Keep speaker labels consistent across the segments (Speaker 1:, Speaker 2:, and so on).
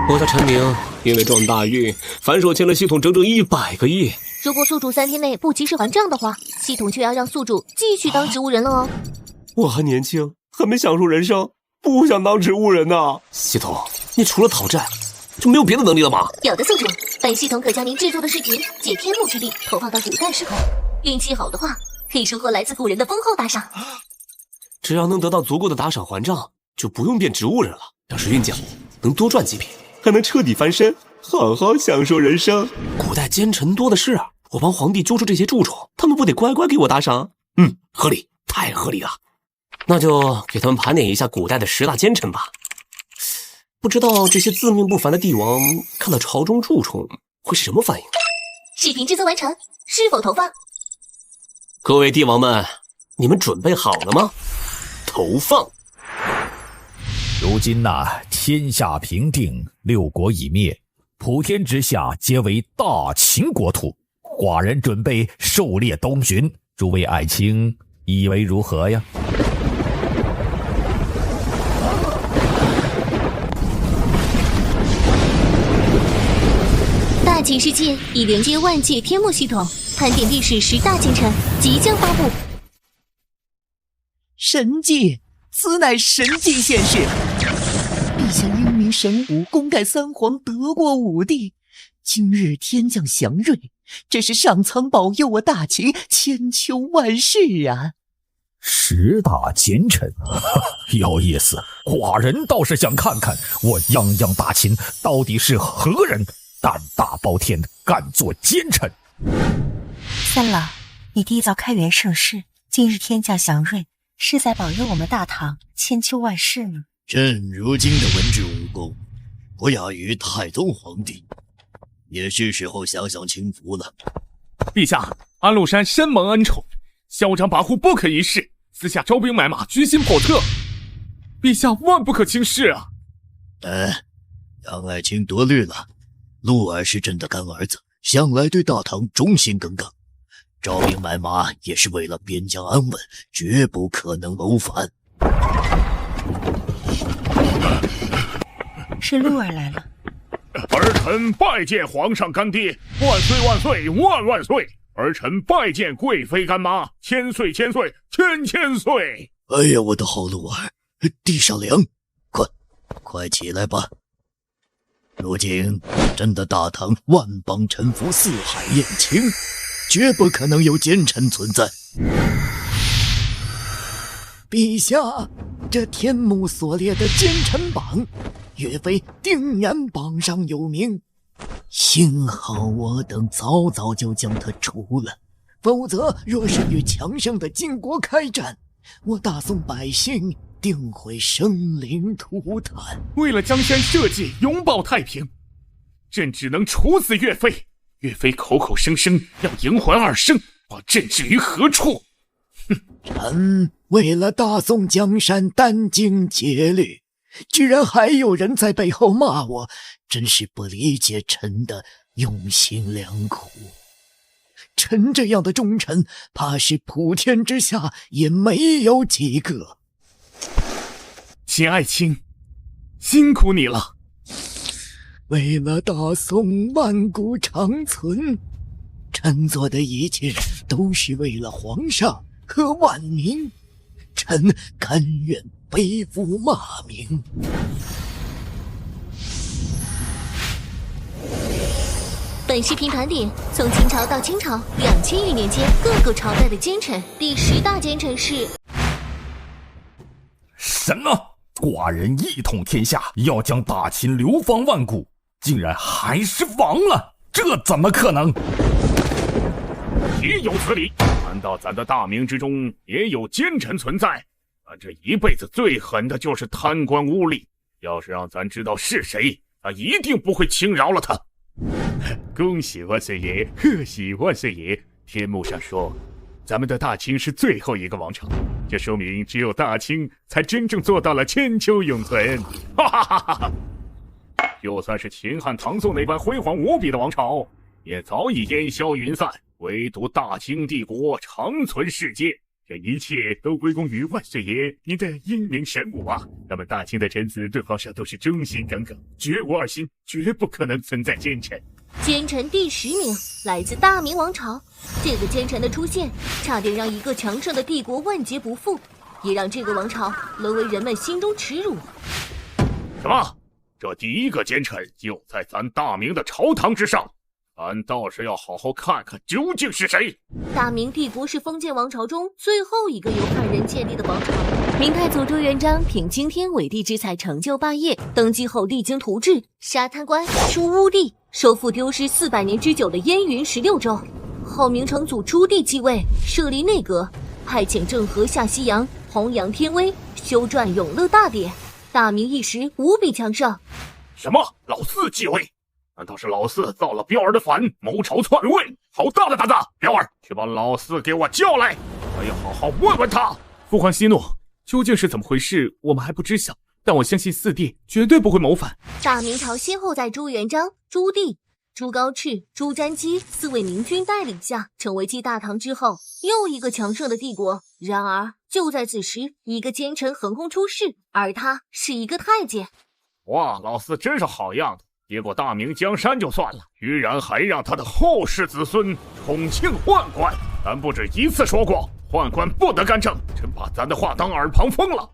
Speaker 1: 我家陈明因为撞大运，反手欠了系统整整100个亿。
Speaker 2: 如果宿主3天内不及时还账的话，系统就要让宿主继续当植物人了哦。
Speaker 1: 我还年轻，还没享受人生，不想当植物人呐。系统，你除了讨债，就没有别的能力了吗？
Speaker 2: 有的宿主，本系统可将您制作的视频借天幕之力投放到古代时空，运气好的话，可以收获来自古人的丰厚打赏。
Speaker 1: 只要能得到足够的打赏还账，就不用变植物人了。要是运气好，能多赚几笔，还能彻底翻身，好好享受人生。古代奸臣多的是，我帮皇帝揪出这些蛀虫，他们不得乖乖给我打赏？合理，太合理了。那就给他们盘点一下古代的10大奸臣吧。不知道这些自命不凡的帝王看到朝中蛀虫会是什么反应？
Speaker 2: 视频制作完成，是否投放？
Speaker 1: 各位帝王们，你们准备好了吗？投放。
Speaker 3: 如今天下平定，6国已灭，普天之下皆为大秦国土。寡人准备狩猎东巡，诸位爱卿以为如何呀？
Speaker 2: 大秦世界已连接万界天幕系统，盘点历史10大奸臣即将发布。
Speaker 4: 神迹，此乃神迹现世！陛下英明神武，功盖3皇，得过5帝。今日天降祥瑞，这是上苍保佑我大秦千秋万世啊
Speaker 3: ！10大奸臣，有意思。寡人倒是想看看我泱泱大秦到底是何人，胆大包天，敢做奸臣。
Speaker 5: 三老，你缔造开元盛世，今日天降祥瑞，是在保佑我们大唐千秋万世呢。
Speaker 6: 朕如今的文治武功，不亚于太宗皇帝，也是时候享享清福了。
Speaker 7: 陛下，安禄山深蒙恩宠，嚣张跋扈不可一世，私下招兵买马，居心叵测，陛下万不可轻视啊！
Speaker 6: 杨爱卿多虑了，陆儿是朕的干儿子，向来对大唐忠心耿耿，招兵买马也是为了边疆安稳，绝不可能谋反。
Speaker 5: 是陆儿来了。
Speaker 7: 儿臣拜见皇上干爹，万岁万岁万万岁！儿臣拜见贵妃干妈，千岁千岁千千岁！
Speaker 6: 哎呀，我的好陆儿，地上凉，快起来吧！如今朕的大唐万邦臣服，四海燕青，绝不可能有奸臣存在。
Speaker 4: 陛下，这天幕所列的奸臣榜，岳飞定然榜上有名。幸好我等早早就将他除了，否则若是与强盛的晋国开战，我大宋百姓定会生灵涂炭。
Speaker 7: 为了江山社稷，永保太平，朕只能处死岳飞。岳飞口口声声要迎还2圣，把朕置于何处？
Speaker 4: 臣为了大宋江山殚精竭虑，居然还有人在背后骂我，真是不理解臣的用心良苦。臣这样的忠臣，怕是普天之下也没有几个。
Speaker 7: 秦爱卿，辛苦你了。
Speaker 4: 为了大宋万古长存，臣做的一切都是为了皇上和万民，臣甘愿背负骂名。
Speaker 2: 本视频盘点从秦朝到清朝2000余年间各个朝代的奸臣，第10大奸臣是
Speaker 3: 什么？寡人一统天下，要将大秦流芳万古，竟然还是亡了，这怎么可能？
Speaker 7: 岂有此理！难道咱的大明之中也有奸臣存在？咱这一辈子最狠的就是贪官污吏，要是让咱知道是谁，咱一定不会轻饶了他。恭喜万岁爷，贺喜万岁爷！天幕上说，咱们的大清是最后一个王朝，这说明只有大清才真正做到了千秋永存。哈哈哈哈！就算是秦汉、唐宋那般辉煌无比的王朝，也早已烟消云散，唯独大清帝国长存世界。这一切都归功于万岁爷您的英明神武啊！咱们大清的臣子对皇上都是忠心耿耿，绝无二心，绝不可能存在奸臣。
Speaker 2: 奸臣第10名来自大明王朝，这个奸臣的出现，差点让一个强盛的帝国万劫不复，也让这个王朝沦为人们心中耻辱。
Speaker 7: 什么？这第一个奸臣就在咱大明的朝堂之上？俺倒是要好好看看究竟是谁。
Speaker 2: 大明帝国是封建王朝中最后一个由汉人建立的王朝。明太祖朱元璋凭惊天伟地之才成就霸业，登基后励精图治，杀贪官，除污吏，收复丢失400年之久的燕云16州。后明成祖朱棣继位，设立内阁，派遣郑和下西洋，弘扬天威，修撰《永乐大典》，大明一时无比强盛。
Speaker 7: 什么？老四继位？难道是老四造了彪儿的反，谋朝篡位？好大的胆子！彪儿，去把老四给我叫来，我要好好问问他。
Speaker 8: 父皇息怒，究竟是怎么回事，我们还不知晓。但我相信四弟绝对不会谋反。
Speaker 2: 大明朝先后在朱元璋、朱棣、朱高炽、朱瞻基4位明君带领下，成为继大唐之后又一个强盛的帝国。然而，就在此时，一个奸臣横空出世，而他是一个太监。
Speaker 7: 哇，老四真是好样的！结果大明江山就算了，居然还让他的后世子孙宠幸宦官。咱不止一次说过，宦官不得干政，真把咱的话当耳旁风了。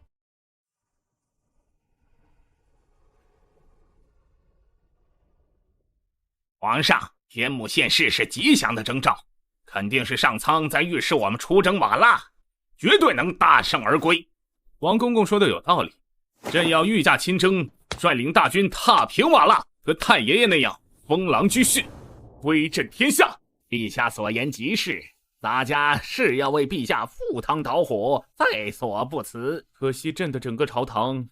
Speaker 9: 皇上，天目现世是吉祥的征兆，肯定是上苍在预示我们出征瓦剌，绝对能大胜而归。
Speaker 8: 王公公说的有道理，朕要御驾亲征，率领大军踏平瓦剌，和太爷爷那样封狼居胥，威震天下。
Speaker 9: 陛下所言极是，咱家是要为陛下赴汤蹈火，在所不辞。
Speaker 8: 可惜朕的整个朝堂，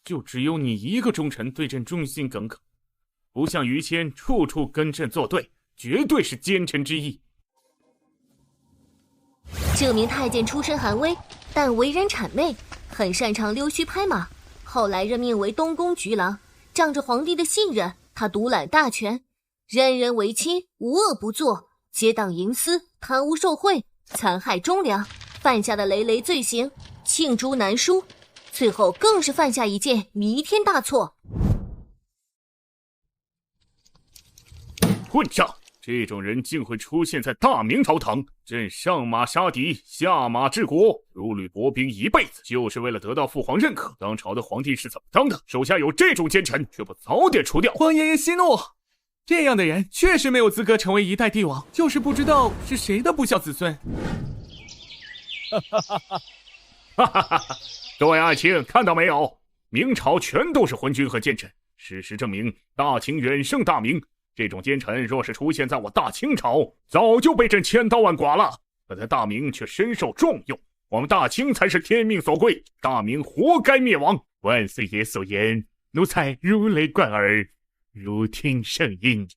Speaker 8: 就只有你一个忠臣对朕忠心耿耿，不像于谦处处跟朕作对，绝对是奸臣之一。
Speaker 2: 这名太监出身寒微，但为人谄媚，很擅长溜须拍马。后来任命为东宫菊郎，仗着皇帝的信任，他独揽大权，人人为亲，无恶不作，结党营私，贪污受贿，残害忠良，犯下的累累罪行罄竹难书。最后更是犯下一件弥天大错。
Speaker 7: 混账！这种人竟会出现在大明朝堂，朕上马杀敌，下马治国，如履薄冰一辈子，就是为了得到父皇认可。当朝的皇帝是怎么当的？手下有这种奸臣，却不早点除掉？
Speaker 8: 皇爷爷息怒，这样的人确实没有资格成为一代帝王，就是不知道是谁的不孝子孙。
Speaker 7: 各位爱卿，看到没有？明朝全都是昏君和奸臣，事实证明，大清远胜大明。这种奸臣若是出现在我大清朝，早就被朕千刀万剐了。可在大明却深受重用，我们大清才是天命所归，大明活该灭亡。万岁爷所言，奴才如雷贯耳，如听圣音。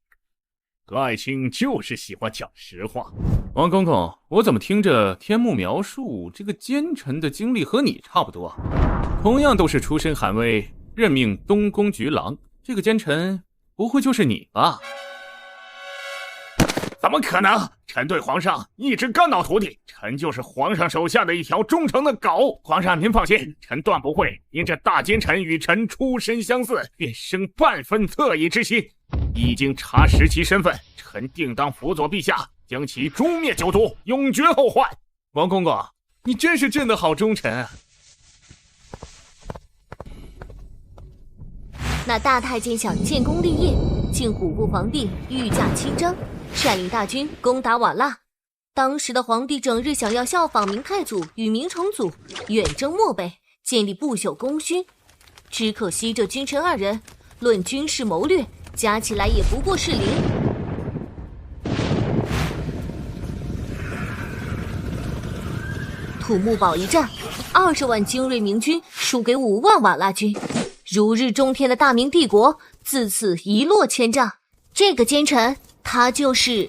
Speaker 7: 葛爱卿就是喜欢讲实话。
Speaker 8: 王公公，我怎么听着天目描述这个奸臣的经历和你差不多啊？同样都是出身寒微，任命东宫菊郎，这个奸臣不会就是你吧？
Speaker 7: 怎么可能？臣对皇上一直肝脑涂地，臣就是皇上手下的一条忠诚的狗。皇上您放心，臣断不会因这大奸臣与臣出身相似，便生半分恻隐之心。已经查实其身份，臣定当辅佐陛下，将其诛灭九族，永绝后患。
Speaker 8: 王公公，你真是朕的好忠臣啊！
Speaker 2: 那大太监想建功立业，竟唬唬皇帝御驾亲征，率领大军攻打瓦剌。当时的皇帝整日想要效仿明太祖与明成祖，远征漠北，建立不朽功勋。只可惜这君臣二人，论军事谋略，加起来也不过是0。土木堡一战，20万精锐明军输给5万瓦剌军。如日中天的大明帝国自此一落千丈。这个奸臣，他就是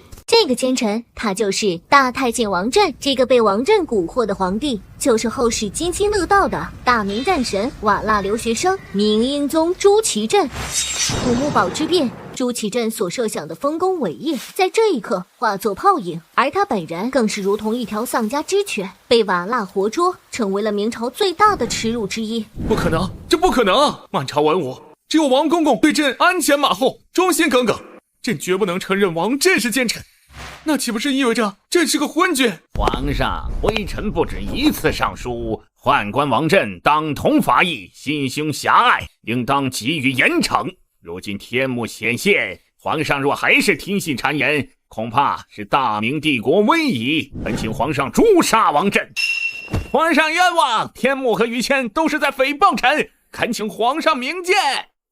Speaker 2: 大太监王振。这个被王振蛊惑的皇帝，就是后世津津乐道的大明战神瓦剌留学生明英宗朱祁镇。土木堡之变朱祁镇所设想的丰功伟业，在这一刻化作泡影，而他本人更是如同一条丧家之犬，被瓦剌活捉，成为了明朝最大的耻辱之一。
Speaker 8: 不可能，这不可能！满朝文武只有王公公对朕鞍前马后，忠心耿耿，朕绝不能承认王振是奸臣。那岂不是意味着朕是个昏君？
Speaker 9: 皇上，微臣不止一次上书，宦官王振当同伐异，心胸狭隘，应当给予严惩。如今天幕显现，皇上若还是听信谗言，恐怕是大明帝国危矣。恳请皇上诛杀王振。皇上冤枉，天幕和于谦都是在诽谤臣，恳请皇上明鉴。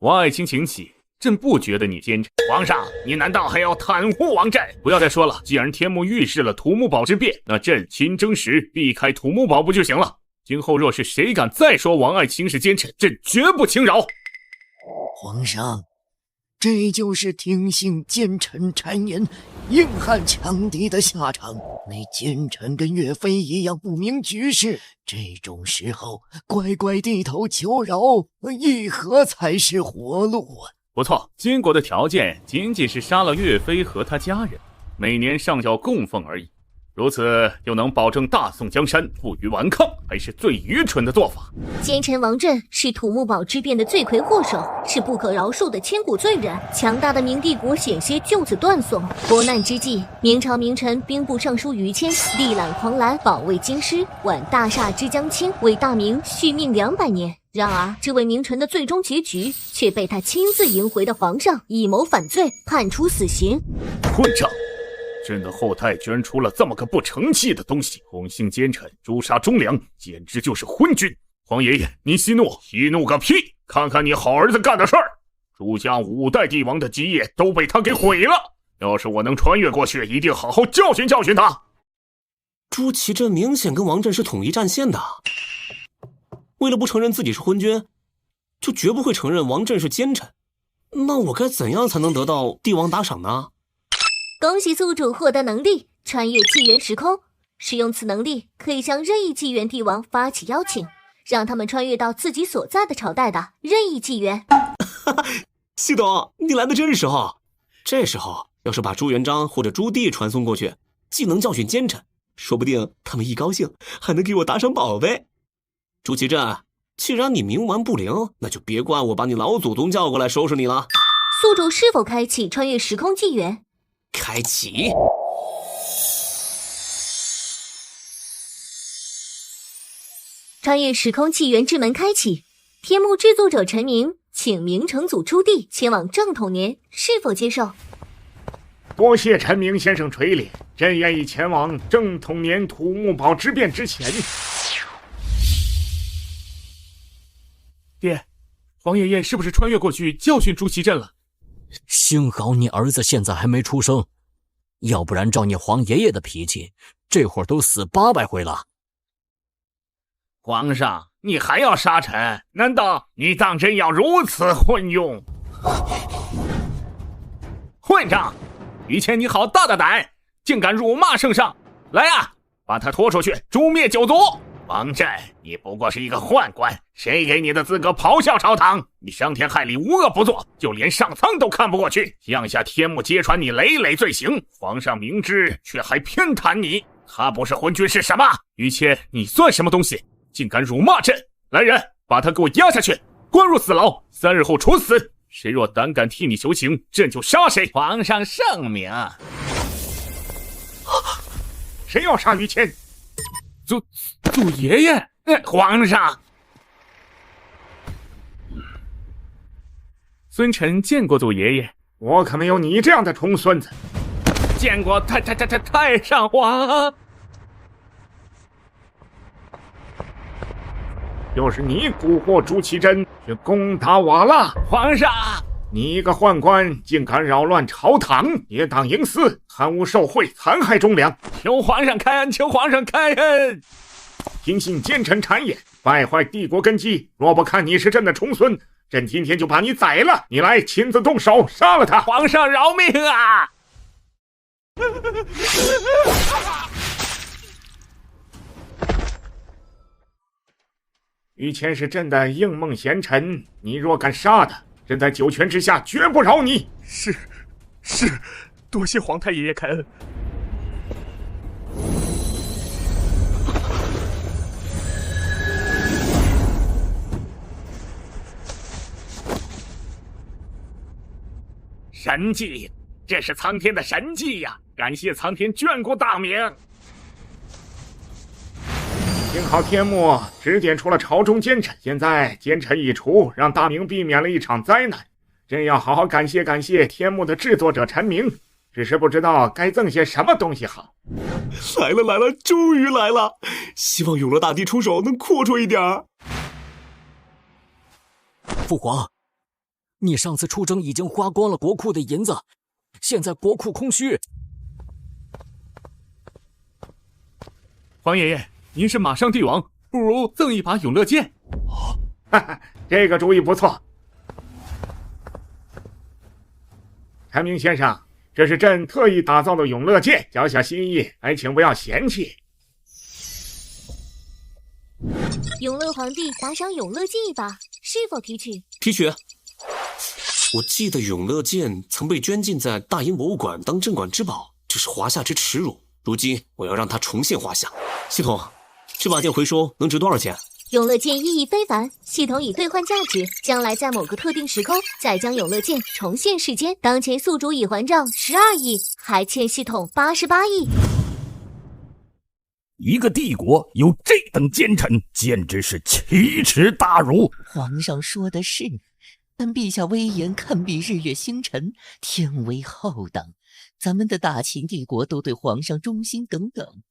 Speaker 8: 王爱卿请起，朕不觉得你奸臣。
Speaker 9: 皇上，你难道还要袒护王振？
Speaker 8: 不要再说了，既然天幕预示了土木堡之变，那朕亲征时避开土木堡不就行了？今后若是谁敢再说王爱卿是奸臣，朕绝不轻饶。
Speaker 4: 皇上，这就是听信奸臣谗言、硬汉强敌的下场。那奸臣跟岳飞一样不明局势，这种时候乖乖低头求饶，议和才是活路啊！
Speaker 8: 不错，金国的条件仅仅是杀了岳飞和他家人，每年上缴供奉而已。如此又能保证大宋江山不予顽抗，还是最愚蠢的做法。
Speaker 2: 奸臣王振是土木堡之变的罪魁祸首，是不可饶恕的千古罪人。强大的明帝国险些就此断送。国难之际，明朝名臣兵部尚书于谦力挽狂澜，保卫京师，挽大厦之将倾，为大明续命200年。然而，这位名臣的最终结局却被他亲自迎回的皇上以谋反罪，判处死刑。
Speaker 7: 混账！朕的后代居然出了这么个不成器的东西，哄信奸臣，诛杀忠良，简直就是昏君！皇爷爷，您息怒，息怒个屁！看看你好儿子干的事儿，朱家5代帝王的基业都被他给毁了。要是我能穿越过去，一定好好教训教训他。
Speaker 1: 朱祁镇明显跟王振是统一战线的，为了不承认自己是昏君，就绝不会承认王振是奸臣。那我该怎样才能得到帝王打赏呢？
Speaker 2: 恭喜宿主获得能力穿越纪元时空，使用此能力可以向任意纪元帝王发起邀请，让他们穿越到自己所在的朝代的任意纪元。
Speaker 1: 系统，你来的真是时候。这时候要是把朱元璋或者朱棣传送过去，既能教训奸臣，说不定他们一高兴还能给我打赏宝贝。朱祁镇，既然你冥顽不灵，那就别怪我把你老祖宗叫过来收拾你了。
Speaker 2: 宿主是否开启穿越时空纪元？
Speaker 1: 开启。
Speaker 2: 穿越时空纪元之门开启，天幕制作者陈明，请明成祖朱棣前往正统年，是否接受？
Speaker 7: 多谢陈明先生垂怜，朕愿意前往正统年土木堡之变之前。
Speaker 8: 爹，皇爷爷是不是穿越过去教训朱祁镇了？
Speaker 6: 幸好你儿子现在还没出生，要不然照你皇爷爷的脾气，这会儿都死800回了。
Speaker 9: 皇上，你还要杀臣？难道你当真要如此混用？混账！于谦，你好大的胆，竟敢辱骂圣上！来啊，把他拖出去，诛灭九族！王振，你不过是一个宦官，谁给你的资格咆哮朝堂？你伤天害理，无恶不作，就连上苍都看不过去。向下天幕揭穿你累累罪行，皇上明知却还偏袒你，他不是昏君是什么？
Speaker 8: 于谦，你算什么东西？竟敢辱骂朕！来人，把他给我押下去，关入死牢，3日后处死。谁若胆敢替你求情，朕就杀谁。
Speaker 9: 皇上圣明。
Speaker 7: 谁要杀于谦？
Speaker 8: 祖爷爷，
Speaker 9: 皇上。
Speaker 8: 孙臣见过祖爷爷。
Speaker 7: 我可没有你这样的重孙子。
Speaker 9: 见过太上皇。
Speaker 7: 又是你蛊惑朱祁镇去攻打瓦剌。
Speaker 9: 皇上，
Speaker 7: 你一个宦官竟敢扰乱朝堂，结党营私，贪污受贿，残害忠良，
Speaker 9: 求皇上开恩，求皇上开恩！
Speaker 7: 听信奸臣谗言，败坏帝国根基，若不看你是朕的重孙，朕今天就把你宰了！你来，亲自动手杀了他！
Speaker 9: 皇上饶命啊！
Speaker 7: 于谦是朕的应梦贤臣，你若敢杀他，朕在九泉之下绝不饶你。
Speaker 10: 是，多谢皇太爷爷开恩。
Speaker 7: 神迹，这是苍天的神迹呀！感谢苍天眷顾大明。幸好天幕指点出了朝中奸臣，现在奸臣已除，让大明避免了一场灾难。朕要好好感谢感谢天幕的制作者陈明，只是不知道该赠些什么东西好。
Speaker 1: 来了，终于来了！希望永乐大帝出手能阔绰一点儿。
Speaker 11: 父皇，你上次出征已经花光了国库的银子，现在国库空虚。
Speaker 8: 皇爷爷，您是马上帝王，不如赠一把永乐剑。
Speaker 7: 哈哈，这个主意不错。陈明先生，这是朕特意打造的永乐剑，小小心意，还请不要嫌弃。
Speaker 2: 永乐皇帝打赏永乐剑一把，是否提取？
Speaker 1: 提取。我记得永乐剑曾被捐进在大英博物馆当镇馆之宝，这是华夏之耻辱。如今我要让它重现华夏。系统，这把剑回收能值多少钱？
Speaker 2: 永乐剑意义非凡，系统以兑换价值，将来在某个特定时空再将永乐剑重现世间。当前宿主已还账12亿，还欠系统88亿。
Speaker 3: 一个帝国有这等奸臣，简直是奇耻大辱。
Speaker 4: 皇上说的是，但陛下威严堪比日月星辰，天威浩荡，咱们的大秦帝国都对皇上忠心耿耿。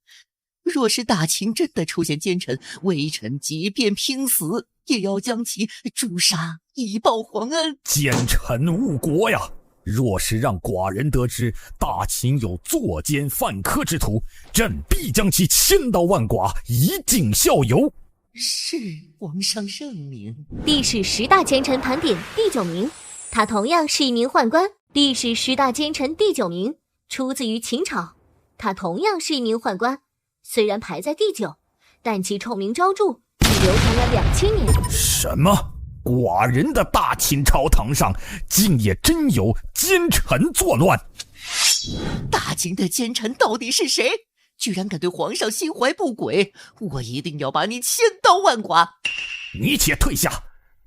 Speaker 4: 若是大秦真的出现奸臣，微臣即便拼死也要将其诛杀，以报皇恩。
Speaker 3: 奸臣误国呀！若是让寡人得知大秦有作奸犯科之徒，朕必将其千刀万剐，以儆效尤。
Speaker 4: 是，皇上圣明。
Speaker 2: 历史10大奸臣盘点第9名，他同样是一名宦官。历史10大奸臣第9名，出自于秦朝，他同样是一名宦官。虽然排在第9，但其臭名昭著，已流传了2000年。
Speaker 3: 什么？寡人的大秦朝堂上竟也真有奸臣作乱？
Speaker 4: 大秦的奸臣到底是谁？居然敢对皇上心怀不轨，我一定要把你千刀万剐！
Speaker 3: 你且退下，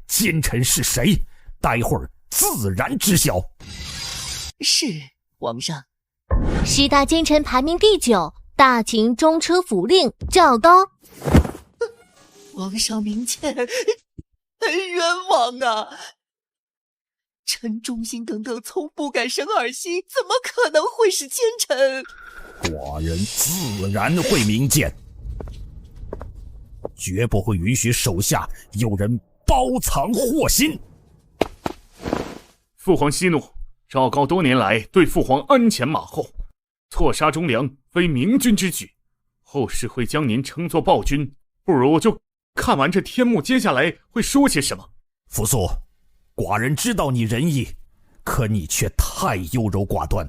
Speaker 3: 奸臣是谁？待会儿自然知晓。
Speaker 4: 是，皇上。
Speaker 2: 10大奸臣排名第9，大秦中车府令赵高。
Speaker 4: 皇上明鉴，冤枉啊！臣忠心耿耿，从不敢生二心，怎么可能会是奸臣？
Speaker 3: 寡人自然会明鉴，绝不会允许手下有人包藏祸心。
Speaker 8: 父皇息怒，赵高多年来对父皇鞍前马后，错杀忠良非明君之举，后世会将您称作暴君，不如就看完这天幕接下来会说些什么。
Speaker 3: 扶苏，寡人知道你仁义，可你却太优柔寡断。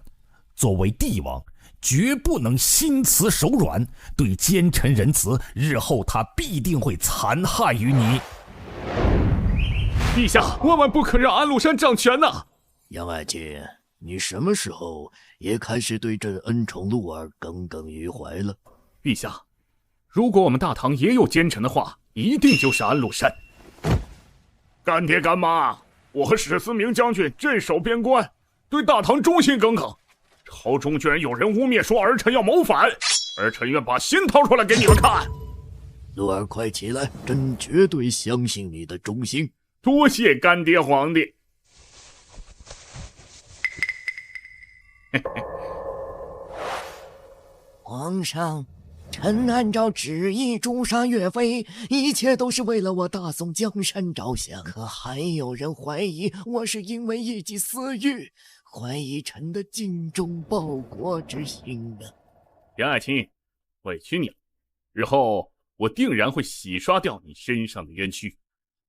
Speaker 3: 作为帝王，绝不能心慈手软，对奸臣仁慈，日后他必定会残害于你。
Speaker 8: 陛下万万不可让安禄山掌权呐！
Speaker 6: 杨爱卿，你什么时候也开始对朕恩宠陆儿耿耿于怀了？
Speaker 8: 陛下，如果我们大唐也有奸臣的话，一定就是安禄山。
Speaker 7: 干爹干妈，我和史思明将军镇守边关，对大唐忠心耿耿。朝中居然有人污蔑说儿臣要谋反，儿臣愿把心掏出来给你们看。
Speaker 6: 陆儿快起来，朕绝对相信你的忠心。
Speaker 7: 多谢干爹皇帝。
Speaker 4: 皇上，臣按照旨意诛杀岳飞，一切都是为了我大宋江山着想。可还有人怀疑我是因为一己私欲，怀疑臣的尽忠报国之心啊！
Speaker 8: 杨爱卿，委屈你了，日后我定然会洗刷掉你身上的冤屈。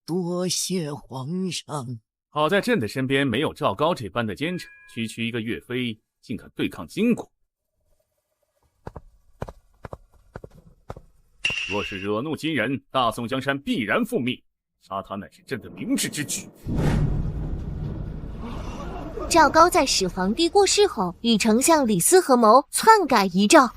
Speaker 4: 多谢皇上。
Speaker 8: 好在朕的身边没有赵高这般的奸臣，区区一个岳飞竟敢对抗金国。若是惹怒金人，大宋江山必然覆灭，杀他乃是朕的明智之举。
Speaker 2: 赵高在始皇帝过世后，与丞相李斯合谋篡改遗诏。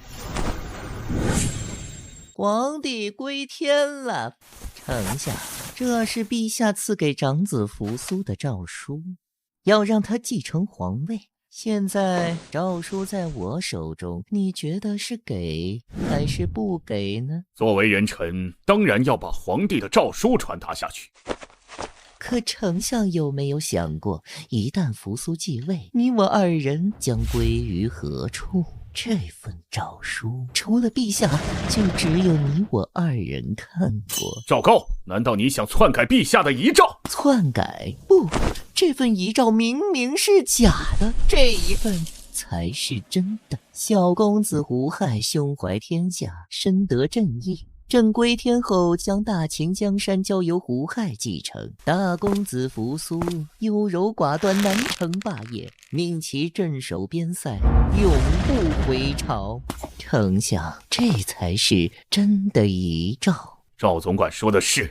Speaker 4: 皇帝归天了，丞相，这是陛下赐给长子扶苏的诏书，要让他继承皇位。现在诏书在我手中，你觉得是给还是不给呢？
Speaker 7: 作为人臣，当然要把皇帝的诏书传达下去。
Speaker 4: 可丞相有没有想过，一旦扶苏继位，你我二人将归于何处？这份诏书除了陛下，就只有你我二人看过。
Speaker 7: 赵高，难道你想篡改陛下的遗诏？
Speaker 4: 篡改？不，这份遗诏明明是假的，这一份才是真的。小公子胡亥胸怀天下，深得正义。朕归天后，将大秦江山交由胡亥继承。大公子扶苏优柔寡断，难成霸业，命其镇守边塞，永不回朝。丞相，这才是真的遗诏。
Speaker 7: 赵总管说的是。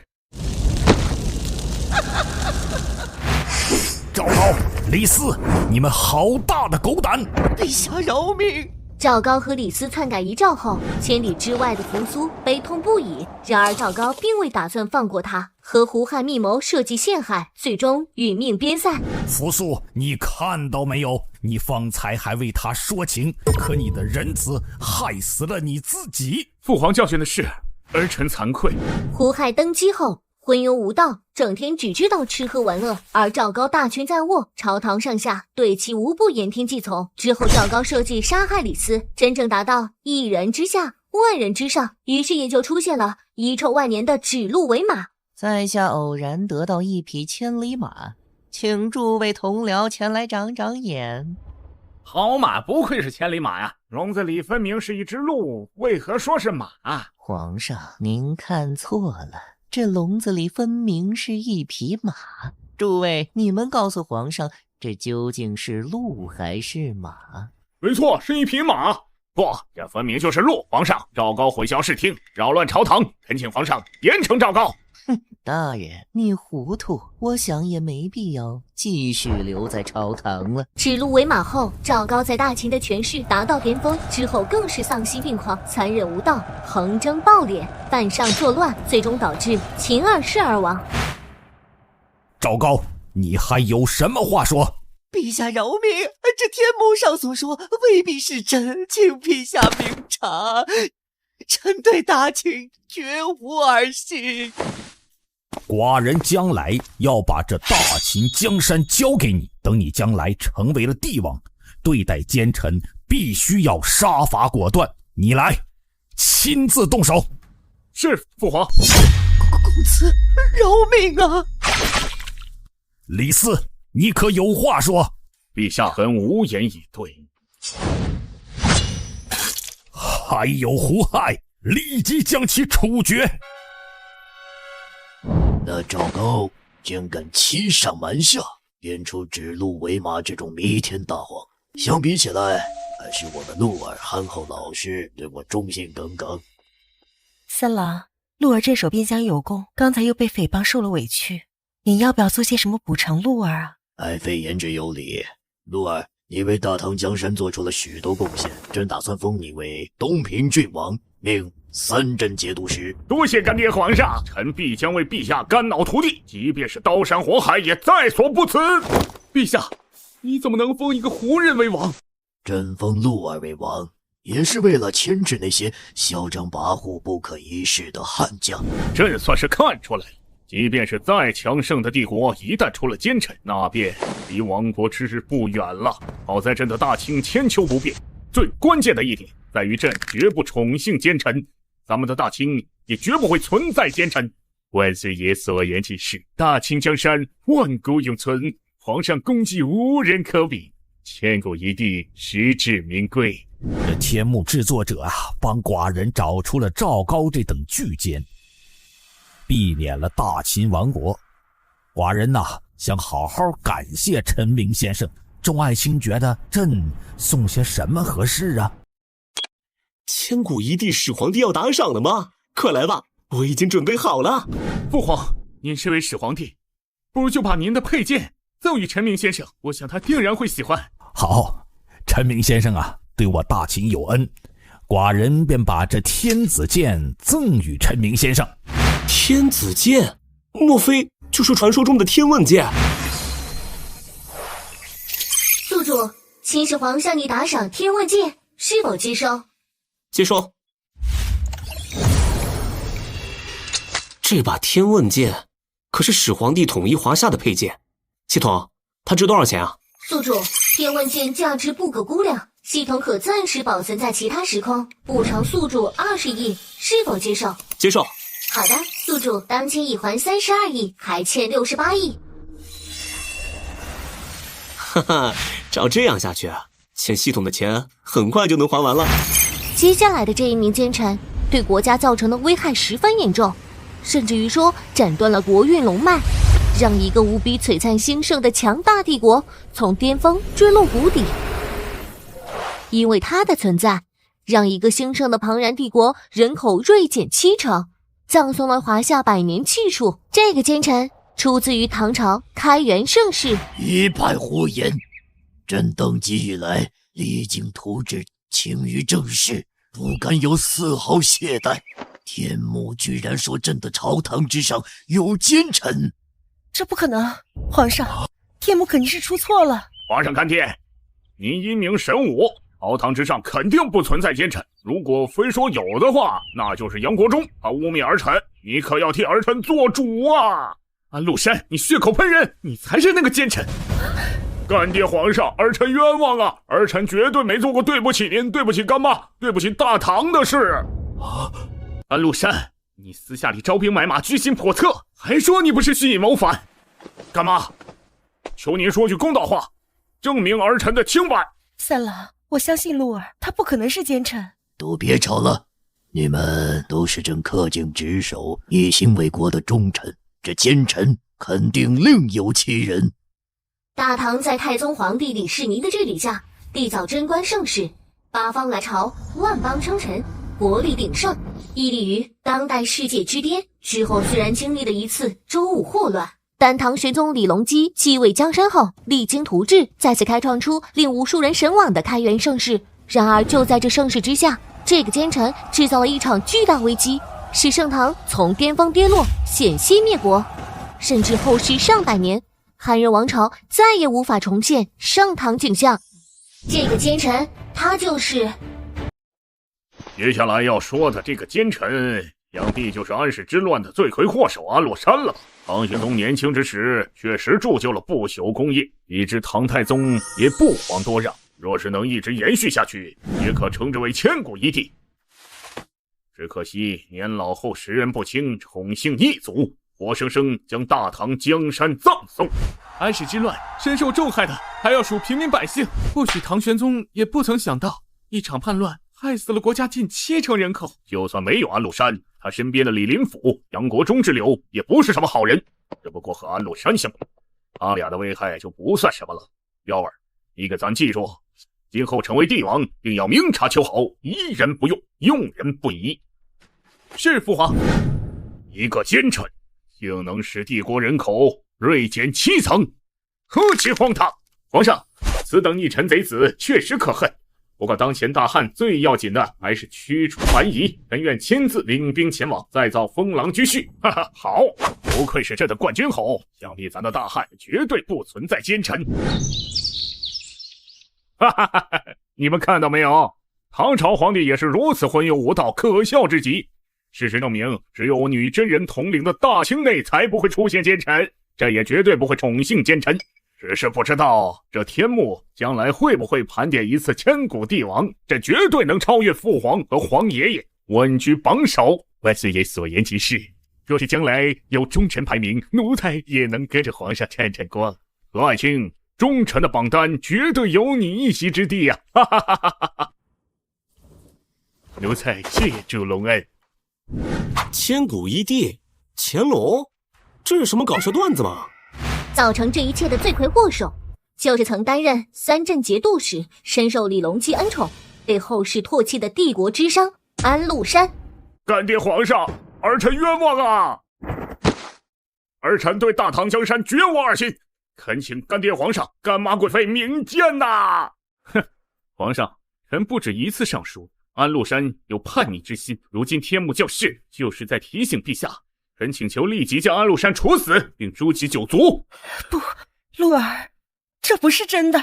Speaker 3: 赵高、李斯，你们好大的狗胆！
Speaker 4: 陛下饶命！
Speaker 2: 赵高和李斯篡改遗诏后，千里之外的扶苏悲痛不已。然而赵高并未打算放过他，和胡亥密谋设计陷害，最终殒命边塞。
Speaker 3: 扶苏，你看到没有？你方才还为他说情，可你的仁慈害死了你自己。
Speaker 7: 父皇教训的是，儿臣惭愧。
Speaker 2: 胡亥登基后，昏庸无道，整天只知道吃喝玩乐，而赵高大权在握，朝堂上下对其无不言听计从。之后赵高设计杀害李斯，真正达到一人之下万人之上，于是也就出现了遗臭万年的指鹿为马。
Speaker 4: 在下偶然得到一匹千里马，请诸位同僚前来长长眼。
Speaker 9: 好马不愧是千里马呀，笼子里分明是一只鹿，为何说是马？
Speaker 4: 皇上，您看错了，这笼子里分明是一匹马。诸位，你们告诉皇上，这究竟是鹿还是马？
Speaker 7: 没错，是一匹马。
Speaker 9: 不，这分明就是鹿。皇上，赵高混淆视听，扰乱朝堂，恳请皇上严惩赵高。
Speaker 4: 哼，大人，你糊涂，我想也没必要继续留在朝堂了。
Speaker 2: 指鹿为马后，赵高在大秦的权势达到巅峰，之后更是丧心病狂，残忍无道，横征暴敛，犯上作乱，最终导致秦二世而亡。
Speaker 3: 赵高，你还有什么话说？
Speaker 4: 陛下饶命，这天幕上所说未必是真，请陛下明察。臣对大秦绝无儿戏。
Speaker 3: 寡人将来要把这大秦江山交给你，等你将来成为了帝王，对待奸臣必须要杀伐果断。你来，亲自动手。
Speaker 7: 是，父皇。
Speaker 4: 公子饶命啊！
Speaker 3: 李斯，你可有话说？
Speaker 7: 陛下很无言以对。
Speaker 3: 还有胡亥，立即将其处决。
Speaker 6: 那赵高竟敢欺上瞒下，编出指鹿为马这种弥天大谎，相比起来，还是我的鹿儿憨厚老实，对我忠心耿耿。
Speaker 5: 三郎，鹿儿镇守边疆有功，刚才又被诽谤受了委屈，你要不要做些什么补偿鹿儿啊？
Speaker 6: 爱妃言之有理，鹿儿，你为大唐江山做出了许多贡献，朕打算封你为东平郡王，命3镇节度使。
Speaker 7: 多谢干爹皇上，臣必将为陛下肝脑涂地，即便是刀山火海也在所不辞。
Speaker 10: 陛下，你怎么能封一个胡人为王？
Speaker 6: 朕封鹿儿为王，也是为了牵制那些嚣张跋扈、不可一世的悍将。
Speaker 7: 朕算是看出来了，即便是再强盛的帝国，一旦出了奸臣，那便离亡国之日不远了。好在朕的大清千秋不变，最关键的一点在于朕绝不宠幸奸臣，咱们的大清也绝不会存在奸臣。万岁爷所言极是，大清江山万古永存，皇上功绩无人可比，千古一帝，实至名归。
Speaker 3: 这天幕制作者啊，帮寡人找出了赵高这等巨奸，避免了大秦亡国。寡人想好好感谢陈明先生。众爱卿觉得朕送些什么合适啊？
Speaker 1: 千古一帝始皇帝要打赏了吗？快来吧，我已经准备好了。
Speaker 7: 父皇，您身为始皇帝，不如就把您的佩剑
Speaker 8: 赠与陈明先生，我想他定然会喜欢。
Speaker 3: 好，陈明先生啊，对我大情有恩，寡人便把这天子剑赠与陈明先生。
Speaker 1: 天子剑，莫非就是传说中的天问剑？
Speaker 2: 宿主，秦始皇向你打赏天问剑，是否接收？
Speaker 1: 接收。这把天问剑可是始皇帝统一华夏的佩剑，系统，它值多少钱啊？
Speaker 2: 宿主，天问剑价值不可估量，系统可暂时保存在其他时空，补偿宿主20亿，是否接受？
Speaker 1: 接受。
Speaker 2: 好的，宿主当前已还32亿，还欠68亿。
Speaker 1: 哈哈，照这样下去，欠系统的钱很快就能还完了。
Speaker 2: 接下来的这一名奸臣对国家造成的危害十分严重，甚至于说斩断了国运龙脉，让一个无比璀璨兴盛的强大帝国从巅峰坠落谷底。因为他的存在，让一个兴盛的庞然帝国人口锐减70%，葬送了华夏100年气数。这个奸臣出自于唐朝开元盛世。
Speaker 6: 一派胡言！朕登基以来，励精图治，勤于政事，不敢有丝毫懈怠。天目居然说朕的朝堂之上有奸臣，
Speaker 5: 这不可能！皇上，天目肯定是出错了。
Speaker 7: 皇上看天，您英明神武，朝堂之上肯定不存在奸臣。如果非说有的话，那就是杨国忠，他污蔑儿臣，你可要替儿臣做主啊！
Speaker 8: 安禄山，你血口喷人，你才是那个奸臣！
Speaker 7: 干爹皇上，儿臣冤枉啊！儿臣绝对没做过对不起您、对不起干妈、对不起大唐的事。
Speaker 8: 安禄山，你私下里招兵买马、居心叵测，还说你不是蓄意谋反，
Speaker 7: 干妈，求您说句公道话，证明儿臣的清白。
Speaker 5: 三郎，我相信鹿儿，他不可能是奸臣。
Speaker 6: 都别吵了，你们都是朕恪尽职守、一心为国的忠臣，这奸臣肯定另有其人。
Speaker 2: 大唐在太宗皇帝李世民的治理下，缔造贞观盛世，八方来朝，万邦称臣，国力鼎盛，屹立于当代世界之巅。之后虽然经历了一次周武霍乱，但唐玄宗李隆基继位江山后，励精图治，再次开创出令无数人神往的开元盛世。然而就在这盛世之下，这个奸臣制造了一场巨大危机，使盛唐从巅峰跌落，险些灭国，甚至后世上百年，汉人王朝再也无法重现盛唐景象。这个奸臣，他就是
Speaker 7: 接下来要说的这个奸臣，想必就是安史之乱的罪魁祸首安禄山了。唐玄宗年轻之时确实铸就了不朽功业，以致唐太宗也不遑多让。若是能一直延续下去，也可称之为千古一帝。只可惜年老后识人不清，宠幸一族，活生生将大唐江山葬送。
Speaker 8: 安史之乱深受重害的还要数平民百姓，或许唐玄宗也不曾想到，一场叛乱害死了国家近70%人口。
Speaker 7: 就算没有安禄山，他身边的李林甫、杨国忠之流也不是什么好人，只不过和安禄山相比，他俩的危害就不算什么了。彪儿，你给咱记住，今后成为帝王，定要明察秋毫，疑人不用，用人不疑。
Speaker 8: 是父皇。
Speaker 7: 一个奸臣，竟能使帝国人口锐减7层，何其荒唐！皇上，此等逆臣贼子确实可恨。不过当前大汉最要紧的还是驱除蛮夷，臣愿亲自领兵前往，再造封狼居胥。哈哈，好，不愧是朕的冠军侯，想必咱的大汉绝对不存在奸臣。哈哈哈哈！你们看到没有？唐朝皇帝也是如此昏庸无道，可笑至极。事实证明，只有我女真人统领的大清内才不会出现奸臣，这也绝对不会宠幸奸臣。只是不知道这天目将来会不会盘点一次千古帝王，这绝对能超越父皇和皇爷爷，稳居榜首。万岁爷所言极是，若是将来有忠臣排名，奴才也能跟着皇上沾沾光。何爱卿，忠臣的榜单绝对有你一席之地呀！哈哈哈哈哈！奴才谢主隆恩。
Speaker 1: 千古一帝，乾隆，这是什么搞笑段子吗？
Speaker 2: 造成这一切的罪魁祸首，就是曾担任3镇节度使，深受李隆基恩宠，被后世唾弃的帝国之殇安禄山。
Speaker 7: 干爹皇上，儿臣冤枉啊！儿臣对大唐江山绝无二心，恳请干爹皇上、干妈贵妃明鉴呐！
Speaker 8: 哼，皇上，臣不止一次上书，安禄山有叛逆之心，如今天幕教事，就是在提醒陛下，臣请求立即将安禄山处死，并诛其九族。
Speaker 5: 不，鹿儿，这不是真的。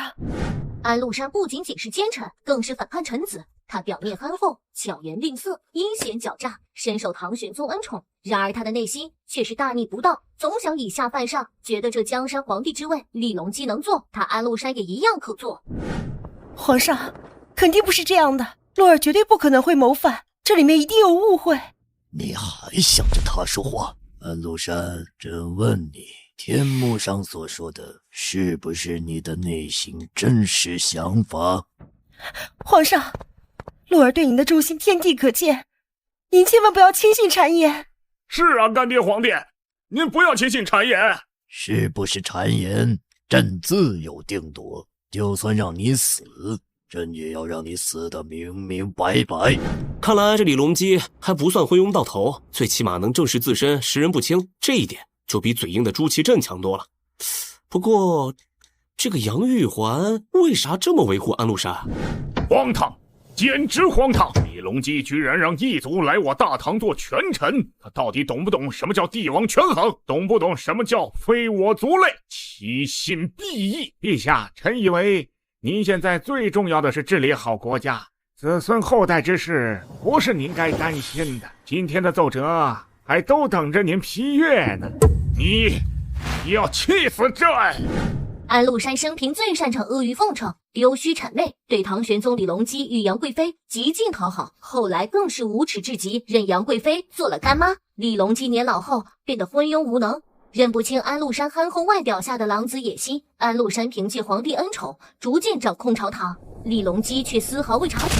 Speaker 2: 安禄山不仅仅是奸臣，更是反叛臣子。他表面憨厚，巧言令色，阴险狡诈，深受唐玄宗恩宠。然而他的内心却是大逆不道，总想以下犯上，觉得这江山皇帝之位，李隆基能做，他安禄山也一样可做。
Speaker 5: 皇上，肯定不是这样的，鹿儿绝对不可能会谋反，这里面一定有误会。
Speaker 6: 你还想着他说话？安禄山，朕问你，天幕上所说的是不是你的内心真实想法？
Speaker 5: 皇上，鹿儿对您的忠心天地可见，您千万不要轻信谗言。
Speaker 7: 是啊，干爹皇帝，您不要轻信谗言。
Speaker 6: 是不是谗言，朕自有定夺。就算让你死，朕也要让你死得明明白白。
Speaker 1: 看来这李隆基还不算昏庸到头，最起码能正视自身，识人不清，这一点就比嘴硬的朱祁镇强多了。不过，这个杨玉环为啥这么维护安禄山？
Speaker 7: 荒唐，简直荒唐！李隆基居然让异族来我大唐做权臣，他到底懂不懂什么叫帝王权衡？懂不懂什么叫非我族类？其心必异。陛下，臣以为您现在最重要的是治理好国家，子孙后代之事不是您该担心的。今天的奏折还都等着您批阅呢，你要气死朕！
Speaker 2: 安禄山生平最擅长阿谀奉承，溜须谄媚，对唐玄宗李隆基与杨贵妃极尽讨好，后来更是无耻至极，认杨贵妃做了干妈。李隆基年老后变得昏庸无能，认不清安禄山憨厚外表下的狼子野心。安禄山凭借皇帝恩宠，逐渐掌控朝堂，李隆基却丝毫未察觉。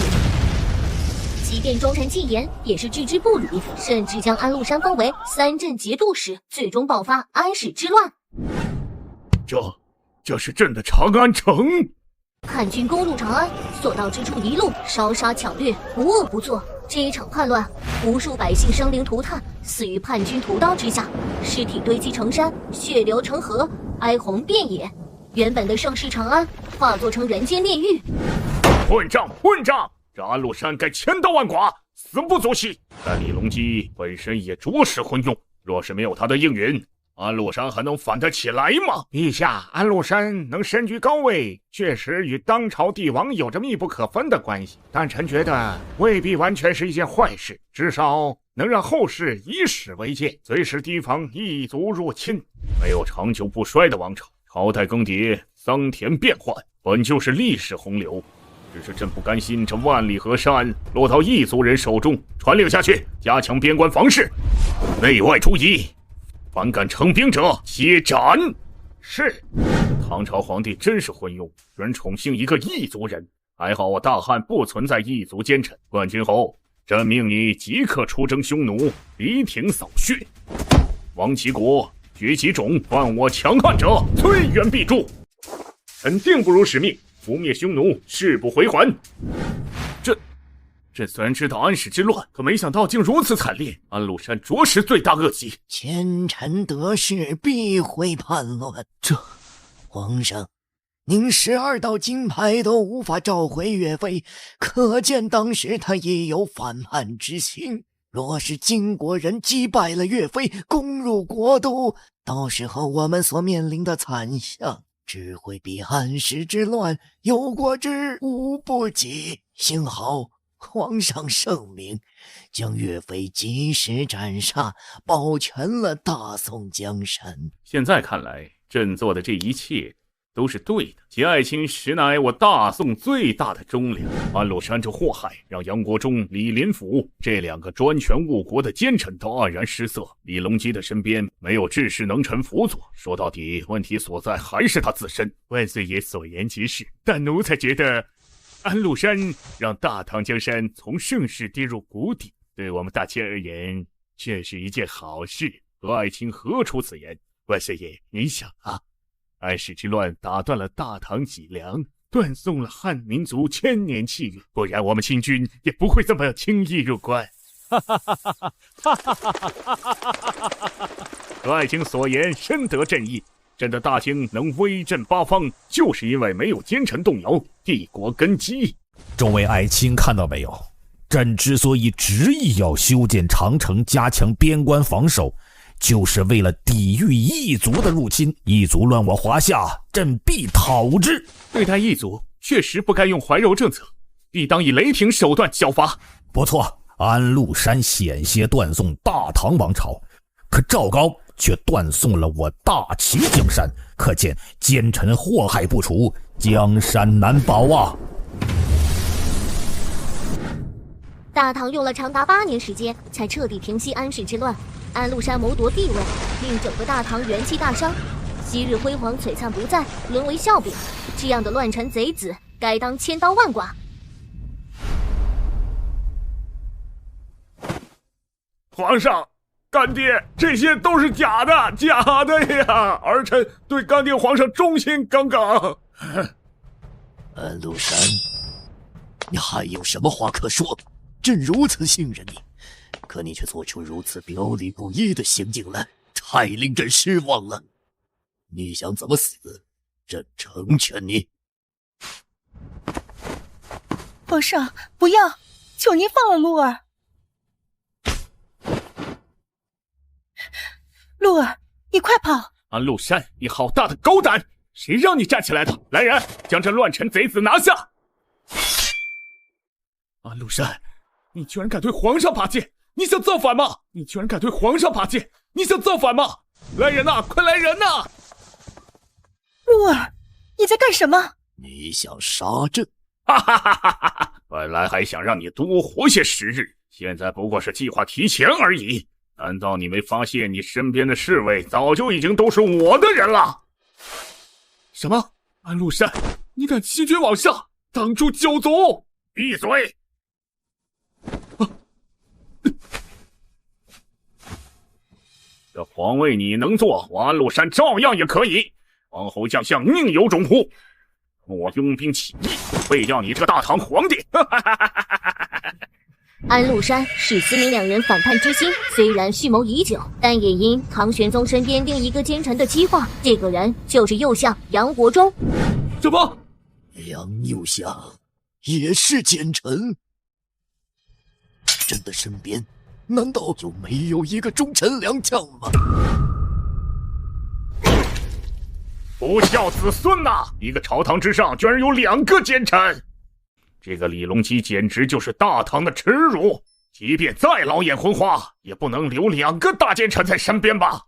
Speaker 2: 即便忠臣进言，也是置之不理，甚至将安禄山封为三镇节度使，最终爆发安史之乱。
Speaker 7: 这是朕的长安城。
Speaker 2: 叛军攻入长安，所到之处一路烧杀抢掠，无恶不作。这一场叛乱，无数百姓生灵涂炭，死于叛军屠刀之下，尸体堆积成山，血流成河，哀鸿遍野。原本的盛世长安，化作成人间炼狱。
Speaker 7: 混账！这安禄山该千刀万剐，死不足惜。但李隆基本身也着实昏庸，若是没有他的应允，安禄山还能反得起来吗？陛下，安禄山能身居高位，确实与当朝帝王有着密不可分的关系，但臣觉得未必完全是一件坏事，至少能让后世以史为鉴，随时提防异族入侵。没有长久不衰的王朝，朝代更迭，桑田变幻，本就是历史洪流。只是朕不甘心这万里河山落到异族人手中，传令下去，加强边关防事，内外诸夷，反敢成兵者皆斩。是。唐朝皇帝真是昏庸，居然宠幸一个异族人。还好我大汉不存在异族奸臣。冠军侯，朕命你即刻出征匈奴，犁庭扫穴，亡其国，绝其种，犯我强汉者，虽远必诛。臣定不辱使命，覆灭匈奴，誓不回还。朕虽然知道安史之乱，可没想到竟如此惨烈。安禄山着实罪大恶极。
Speaker 4: 奸臣得势必会叛乱。皇上，您12道金牌都无法召回岳飞，可见当时他也有反叛之心。若是金国人击败了岳飞，攻入国都，到时候我们所面临的惨象，只会比安史之乱有过之无不及。幸好皇上圣明，将岳飞及时斩杀，保全了大宋江山。
Speaker 8: 现在看来，朕做的这一切都是对的。节爱卿实乃我大宋最大的忠良。安禄山这祸害，让杨国忠、李林甫这2个专权误国的奸臣都黯然失色。李隆基的身边没有治世能臣辅佐，说到底，问题所在还是他自身。万岁爷所言极是，但奴才觉得安禄山让大唐江山从盛世跌入谷底，对我们大清而言，却是一件好事。何爱卿何出此言？万岁爷，你想啊，安史之乱打断了大唐脊梁，断送了汉民族千年气运，不然我们清军也不会这么轻易入关。何爱卿所言深得朕意，
Speaker 7: 朕的大清能威震八方，就是因为没有奸臣动摇帝国根基。
Speaker 3: 众位爱卿看到没有？朕之所以执意要修建长城，加强边关防守，就是为了抵御异族的入侵。异族乱我华夏，朕必讨之。
Speaker 8: 对待异族，确实不该用怀柔政策，必当以雷霆手段剿伐。
Speaker 3: 不错，安禄山险些断送大唐王朝，可赵高却断送了我大齐江山，可见奸臣祸害不除，江山难保啊！
Speaker 2: 大唐用了长达8年时间，才彻底平息安史之乱。安禄山谋夺帝位，令整个大唐元气大伤，昔日辉煌璀璨不再，沦为笑柄。这样的乱臣贼子，该当千刀万剐。
Speaker 7: 皇上，干爹，这些都是假的呀！儿臣对干爹皇上忠心耿耿。
Speaker 6: 安禄山，你还有什么话可说？朕如此信任你，可你却做出如此表里不一的行径来，太令朕失望了。你想怎么死，朕成全你。
Speaker 5: 皇上，不要，求您放了鹿儿。鹿儿，你快跑！
Speaker 7: 安禄山，你好大的狗胆！谁让你站起来的？来人，将这乱臣贼子拿下！安禄山，你居然敢对皇上拔剑！你想造反吗？你居然敢对皇上拔剑！你想造反吗？来人呐，快来人呐！
Speaker 5: 鹿儿，你在干什么？
Speaker 6: 你想杀朕？
Speaker 7: 哈哈哈哈哈！本来还想让你多活些时日，现在不过是计划提前而已。难道你没发现你身边的侍卫早就已经都是我的人了？什么？安禄山，你敢欺君罔上，挡住九族？闭嘴！这皇位你能坐，我安禄山照样也可以。王侯将相宁有种乎？我拥兵起义，废掉你这个大唐皇帝！
Speaker 2: 安禄山、史思明两人反叛之心虽然蓄谋已久，但也因唐玄宗身边另一个奸臣的激化，这个人就是右相杨国忠。
Speaker 7: 什么？
Speaker 6: 杨右相也是奸臣？朕的身边难道就没有一个忠臣良将吗？
Speaker 7: 不孝子孙呐！一个朝堂之上居然有2个奸臣！这个李隆基简直就是大唐的耻辱，即便再老眼昏花，也不能留2个大奸臣在身边吧？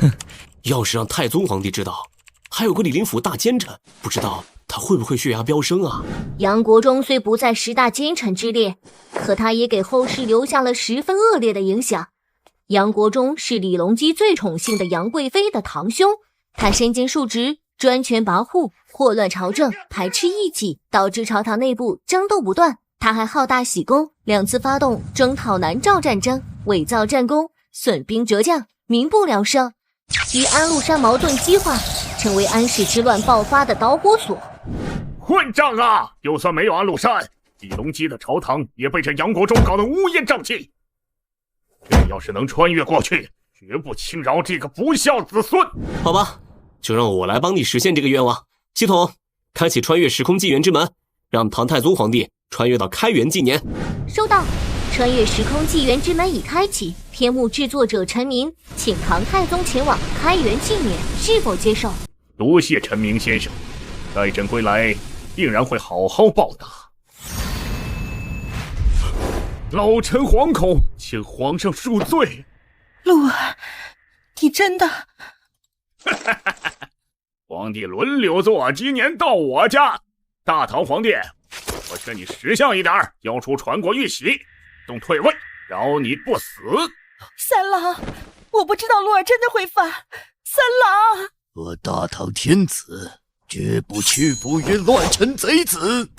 Speaker 1: 哼，要是让太宗皇帝知道还有个李林甫大奸臣，不知道他会不会血压飙升啊？
Speaker 2: 杨国忠虽不在10大奸臣之列，可他也给后世留下了十分恶劣的影响。杨国忠是李隆基最宠幸的杨贵妃的堂兄，他身兼数职，专权跋扈，祸乱朝政，排斥异己，导致朝堂内部争斗不断。他还好大喜功，2次发动征讨南诏战争，伪造战功，损兵折将，民不聊生，与安禄山矛盾激化，成为安史之乱爆发的导火索。
Speaker 7: 混账啊！就算没有安禄山，李隆基的朝堂也被这杨国忠搞得乌烟瘴气。朕要是能穿越过去，绝不轻饶这个不孝子孙。
Speaker 1: 好吧，就让我来帮你实现这个愿望。系统，开启穿越时空纪元之门，让唐太宗皇帝穿越到开元纪年。
Speaker 2: 收到，穿越时空纪元之门已开启。篇目制作者陈明，请唐太宗前往开元纪年，是否接受？
Speaker 7: 多谢陈明先生，待朕归来，定然会好好报答。老臣惶恐，请皇上恕罪。
Speaker 5: 鹿儿，你真的……
Speaker 7: 皇帝轮流坐，今年到我家。大唐皇帝，我劝你识相一点，交出传国玉玺，动退位，饶你不死。
Speaker 5: 三郎，我不知道鹿儿真的会反。三郎，
Speaker 6: 我大唐天子绝不屈服于乱臣贼子。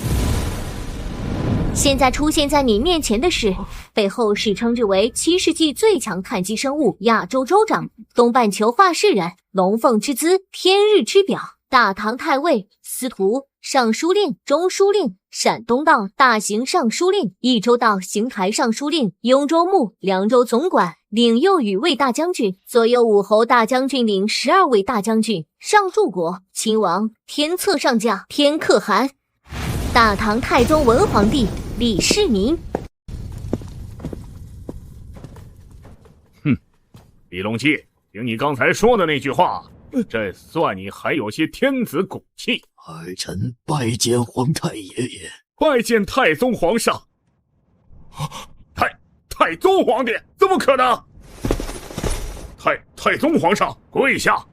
Speaker 2: 现在出现在你面前的是被后世称之为7世纪最强碳基生物亚洲州长，东半球发誓人，龙凤之姿，天日之表，大唐太尉、司徒、尚书令、中书令，陕东道大行尚书令，益州道行台尚书令，雍州牧、凉州总管，领右羽卫大将军，左右武侯大将军领12位大将军，上柱国亲王天策上将天可汗，大唐太宗文皇帝李世民。
Speaker 7: 李隆基，听你刚才说的那句话，这算你还有些天子骨气。
Speaker 6: 儿臣拜见皇太爷爷。
Speaker 7: 拜见太宗皇上。太宗皇帝，怎么可能？太宗皇上，跪下！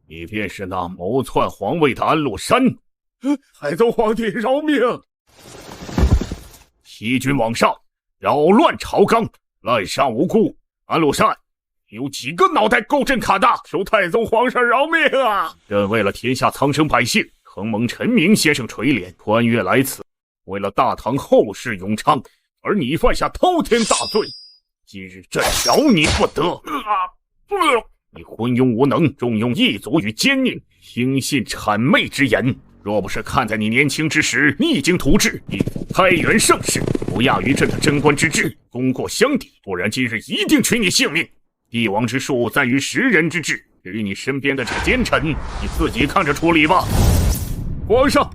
Speaker 7: 你便是那谋篡皇位的安禄山。太宗皇帝饶命！欺君罔上，扰乱朝纲，滥杀无辜。安禄山，你有几个脑袋够朕砍的？求太宗皇上饶命啊！朕为了天下苍生百姓，承蒙陈明先生垂怜，穿越来此，为了大唐后世永昌。而你犯下滔天大罪，今日朕饶你不得。你昏庸无能，重用异族与奸佞，听信谄媚之言。若不是看在你年轻之时励精图治，一府开元盛世，不亚于朕的贞观之治，功过相抵，不然今日一定取你性命。帝王之术在于识人之智，至于你身边的这奸臣，你自己看着处理吧。皇上，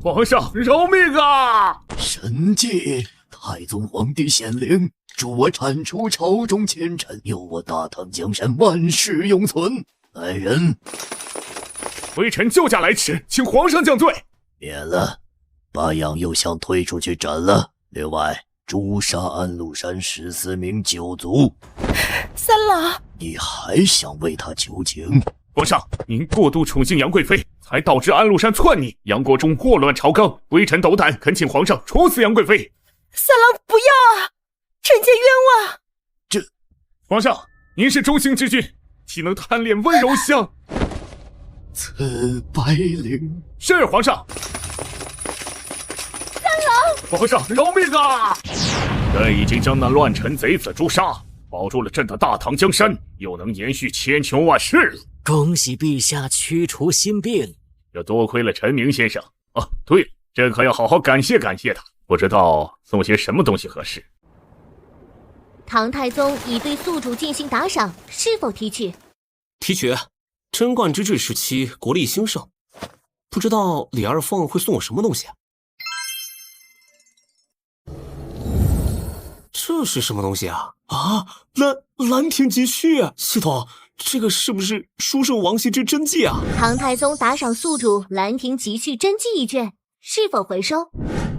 Speaker 7: 饶命啊！
Speaker 6: 神迹！太宗皇帝显灵，助我铲除朝中奸臣，佑我大唐江山万世永存。来人，
Speaker 7: 微臣救驾来迟，请皇上降罪。
Speaker 6: 免了，把杨右相推出去斩了。另外，诛杀安禄山14名九族。
Speaker 5: 三郎，
Speaker 6: 你还想为他求情？
Speaker 7: 皇上，您过度宠幸杨贵妃，才导致安禄山篡逆，杨国忠祸乱朝纲。微臣斗胆恳请皇上处死杨贵妃。
Speaker 5: 三郎不要啊！臣妾冤枉。
Speaker 7: 皇上，您是忠心之君，岂能贪恋温柔乡？
Speaker 6: 此白绫。
Speaker 7: 是皇上。
Speaker 5: 三郎，
Speaker 7: 皇上饶命啊！朕已经将那乱臣贼子诛杀，保住了朕的大唐江山，又能延续千秋万世了。
Speaker 11: 恭喜陛下驱除心病。
Speaker 7: 这多亏了陈明先生。哦，对了，朕可要好好感谢感谢他。不知道送些什么东西合适。
Speaker 2: 唐太宗已对宿主进行打赏，是否提取？
Speaker 1: 提取。贞观之治时期，国力兴盛，不知道李二凤会送我什么东西啊？这是什么东西啊？啊，兰亭集序，系统，这个是不是书圣王羲之真迹啊？
Speaker 2: 唐太宗打赏宿主兰亭集序真迹一卷，是否回收？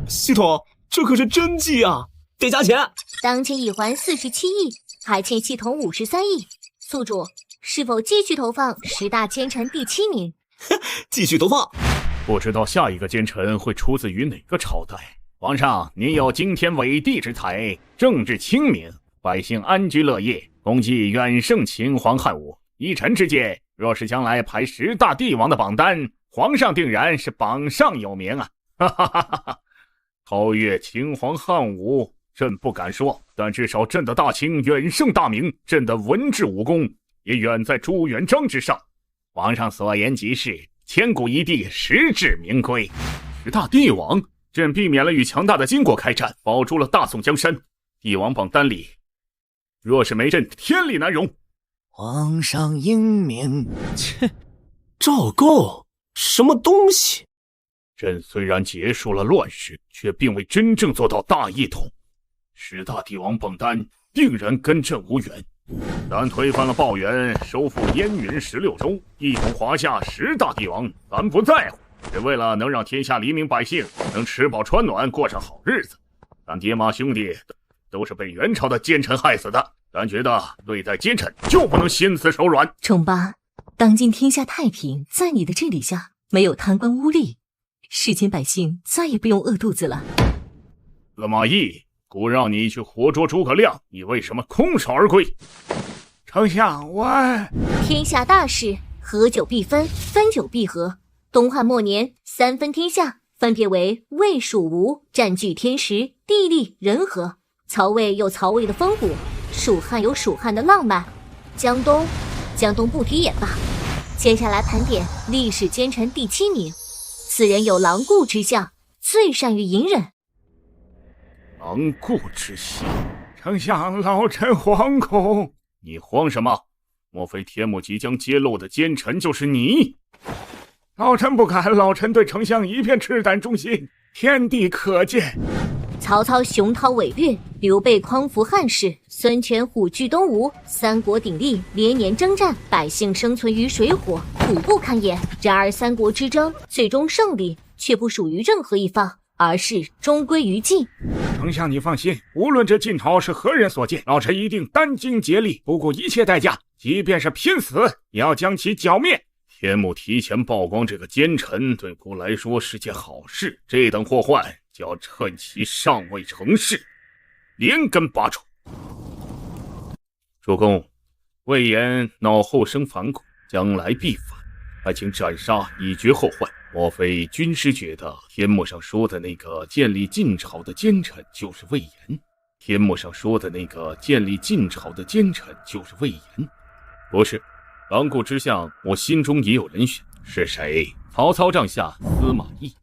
Speaker 1: 系统，这可是真迹啊，得加钱。
Speaker 2: 当前已还47亿，还欠系统53亿。宿主是否继续投放10大奸臣第7名？
Speaker 1: 继续投放。
Speaker 7: 不知道下一个奸臣会出自于哪个朝代。皇上，您有惊天伟地之才，政治清明，百姓安居乐业，功绩远胜秦皇汉武。依臣之见，若是将来排10大帝王的榜单，皇上定然是榜上有名啊！哈哈哈哈！超越秦皇汉武，朕不敢说，但至少朕的大清远胜大明，朕的文治武功也远在朱元璋之上。皇上所言极是，千古一帝，实至名归。10大帝王，朕避免了与强大的金国开战，保住了大宋江山。帝王榜单里，若是没朕，天理难容。
Speaker 4: 皇上英明。
Speaker 1: 切，赵构，什么东西？
Speaker 7: 朕虽然结束了乱世，却并未真正做到大一统。10大帝王榜单定然跟朕无缘。咱推翻了鲍元，收复燕云16州，一统华夏10大帝王，咱不在乎，只为了能让天下黎民百姓能吃饱穿暖，过上好日子。咱爹妈兄弟都是被元朝的奸臣害死的，咱觉得对待奸臣就不能心慈手软。
Speaker 2: 宠八，当今天下太平，在你的治理下，没有贪官污吏，世间百姓再也不用饿肚子了。
Speaker 7: 司马懿，古让你去活捉诸葛亮，你为什么空手而归？
Speaker 10: 丞相，我
Speaker 2: 天下大事，合久必分，分久必合。东汉末年，3分天下，分别为魏、蜀、吴，占据天时、地利、人和。曹魏有曹魏的风骨，蜀汉有蜀汉的浪漫。江东不提也罢。接下来盘点历史奸臣第7名，此人有狼顾之相，最善于隐忍。
Speaker 7: 狼顾之相，丞相，老臣惶恐。
Speaker 9: 你慌什么？莫非天幕即将揭露的奸臣就是你？
Speaker 7: 老臣不敢，老臣对丞相一片赤胆忠心，天地可见。
Speaker 2: 曹操雄韬伟略，刘备匡扶汉室，孙权虎踞东吴，三国鼎立，连年征战，百姓生存于水火，苦不堪言。然而三国之争最终胜利却不属于任何一方，而是终归于晋。
Speaker 7: 丞相你放心，无论这晋朝是何人所建，老臣一定殚精竭力，不顾一切代价，即便是拼死也要将其剿灭。
Speaker 9: 天幕提前曝光这个奸臣，对国来说是件好事，这等祸患就要趁其尚未成事，连根拔除。主公，魏延脑后生反骨，将来必反，还请斩杀以绝后患。莫非军师觉得天幕上说的那个建立晋朝的奸臣就是魏延？天幕上说的那个建立晋朝的奸臣就是魏延？不是，狼顾之下，我心中也有人选。是谁？曹操帐下司马懿。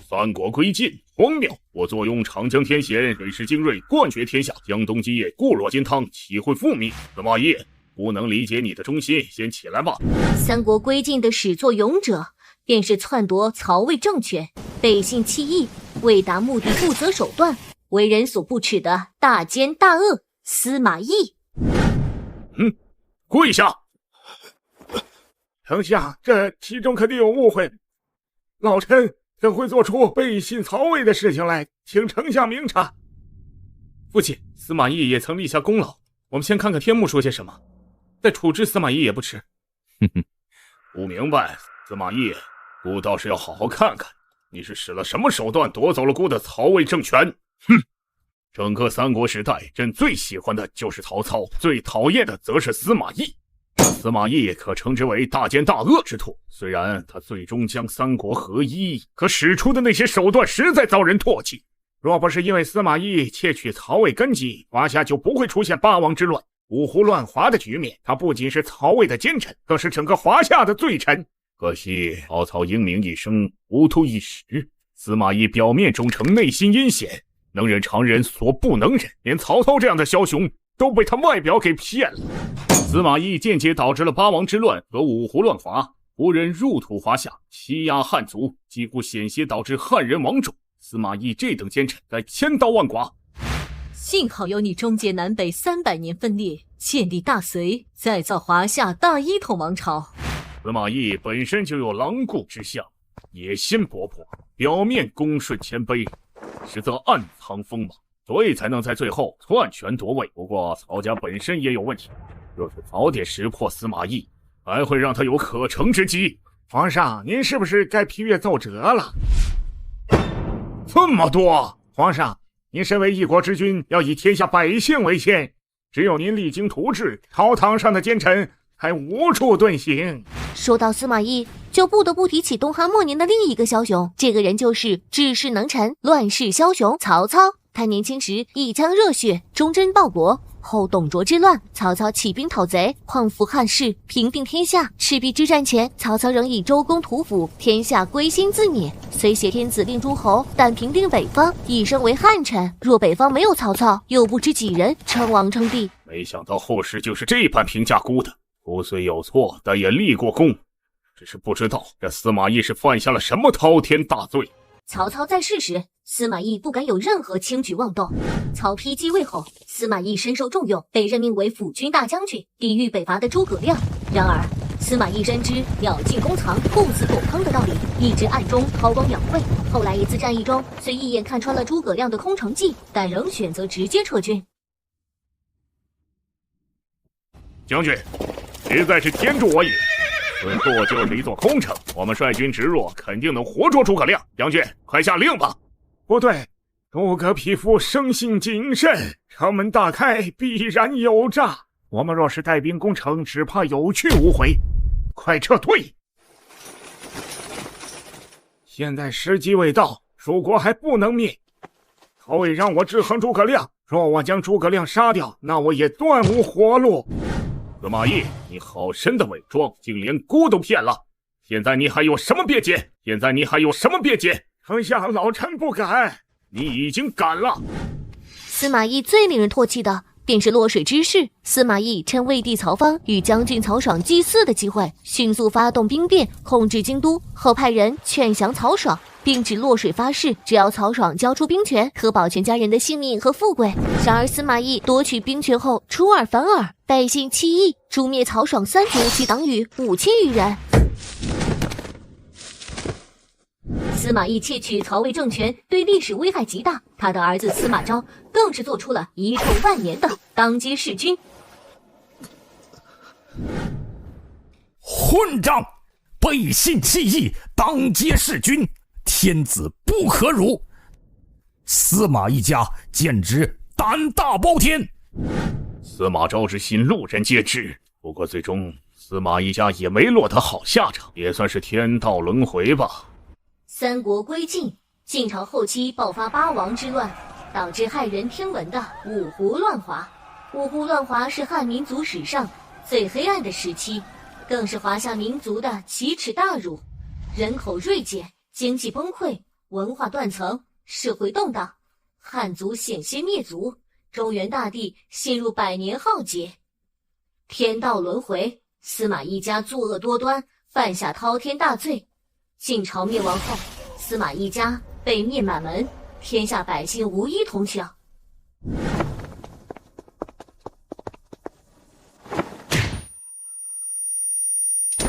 Speaker 9: 三国归晋，荒谬！我坐拥长江天险，水师精锐，冠绝天下，江东基业，固若金汤，岂会覆灭？司马懿，不能理解你的忠心，先起来吧。
Speaker 2: 三国归晋的始作俑者，便是篡夺曹魏政权、背信弃义、为达目的不择手段、为人所不齿的大奸大恶司马懿。
Speaker 9: 跪下！
Speaker 7: 丞相，这其中肯定有误会，老臣怎会做出背信曹魏的事情来？请丞相明察。
Speaker 8: 父亲，司马懿也曾立下功劳，我们先看看天幕说些什么，再处置司马懿也不迟。
Speaker 9: 不明白，司马懿，孤倒是要好好看看，你是使了什么手段夺走了孤的曹魏政权？整个三国时代，朕最喜欢的就是曹操，最讨厌的则是司马懿。司马懿可称之为大奸大恶之徒，虽然他最终将三国合一，可使出的那些手段实在遭人唾弃。
Speaker 7: 若不是因为司马懿窃取曹魏根基，华夏就不会出现八王之乱、五胡乱华的局面。他不仅是曹魏的奸臣，更是整个华夏的罪臣。
Speaker 9: 可惜曹操英明一生，糊涂一时。司马懿表面忠诚，内心阴险，能忍常人所不能忍，连曹操这样的枭雄都被他外表给骗了。司马懿间接导致了八王之乱和五胡乱华，胡人入土华夏，欺压汉族，几乎险些导致汉人亡种。司马懿这等奸臣该千刀万剐。
Speaker 2: 幸好有你终结南北300年分裂，建立大隋，再造华夏大一统王朝。
Speaker 9: 司马懿本身就有狼顾之相，野心勃勃，表面恭顺谦卑，实则暗藏锋芒，所以才能在最后篡权夺位。不过曹家本身也有问题，若是早点识破司马懿，还会让他有可乘之机。
Speaker 7: 皇上，您是不是该批阅奏折了？
Speaker 9: 这么多！
Speaker 7: 皇上，您身为一国之君，要以天下百姓为先，只有您励精图治，朝堂上的奸臣才无处遁形。
Speaker 2: 说到司马懿，就不得不提起东汉末年的另一个枭雄，这个人就是治世能臣、乱世枭雄曹操。他年轻时一腔热血，忠贞报国。后董卓之乱，曹操起兵讨贼，匡扶汉室，平定天下。赤壁之战前，曹操仍以周公吐哺，天下归心自勉。虽挟天子令诸侯，但平定北方，一生为汉臣。若北方没有曹操，又不知几人称王称帝。
Speaker 9: 没想到后世就是这般评价孤的。孤虽有错，但也立过功。只是不知道这司马懿是犯下了什么滔天大罪。
Speaker 2: 曹操在世时，司马懿不敢有任何轻举妄动。曹丕继位后，司马懿深受重用，被任命为辅军大将军，抵御北伐的诸葛亮。然而，司马懿深知鸟尽弓藏，兔死狗烹的道理，一直暗中韬光养晦。后来一次战役中，虽一眼看穿了诸葛亮的空城计，但仍选择直接撤军。
Speaker 9: 将军，实在是天助我也！此处就是一座空城，我们率军直入，肯定能活捉诸葛亮。将军，快下令吧！
Speaker 7: 不对，诸葛匹夫生性谨慎，城门大开，必然有诈。我们若是带兵攻城，只怕有去无回。快撤退！现在时机未到，蜀国还不能灭。曹魏让我制衡诸葛亮，若我将诸葛亮杀掉，那我也断无活路。
Speaker 9: 司马懿，你好深的伪装，竟连孤都骗了。现在你还有什么辩解？
Speaker 7: 丞相，老臣不敢。你已经赶了。
Speaker 2: 司马懿最令人唾弃的便是落水之事。司马懿趁魏帝曹芳与将军曹爽祭祀的机会，迅速发动兵变，控制京都，后派人劝降曹爽，并指落水发誓，只要曹爽交出兵权，可保全家人的性命和富贵。然而司马懿夺取兵权后出尔反尔，百姓起义，诛灭曹爽3族及党羽5000余人。司马懿窃取曹魏政权，对历史危害极大。他的儿子司马昭更是做出了遗臭万年的当街弑君。
Speaker 3: 混账！背信弃义，当街弑君，天子不可辱！司马懿家简直胆大包天。
Speaker 7: 司马昭之心，路人皆知。不过最终司马懿家也没落得好下场，也算是天道轮回吧。
Speaker 2: 三国归晋，晋朝后期爆发八王之乱，导致骇人听闻的五胡乱华。五胡乱华是汉民族史上最黑暗的时期，更是华夏民族的奇耻大辱。人口锐减，经济崩溃，文化断层，社会动荡，汉族险些灭族，中原大地陷入100年浩劫。天道轮回，司马懿家作恶多端，犯下滔天大罪。晋朝灭亡后，司马懿家被灭满门，天下百姓无一同享。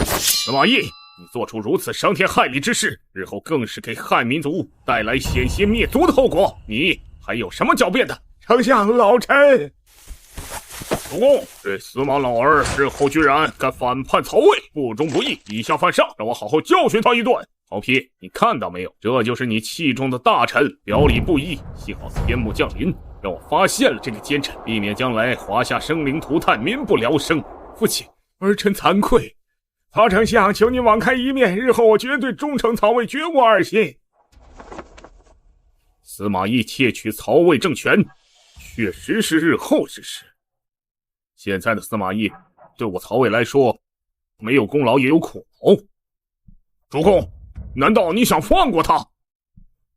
Speaker 7: 司马懿，你做出如此伤天害理之事，日后更是给汉民族带来险些灭族的后果，你还有什么狡辩的？
Speaker 10: 丞相老臣。
Speaker 7: 主公，这司马老儿日后居然敢反叛曹魏，不忠不义，以下犯上，让我好好教训他一顿。曹丕，你看到没有？这就是你器重的大臣，表里不一。幸好天幕降临，让我发现了这个奸臣，避免将来华夏生灵涂炭，民不聊生。
Speaker 10: 父亲，儿臣惭愧。曹丞相，求您网开一面，日后我绝对忠诚曹魏，绝无二心。
Speaker 7: 司马懿窃取曹魏政权，确实是日后之事。现在的司马懿对我曹魏来说，没有功劳也有苦劳。主公，难道你想放过他？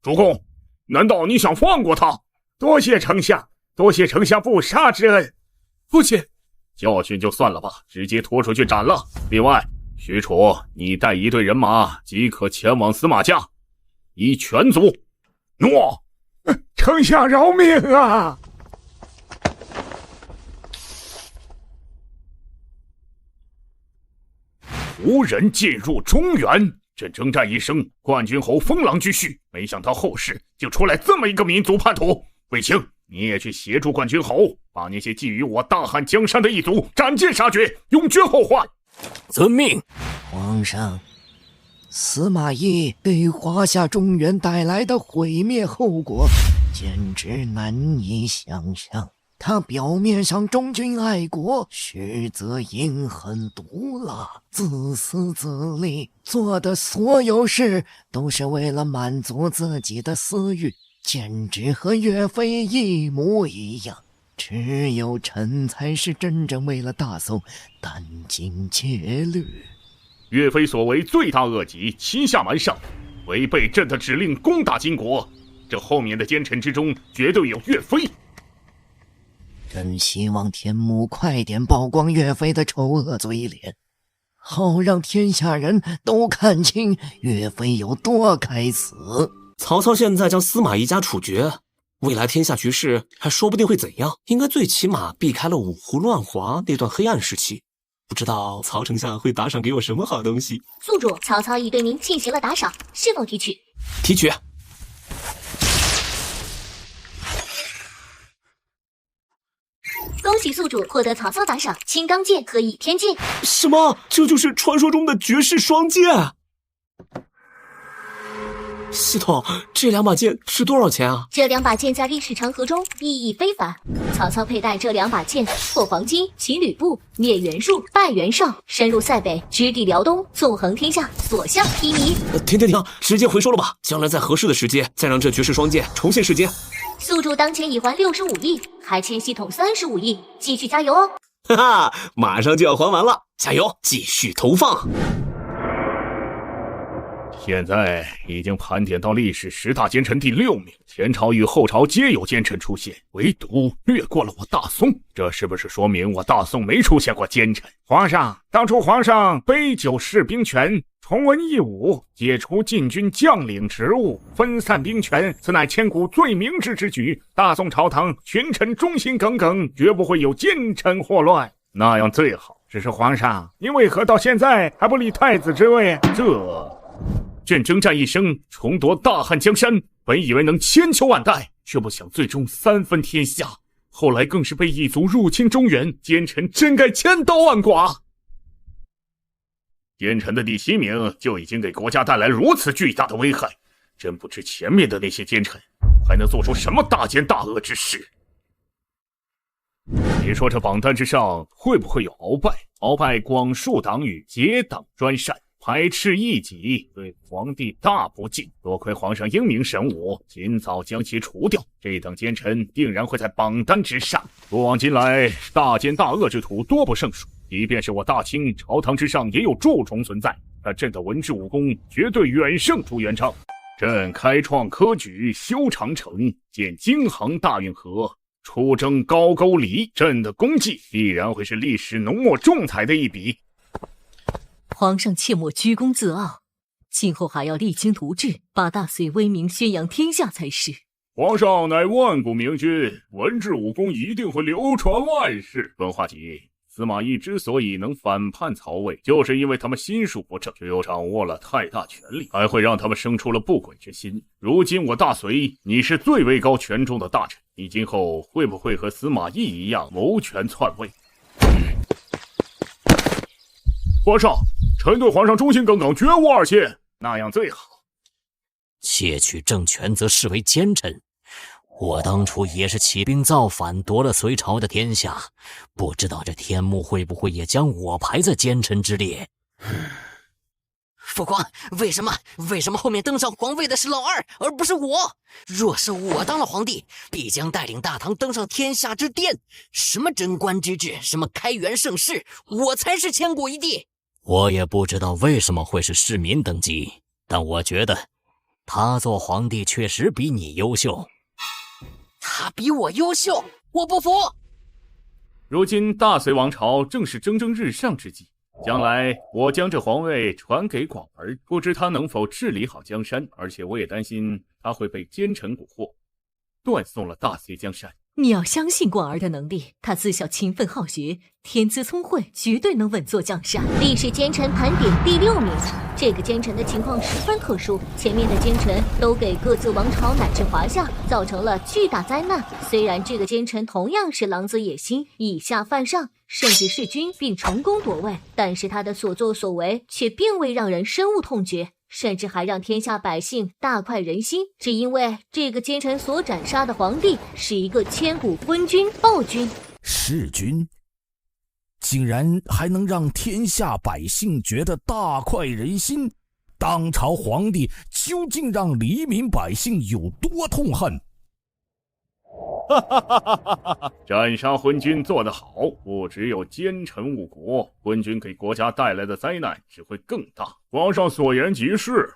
Speaker 7: 主公，难道你想放过他？
Speaker 10: 多谢丞相，多谢丞相不杀之恩。
Speaker 7: 父亲，教训就算了吧，直接拖出去斩了。另外，许褚，你带一队人马即可前往司马家，以全族。诺。
Speaker 10: 丞相饶命啊！
Speaker 7: 胡人进入中原，这征战一生，冠军侯封狼居胥，没想到后世就出来这么一个民族叛徒。卫青，你也去协助冠军侯，把那些觊觎我大汉江山的异族斩尽杀绝，永绝后患。
Speaker 11: 遵命。
Speaker 4: 皇上，司马懿给华夏中原带来的毁灭后果简直难以想象。他表面上忠君爱国，实则阴狠毒辣，自私自利，做的所有事都是为了满足自己的私欲，简直和岳飞一模一样。只有臣才是真正为了大宋殚精竭虑。
Speaker 7: 岳飞所为罪大恶极，欺下瞒上，违背朕的指令攻打金国，这后面的奸臣之中绝对有岳飞。
Speaker 4: 朕希望天幕快点曝光岳飞的丑恶嘴脸，好让天下人都看清岳飞有多该死。
Speaker 1: 曹操现在将司马懿家处决，未来天下局势还说不定会怎样，应该最起码避开了五胡乱华那段黑暗时期。不知道曹丞相会打赏给我什么好东西？
Speaker 2: 宿主，曹操已对您进行了打赏，是否提取？
Speaker 1: 提取。
Speaker 2: 恭喜宿主获得曹操打赏青钢剑和倚天剑。
Speaker 1: 什么？这就是传说中的绝世双剑？系统，这2把剑值多少钱啊？
Speaker 2: 这2把剑在历史长河中意义非凡。曹操佩戴这2把剑，破黄巾，骑吕布，灭袁术，败袁绍，深入塞北，直抵辽东，纵横天下，所向披靡。
Speaker 1: 停，直接回收了吧，将来在合适的时间再让这绝世双剑重现世间。
Speaker 2: 宿主当前已还65亿，还欠系统35亿，继续加油哦！
Speaker 1: 哈哈，马上就要还完了，加油，继续投放。
Speaker 7: 现在已经盘点到历史10大奸臣第6名，前朝与后朝皆有奸臣出现，唯独略过了我大宋。这是不是说明我大宋没出现过奸臣？
Speaker 10: 皇上，当初皇上杯酒释兵权，重文义武，解除禁军将领职务，分散兵权，此乃千古最明智之举。大宋朝堂群臣忠心耿耿，绝不会有奸臣祸乱，
Speaker 7: 那样最好。
Speaker 10: 只是皇上，您为何到现在还不立太子之位？
Speaker 7: 朕征战一生，重夺大汉江山，本以为能千秋万代，却不想最终3分天下。后来更是被异族入侵中原，奸臣真该千刀万剐。奸臣的第7名就已经给国家带来如此巨大的危害，真不知前面的那些奸臣还能做出什么大奸大恶之事。你说这榜单之上会不会有鳌拜？鳌拜广树党羽，结党专擅，排斥异己，对皇帝大不敬。多亏皇上英明神武，尽早将其除掉，这等奸臣定然会在榜单之上。古往今来，大奸大恶之徒多不胜数，即便是我大清朝堂之上也有蛀虫存在，但朕的文治武功绝对远胜朱元璋。朕开创科举，修长城，建京杭大运河，出征高句丽，朕的功绩必然会是历史浓墨重彩的一笔。
Speaker 2: 皇上切莫居功自傲，今后还要励精图治，把大隋威名宣扬天下才是。
Speaker 7: 皇上乃万古明君，文治武功一定会流传万世。文化集，司马懿之所以能反叛曹魏，就是因为他们心术不正，却又掌握了太大权力，还会让他们生出了不轨之心。如今我大隋，你是最位高权重的大臣，你今后会不会和司马懿一样谋权篡位？皇上，臣对皇上忠心耿耿，绝无二心，那样最好。
Speaker 11: 窃取政权则视为奸臣，我当初也是起兵造反，夺了隋朝的天下，不知道这天目会不会也将我排在奸臣之列。
Speaker 12: 父皇，为什么后面登上皇位的是老二，而不是我？若是我当了皇帝，必将带领大唐登上天下之巅，什么贞观之治，什么开元盛世，我才是千古一帝。
Speaker 11: 我也不知道为什么会是市民等级，但我觉得他做皇帝确实比你优秀。
Speaker 12: 他比我优秀，我不服。
Speaker 8: 如今大隋王朝正是蒸蒸日上之际，将来我将这皇位传给广儿，不知他能否治理好江山，而且我也担心他会被奸臣蛊惑，断送了大隋江山。
Speaker 2: 你要相信广儿的能力，他自小勤奋好学，天资聪慧，绝对能稳坐江山。历史奸臣盘点第6名，这个奸臣的情况十分特殊，前面的奸臣都给各自王朝乃至华夏造成了巨大灾难。虽然这个奸臣同样是狼子野心，以下犯上，甚至弑君并成功夺位，但是他的所作所为却并未让人深恶痛绝，甚至还让天下百姓大快人心，只因为这个奸臣所斩杀的皇帝是一个千古昏君暴君。
Speaker 3: 弑君竟然还能让天下百姓觉得大快人心，当朝皇帝究竟让黎民百姓有多痛恨？
Speaker 7: 斩杀昏君做得好，不只有奸臣误国，昏君给国家带来的灾难只会更大。皇上所言极是。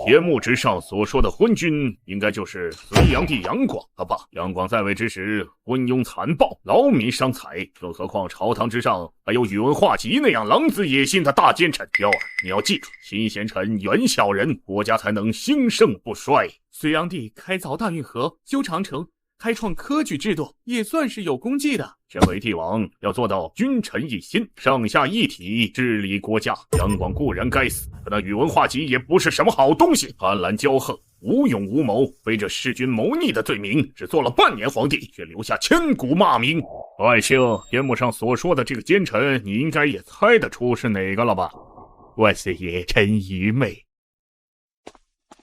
Speaker 7: 天幕之上所说的昏君，应该就是隋炀帝杨广了吧？杨广在位之时，昏庸残暴，劳民伤财，更何况朝堂之上还有宇文化及那样狼子野心的大奸臣。幺儿，你要记住，亲贤臣，远小人，国家才能兴盛不衰。
Speaker 8: 隋炀帝开凿大运河，修长城，开创科举制度，也算是有功绩的。
Speaker 7: 身为帝王，要做到君臣一心，上下一体，治理国家。杨广固然该死，可那宇文化及也不是什么好东西，贪婪骄横，无勇无谋，背着弑君谋逆的罪名，只做了半年皇帝，却留下千古骂名。爱卿，天幕上所说的这个奸臣，你应该也猜得出是哪个了吧？万岁爷，臣愚昧。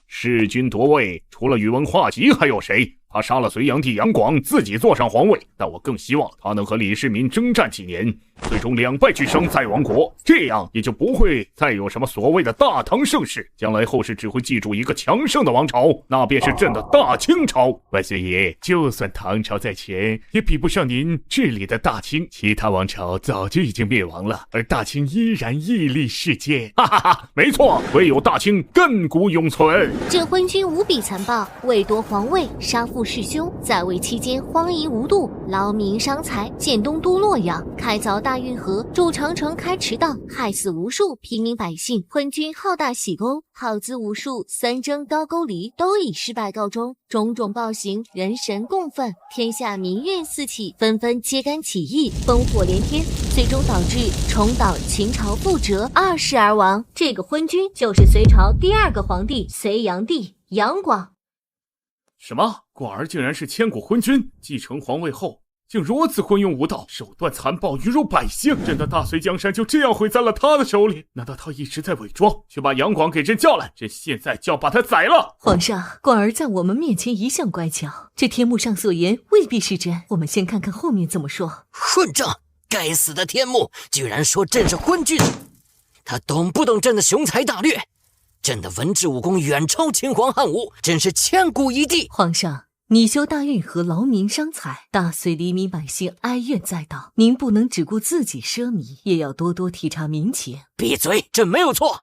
Speaker 7: 弑君夺位，除了宇文化及还有谁？他杀了隋炀帝杨广，自己坐上皇位，但我更希望他能和李世民征战几年，最终2败俱伤再亡国，这样也就不会再有什么所谓的大唐盛世。将来后世只会记住一个强盛的王朝，那便是朕的大清朝。万岁爷，就算唐朝在前，也比不上您治理的大清。其他王朝早就已经灭亡了，而大清依然屹立世间。哈哈哈，没错，唯有大清亘古永存。
Speaker 2: 这昏君无比残暴，为夺皇位，杀父弑兄，在位期间荒淫无度，劳民伤财，建东都洛阳，开凿大运河，筑长城，开驰道，害死无数平民百姓。昏君好大喜功，耗资无数，三征高句丽都以失败告终，种种暴行，人神共愤，天下民怨四起，纷纷揭竿起义，烽火连天，最终导致重蹈秦朝覆辙，2世而亡。这个昏君就是隋朝第2个皇帝隋炀帝杨广。
Speaker 8: 什么？广儿竟然是千古昏君，继承皇位后竟如此昏庸无道，手段残暴，愚辱百姓。朕的大隋江山就这样毁在了他的手里？难道他一直在伪装？去把杨广给朕叫来，朕现在就要把他宰了！
Speaker 13: 皇上，广儿在我们面前一向乖巧，这天幕上所言未必是真，我们先看看后面怎么说。
Speaker 12: 混账！该死的天幕，居然说朕是昏君！他懂不懂朕的雄才大略？朕的文治武功远超秦皇汉武，真是千古一帝。
Speaker 13: 皇上，你修大运河劳民伤财，大隋黎民百姓哀怨载道，您不能只顾自己奢靡，也要多多体察民情。
Speaker 12: 闭嘴，朕没有错，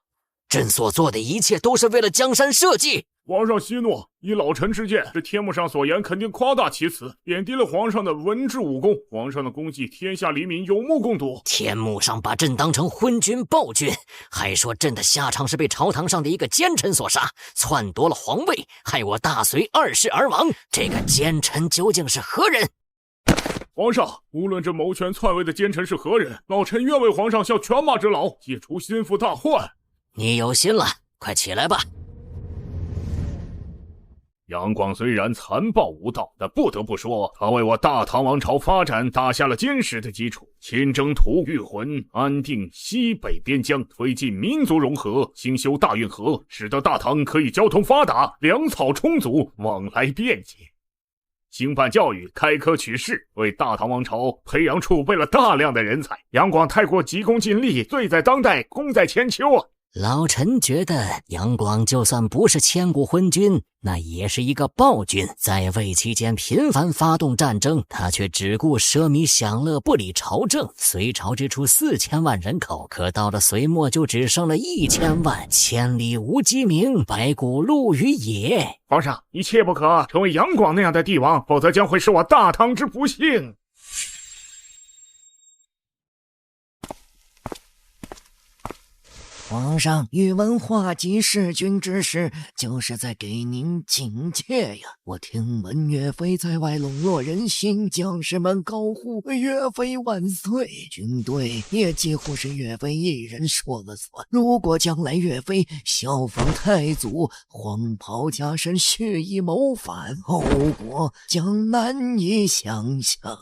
Speaker 12: 朕所做的一切都是为了江山社稷。
Speaker 10: 皇上息怒，依老臣之见，这天幕上所言肯定夸大其词，贬低了皇上的文治武功。皇上的功绩，天下黎民有目共睹。
Speaker 12: 天幕上把朕当成昏君暴君，还说朕的下场是被朝堂上的一个奸臣所杀，篡夺了皇位，害我大隋2世而亡。这个奸臣究竟是何人？
Speaker 10: 皇上，无论这谋权篡位的奸臣是何人，老臣愿为皇上效犬马之劳，解除心腹大患。
Speaker 12: 你有心了，快起来吧。
Speaker 7: 杨广虽然残暴无道，但不得不说，他为我大唐王朝发展打下了坚实的基础。亲征吐谷浑，安定西北边疆，推进民族融合，兴修大运河，使得大唐可以交通发达，粮草充足，往来便捷。兴办教育，开科取士，为大唐王朝培养储备了大量的人才。杨广太过急功近利，罪在当代，功在千秋啊！
Speaker 12: 老臣觉得杨广就算不是千古昏君，那也是一个暴君，在位期间频繁发动战争，他却只顾奢靡享乐，不理朝政。隋朝之初4000万人口，可到了隋末就只剩了1000万，千里无鸡鸣，白骨露于野。
Speaker 10: 皇上，你切不可成为杨广那样的帝王，否则将会是我大唐之不幸。
Speaker 4: 皇上，宇文化及弑君之事，就是在给您警戒呀！我听闻岳飞在外笼络人心，将士们高呼岳飞万岁，军队也几乎是岳飞一人说了算。如果将来岳飞效仿太祖，黄袍加身，蓄意谋反，后果将难以想象。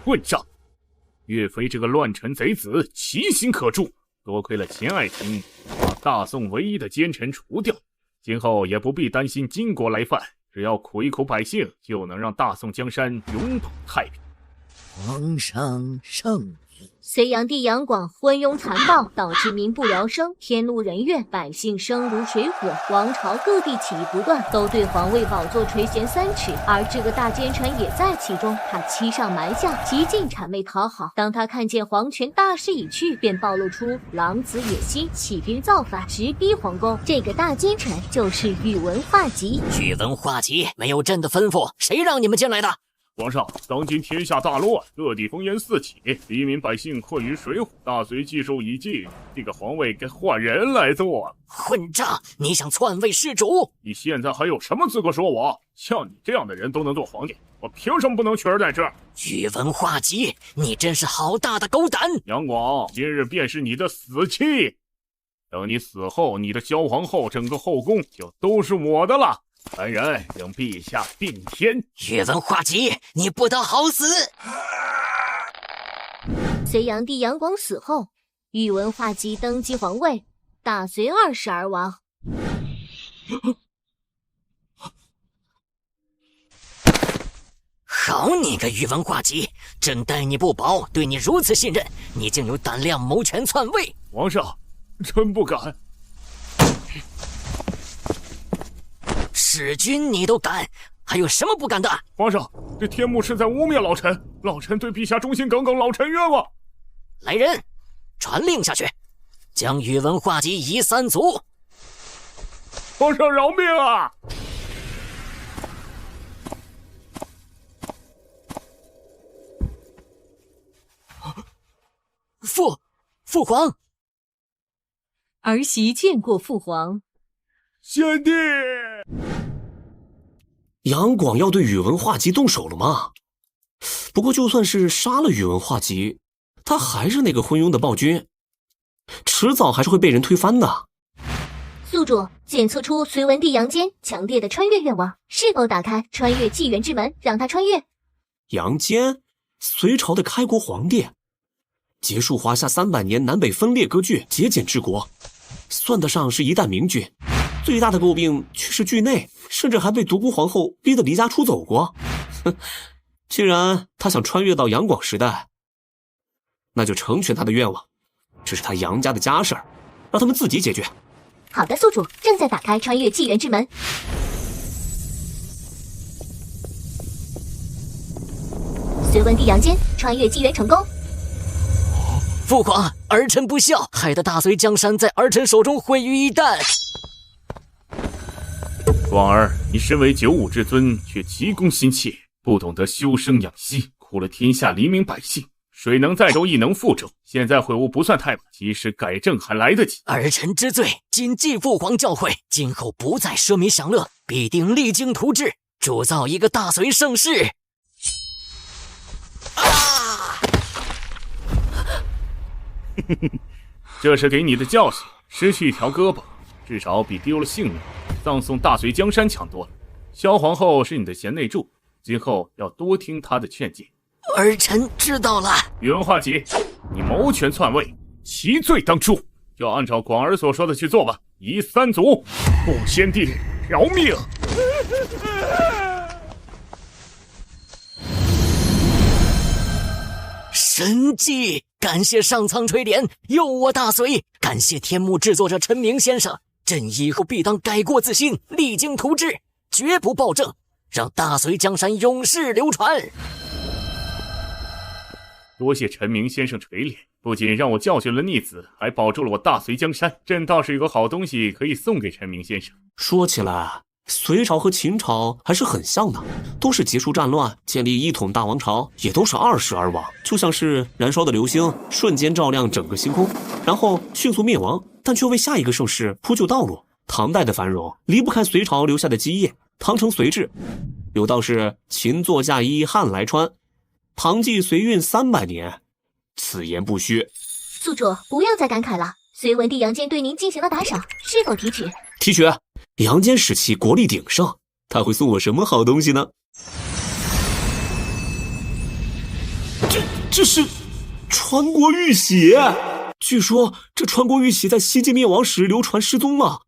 Speaker 7: 混账！岳飞这个乱臣贼子，其心可诛。多亏了秦爱卿把大宋唯一的奸臣除掉，今后也不必担心金国来犯，只要苦一苦百姓，就能让大宋江山永保太平。
Speaker 4: 皇上圣明。
Speaker 2: 隋炀帝杨广昏庸残暴，导致民不聊生，天怒人怨，百姓生如水火，王朝各地起义不断，都对皇位宝座垂涎3尺。而这个大奸臣也在其中，他欺上瞒下，极尽谄媚讨好。当他看见皇权大势已去，便暴露出狼子野心，起兵造反，直逼皇宫。这个大奸臣就是宇文化及。
Speaker 12: 宇文化及，没有朕的吩咐，谁让你们进来的？
Speaker 10: 皇上，当今天下大乱，各地烽烟四起，黎民百姓困于水火，大隋既寿已尽，这个皇位该换人来做。
Speaker 12: 混账！你想篡位弑主？
Speaker 10: 你现在还有什么资格说我？像你这样的人都能做皇帝，我凭什么不能取而代之？
Speaker 12: 宇文化及，你真是好大的狗胆！
Speaker 10: 杨广，今日便是你的死期，等你死后，你的萧皇后整个后宫就都是我的了。来人，令陛下并天！
Speaker 12: 宇文化及，你不得好死！
Speaker 2: 隋炀帝杨广死后，宇文化及登基皇位，大隋2世而亡。
Speaker 12: 好你个宇文化及，朕待你不薄，对你如此信任，你竟有胆量谋权篡位！
Speaker 10: 皇上，臣不敢。
Speaker 12: 弑君你都敢，还有什么不敢的？
Speaker 10: 皇上，这天目是在污蔑老臣，老臣对陛下忠心耿耿，老臣冤枉。
Speaker 12: 来人，传令下去，将宇文化及夷三族。
Speaker 10: 皇上饶命啊！
Speaker 12: 父皇，
Speaker 13: 儿媳见过父皇。
Speaker 10: 先帝，
Speaker 1: 杨广要对宇文化及动手了吗？不过就算是杀了宇文化及，他还是那个昏庸的暴君，迟早还是会被人推翻的。
Speaker 2: 宿主检测出隋文帝杨坚强烈的穿越愿望，是否打开穿越纪元之门，让他穿越？
Speaker 1: 杨坚，隋朝的开国皇帝，结束华夏300年南北分裂割据，节俭治国，算得上是一代明君。最大的诟病却是惧内，甚至还被独孤皇后逼得离家出走过。既然他想穿越到杨广时代，那就成全他的愿望，这是他杨家的家事儿，让他们自己解决。
Speaker 2: 好的，宿主正在打开穿越纪元之门。隋文帝杨坚穿越纪元成功。
Speaker 12: 父皇，儿臣不孝，害得大隋江山在儿臣手中毁于一旦。
Speaker 8: 广儿，你身为九五之尊，却急功心切，不懂得修身养息，苦了天下黎民百姓。水能载舟，亦能覆舟。现在悔悟不算太晚，及时改正还来得及。
Speaker 12: 儿臣知罪，谨记父皇教诲，今后不再奢靡享乐，必定励精图治，铸造一个大隋盛世。
Speaker 8: 这是给你的教训，失去一条胳膊，至少比丢了性命、葬送大隋江山强多了。萧皇后是你的贤内助，今后要多听她的劝诫。
Speaker 12: 儿臣知道了。
Speaker 8: 宇文化及，你谋权篡位，其罪当诛，就按照广儿所说的去做吧。夷三族，
Speaker 10: 不，先帝饶命！
Speaker 12: 神迹！感谢上苍垂怜，佑我大隋！感谢天幕制作者陈明先生，朕以后必当改过自新，励精图治，绝不暴政，让大隋江山永世流传。
Speaker 8: 多谢陈明先生垂怜，不仅让我教训了逆子，还保住了我大隋江山。朕倒是有个好东西可以送给陈明先生。
Speaker 1: 说起来，隋朝和秦朝还是很像的，都是结束战乱，建立一统大王朝，也都是20而亡，就像是燃烧的流星，瞬间照亮整个星空，然后迅速灭亡，但却为下一个盛世铺就道路。唐代的繁荣离不开隋朝留下的基业，唐承隋制。有道是秦作嫁衣汉来穿，唐继隋运300年，此言不虚。
Speaker 2: 宿主不要再感慨了，隋文帝杨坚对您进行了打赏，是否提取？
Speaker 1: 提取。杨坚时期国力鼎盛，他会送我什么好东西呢？这是传国玉玺，据说这传国玉玺在西晋灭亡时流传失踪了，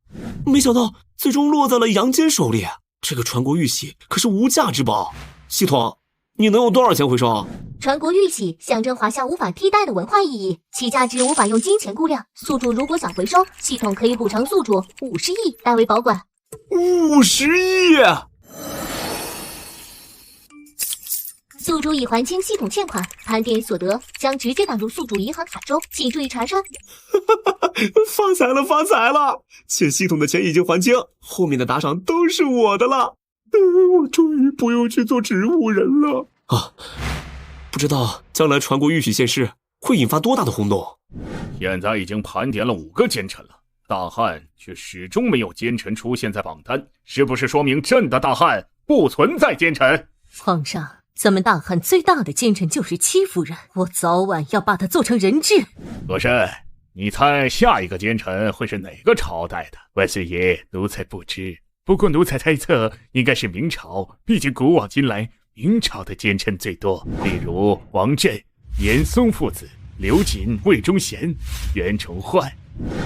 Speaker 1: 没想到最终落在了杨坚手里。这个传国玉玺可是无价之宝，系统，你能有多少钱回收？
Speaker 2: 传国玉玺象征华夏无法替代的文化意义，其价值无法用金钱估量。宿主如果想回收，系统可以补偿宿主50亿代为保管。
Speaker 1: 50亿！
Speaker 2: 宿主已还清系统欠款，盘点所得将直接打入宿主银行卡中，请注意查收。
Speaker 1: 发财了，发财了！欠系统的钱已经还清，后面的打赏都是我的了。我终于不用去做植物人了啊！不知道将来传国玉玺现世会引发多大的轰动。
Speaker 8: 现在已经盘点了5个奸臣了，大汉却始终没有奸臣出现在榜单，是不是说明朕的大汉不存在奸臣？
Speaker 13: 皇上，咱们大汉最大的奸臣就是戚夫人，我早晚要把她做成人质。
Speaker 7: 和珅，你猜下一个奸臣会是哪个朝代的？万岁爷，奴才不知，不过奴才猜测应该是明朝，毕竟古往今来明朝的奸臣最多，例如王振、严嵩父子、刘瑾、魏忠贤、袁崇焕，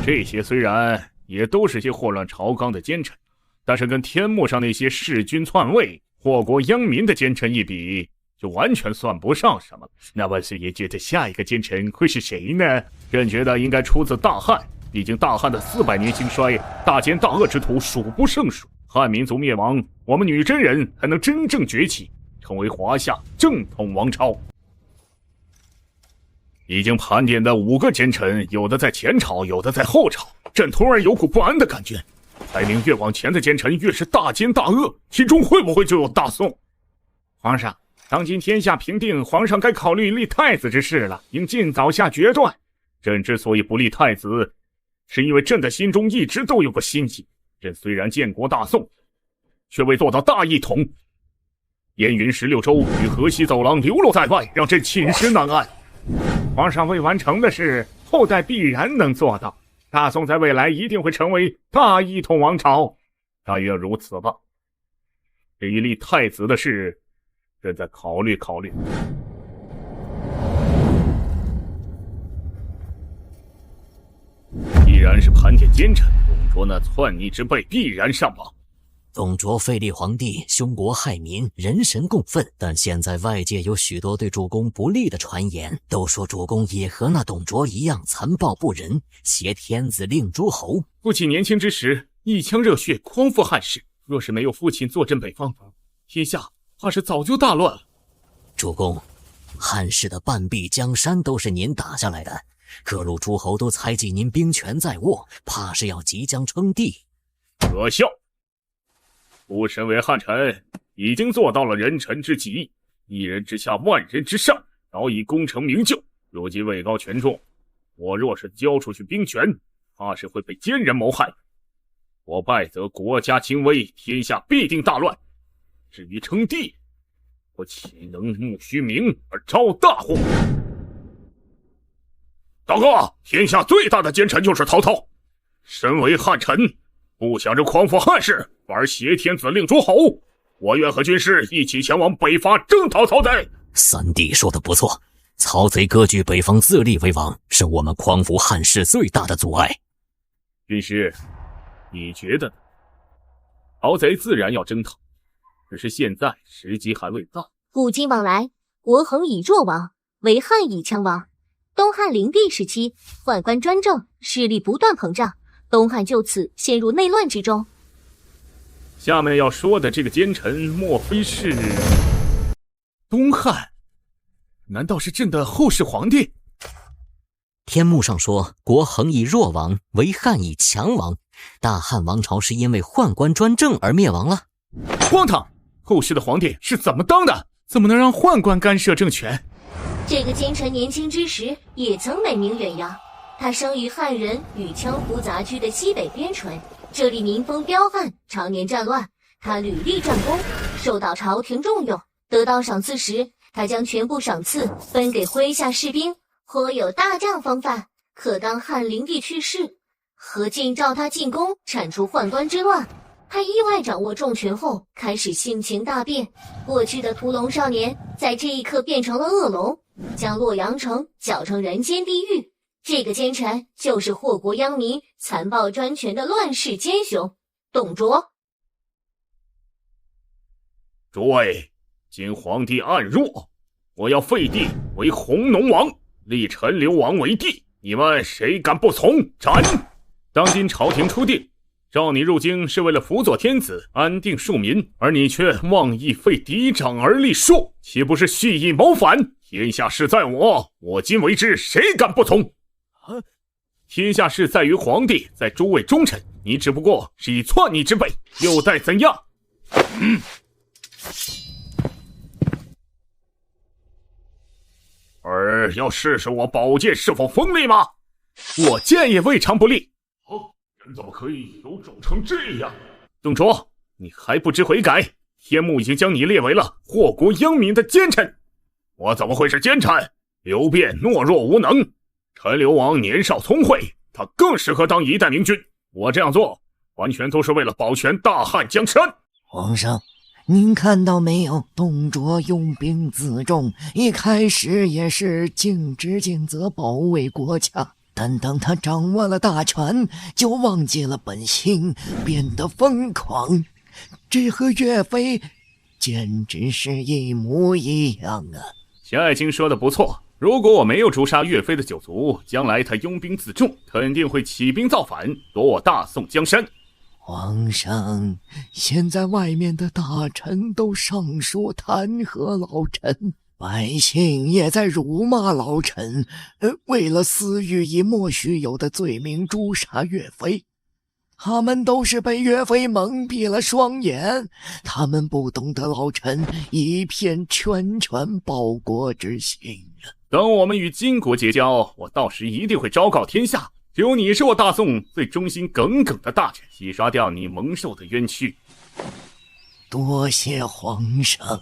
Speaker 7: 这些虽然也都是些祸乱朝纲的奸臣，但是跟天幕上那些弑君篡位、祸国殃民的奸臣一比，
Speaker 10: 就完全算不上什么。那万岁爷觉得下一个奸臣会是谁呢？朕觉得应该出自大汉，毕竟大汉的400年兴衰，大奸大恶之徒数不胜数。汉民族灭亡，我们女真人才能真正崛起，成为华夏正统王朝。已经盘点的5个奸臣，有的在前朝，有的在后朝，朕突然有股不安的感觉。排名越往前的奸臣越是大奸大恶，其中会不会就有大宋？皇上，当今天下平定，皇上该考虑立太子之事了，应尽早下决断。朕之所以不立太子，是因为朕的心中一直都有个心计。朕虽然建国大宋，却未做到大一统。燕云16州与河西走廊流落在外，让朕寝食难安。皇上未完成的事，后代必然能做到。大宋在未来一定会成为大一统王朝，大约如此吧。至于立太子的事，朕再考虑考虑。既然是盘点奸臣，董卓那篡逆之辈必然上榜。
Speaker 11: 董卓废立皇帝，凶国害民，人神共愤。但现在外界有许多对主公不利的传言，都说主公也和那董卓一样残暴不仁，挟天子令诸侯。
Speaker 10: 父亲年轻之时一腔热血匡扶汉室，若是没有父亲坐镇北方，天下怕是早就大乱了。
Speaker 11: 主公，汉室的半壁江山都是您打下来的，各路诸侯都猜忌您兵权在握，怕是要即将称帝。
Speaker 10: 可笑！吾身为汉臣，已经做到了人臣之极，一人之下，万人之上，早已功成名就。如今位高权重，我若是交出去兵权，怕是会被奸人谋害。我败则国家倾危，天下必定大乱。至于称帝，我岂能慕虚名而招大祸？大哥，天下最大的奸臣就是曹操。身为汉臣，不想着匡扶汉室，反而挟天子令诸侯。我愿和军师一起前往北伐，征讨曹贼。
Speaker 11: 三弟说的不错，曹贼割据北方，自立为王，是我们匡扶汉室最大的阻碍。
Speaker 10: 军师，你觉得呢？曹贼自然要征讨，只是现在时机还未到。
Speaker 2: 古今往来，国衡以弱王，为汉以强王。东汉灵帝时期，宦官专政，势力不断膨胀，东汉就此陷入内乱之中。
Speaker 10: 下面要说的这个奸臣，莫非是东汉？难道是朕的后世皇帝？
Speaker 11: 天幕上说，国衡以弱王，为汉以强王。大汉王朝是因为宦官专政而灭亡了？
Speaker 10: 荒唐！后世的皇帝是怎么当的？怎么能让宦官干涉政权？
Speaker 2: 这个奸臣年轻之时也曾美名远扬，他生于汉人与羌胡杂居的西北边陲，这里民风彪悍，常年战乱。他屡立战功，受到朝廷重用。得到赏赐时，他将全部赏赐分给麾下士兵，颇有大将风范，可当汉灵帝去世，何进召他进宫，铲除宦官之乱。他意外掌握重权后，开始性情大变。过去的屠龙少年，在这一刻变成了恶龙，将洛阳城搅成人间地狱。这个奸臣就是祸国殃民、残暴专权的乱世奸雄董卓。
Speaker 10: 诸位，今皇帝暗弱，我要废帝为弘农王，立陈留王为帝，你们谁敢不从？斩！当今朝廷初定，召你入京是为了辅佐天子，安定庶民，而你却妄议废嫡长而立庶，岂不是蓄意谋反？天下事在我，我今为之，谁敢不从？天下事在于皇帝，在诸位忠臣，你只不过是以篡逆之辈，又待怎样？而要试试我宝剑是否锋利吗？我剑也未尝不利。人怎么可以有种成这样？董卓，你还不知悔改？天幕已经将你列为了祸国殃民的奸臣。我怎么会是奸臣？刘辩懦弱无能，陈留王年少聪慧，他更适合当一代明君。我这样做，完全都是为了保全大汉江山。
Speaker 4: 皇上，您看到没有？董卓拥兵自重，一开始也是尽职尽责保卫国家，但当他掌握了大权，就忘记了本心，变得疯狂。这和岳飞简直是一模一样啊！
Speaker 8: 小爱卿说的不错，如果我没有诛杀岳飞的九族，将来他拥兵自重，肯定会起兵造反，夺我大宋江山。
Speaker 4: 皇上，现在外面的大臣都上书弹劾老臣，百姓也在辱骂老臣，为了私欲以莫须有的罪名诛杀岳飞。他们都是被岳飞蒙蔽了双眼，他们不懂得老臣一片拳拳报国之心啊！
Speaker 8: 等我们与金国结交，我到时一定会昭告天下，只有你是我大宋最忠心耿耿的大臣，洗刷掉你蒙受的冤屈。
Speaker 4: 多谢皇上。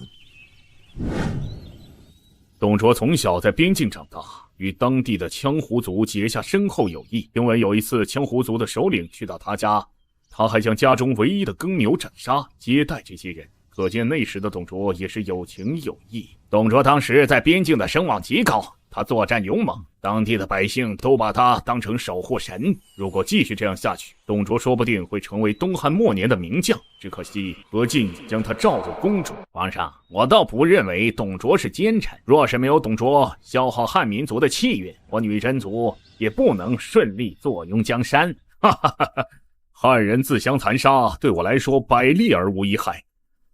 Speaker 8: 董卓从小在边境长大，与当地的羌胡族结下深厚友谊。听闻有一次羌胡族的首领去到他家，他还将家中唯一的耕牛斩杀，接待这些人。可见那时的董卓也是有情有义。董卓当时在边境的声望极高，他作战勇猛，当地的百姓都把他当成守护神。如果继续这样下去，董卓说不定会成为东汉末年的名将。只可惜何进将他召入宫中。
Speaker 9: 皇上，我倒不认为董卓是奸臣，若是没有董卓消耗汉民族的气运，我女真族也不能顺利坐拥江山。
Speaker 8: 哈哈哈哈！汉人自相残杀，对我来说百利而无一害。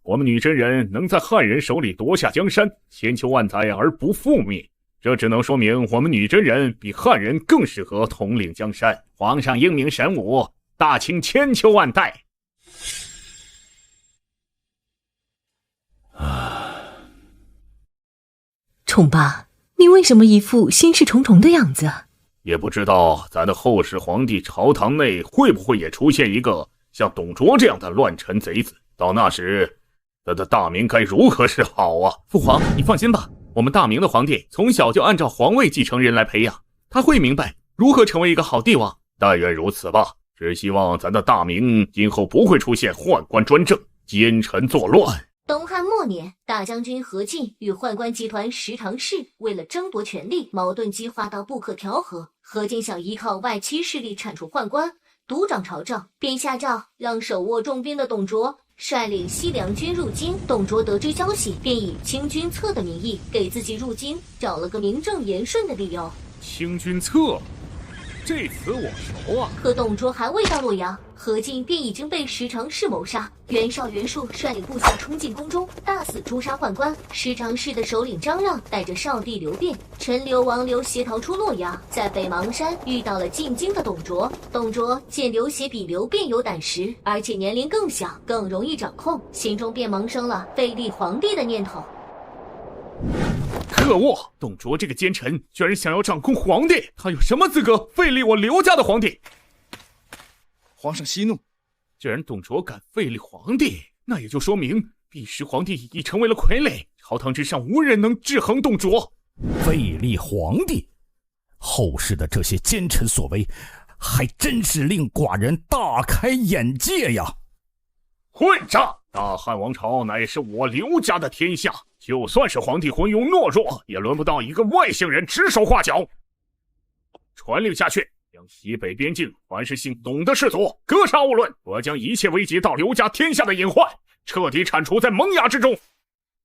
Speaker 8: 我们女真人能在汉人手里夺下江山，千秋万载而不覆灭，这只能说明我们女真人比汉人更适合统领江山。
Speaker 9: 皇上英明神武，大清千秋万代。
Speaker 13: 宠爸，你为什么一副心事重重的样子？
Speaker 8: 也不知道咱的后世皇帝朝堂内会不会也出现一个像董卓这样的乱臣贼子，到那时咱的大明该如何是好啊？
Speaker 14: 父皇，你放心吧，我们大明的皇帝从小就按照皇位继承人来培养，他会明白如何成为一个好帝王。
Speaker 8: 但愿如此吧，只希望咱的大明今后不会出现宦官专政、奸臣作乱。
Speaker 2: 东汉末年，大将军何进与宦官集团十常侍为了争夺权力，矛盾激化到不可调和。何进想依靠外戚势力铲除宦官，独掌朝政，便下诏让手握重兵的董卓率领西凉军入京。董卓得知消息，便以清君侧的名义给自己入京找了个名正言顺的理由。
Speaker 8: 清君侧，这词我熟啊！
Speaker 2: 可董卓还未到洛阳，何进便已经被十常侍谋杀。袁绍、袁术率领部下冲进宫中，大肆诛杀宦官。十常侍的首领张让带着少帝刘辩、陈留、王刘协逃出洛阳，在北邙山遇到了进京的董卓。董卓见刘协比刘辩有胆识，而且年龄更小，更容易掌控，心中便萌生了废立皇帝的念头。
Speaker 8: 可恶！董卓这个奸臣居然想要掌控皇帝，他有什么资格废立我刘家的皇帝？
Speaker 15: 皇上息怒，
Speaker 8: 既然董卓敢废立皇帝，那也就说明彼时皇帝已成为了傀儡，朝堂之上无人能制衡董卓。
Speaker 3: 废立皇帝，后世的这些奸臣所为，还真是令寡人大开眼界呀！
Speaker 8: 混账！大汉王朝乃是我刘家的天下，就算是皇帝昏庸懦弱，也轮不到一个外姓人指手画脚。传令下去，将西北边境凡是姓董的氏族格杀勿论，我将一切危及到刘家天下的隐患彻底铲除在萌芽之中。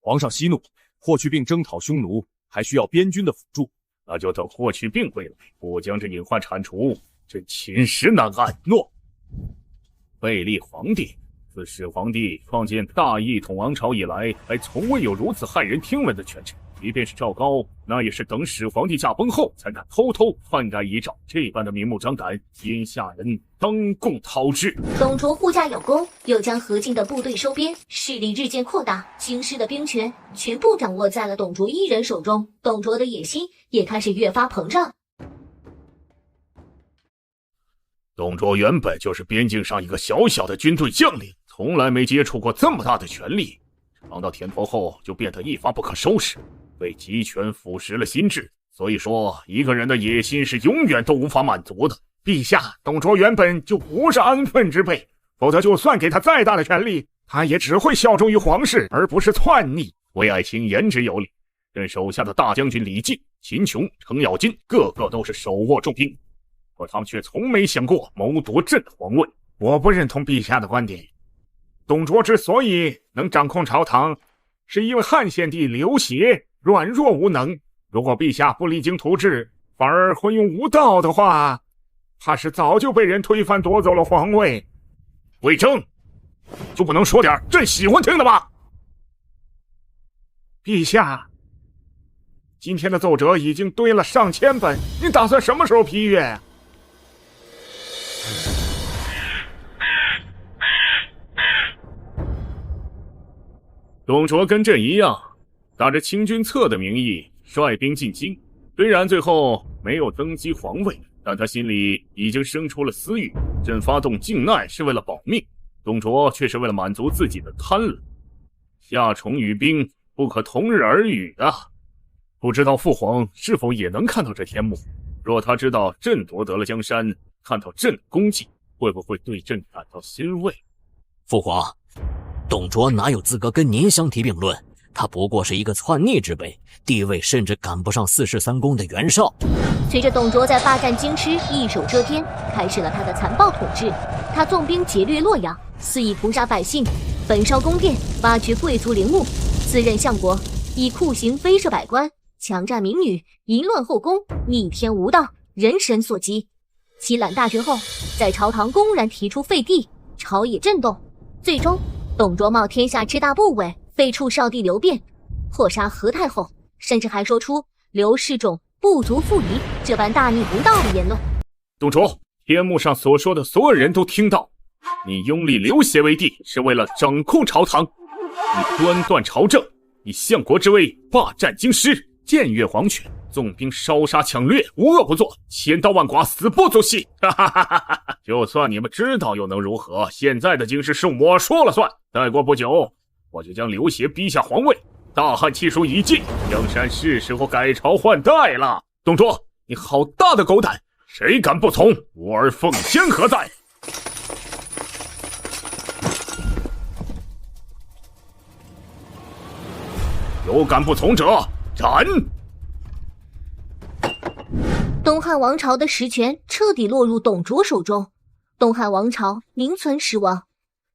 Speaker 15: 皇上息怒，霍去病征讨匈奴还需要边军的辅助，
Speaker 8: 那就等霍去病归来，不将这隐患铲除，这秦时难安。诺。废立皇帝，自始皇帝创建大一统王朝以来，还从未有如此骇人听闻的权臣。即便是赵高，那也是等始皇帝驾崩后，才敢偷偷篡改遗诏，这般的明目张胆，天下人当共讨之。
Speaker 2: 董卓护驾有功，又将何进的部队收编，势力日渐扩大，京师的兵权全部掌握在了董卓一人手中。董卓的野心也开始越发膨胀。
Speaker 8: 董卓原本就是边境上一个小小的军队将领，从来没接触过这么大的权力，尝到甜头后就变得一发不可收拾，被集权腐蚀了心智。所以说，一个人的野心是永远都无法满足的。
Speaker 10: 陛下，董卓原本就不是安分之辈，否则就算给他再大的权力，他也只会效忠于皇室，而不是篡逆。
Speaker 8: 魏爱卿言之有理，朕手下的大将军李靖、秦琼、程咬金，个个都是手握重兵，可他们却从没想过谋夺朕的皇位。
Speaker 10: 我不认同陛下的观点。董卓之所以能掌控朝堂，是因为汉献帝流血软弱无能。如果陛下不励精图治，反而昏庸无道的话，怕是早就被人推翻夺走了皇位。魏征，就不能说点朕喜欢听的吗？陛下，今天的奏折已经堆了上千本，您打算什么时候批阅？
Speaker 8: 董卓跟朕一样，打着清君侧的名义率兵进京，虽然最后没有登基皇位，但他心里已经生出了私欲。朕发动靖难是为了保命，董卓却是为了满足自己的贪婪。夏虫与兵不可同日而语啊！不知道父皇是否也能看到这天幕？若他知道朕夺得了江山，看到朕的功绩，会不会对朕感到欣慰？
Speaker 11: 父皇，董卓哪有资格跟您相提并论？他不过是一个篡逆之辈，地位甚至赶不上4世3公的袁绍。
Speaker 2: 随着董卓在霸占京师一手遮天，开始了他的残暴统治。他纵兵劫掠洛阳，肆意屠杀百姓，焚烧宫殿，挖掘贵族陵墓，自任相国，以酷刑飞射百官，强占民女，淫乱后宫，逆天无道，人神所及。其揽大权后，在朝堂公然提出废帝，朝野震动。最终，董卓冒天下之大不韪，废黜少帝刘辩，破杀何太后，甚至还说出刘氏种不足复疑这般大逆不道的言论。
Speaker 8: 董卓，天幕上所说的所有人都听到，你拥立刘协为帝是为了掌控朝堂，你端断朝政，以相国之威霸占京师，僭越皇权，纵兵烧杀抢掠，无恶不作，千刀万剐，死不足惜。就算你们知道又能如何？现在的京师是我说了算。再过不久，我就将刘协逼下皇位，大汉气数已尽，江山是时候改朝换代了。董卓，你好大的狗胆！谁敢不从？我儿奉先何在？有敢不从者，斩！
Speaker 2: 东汉王朝的实权彻底落入董卓手中，东汉王朝名存实亡。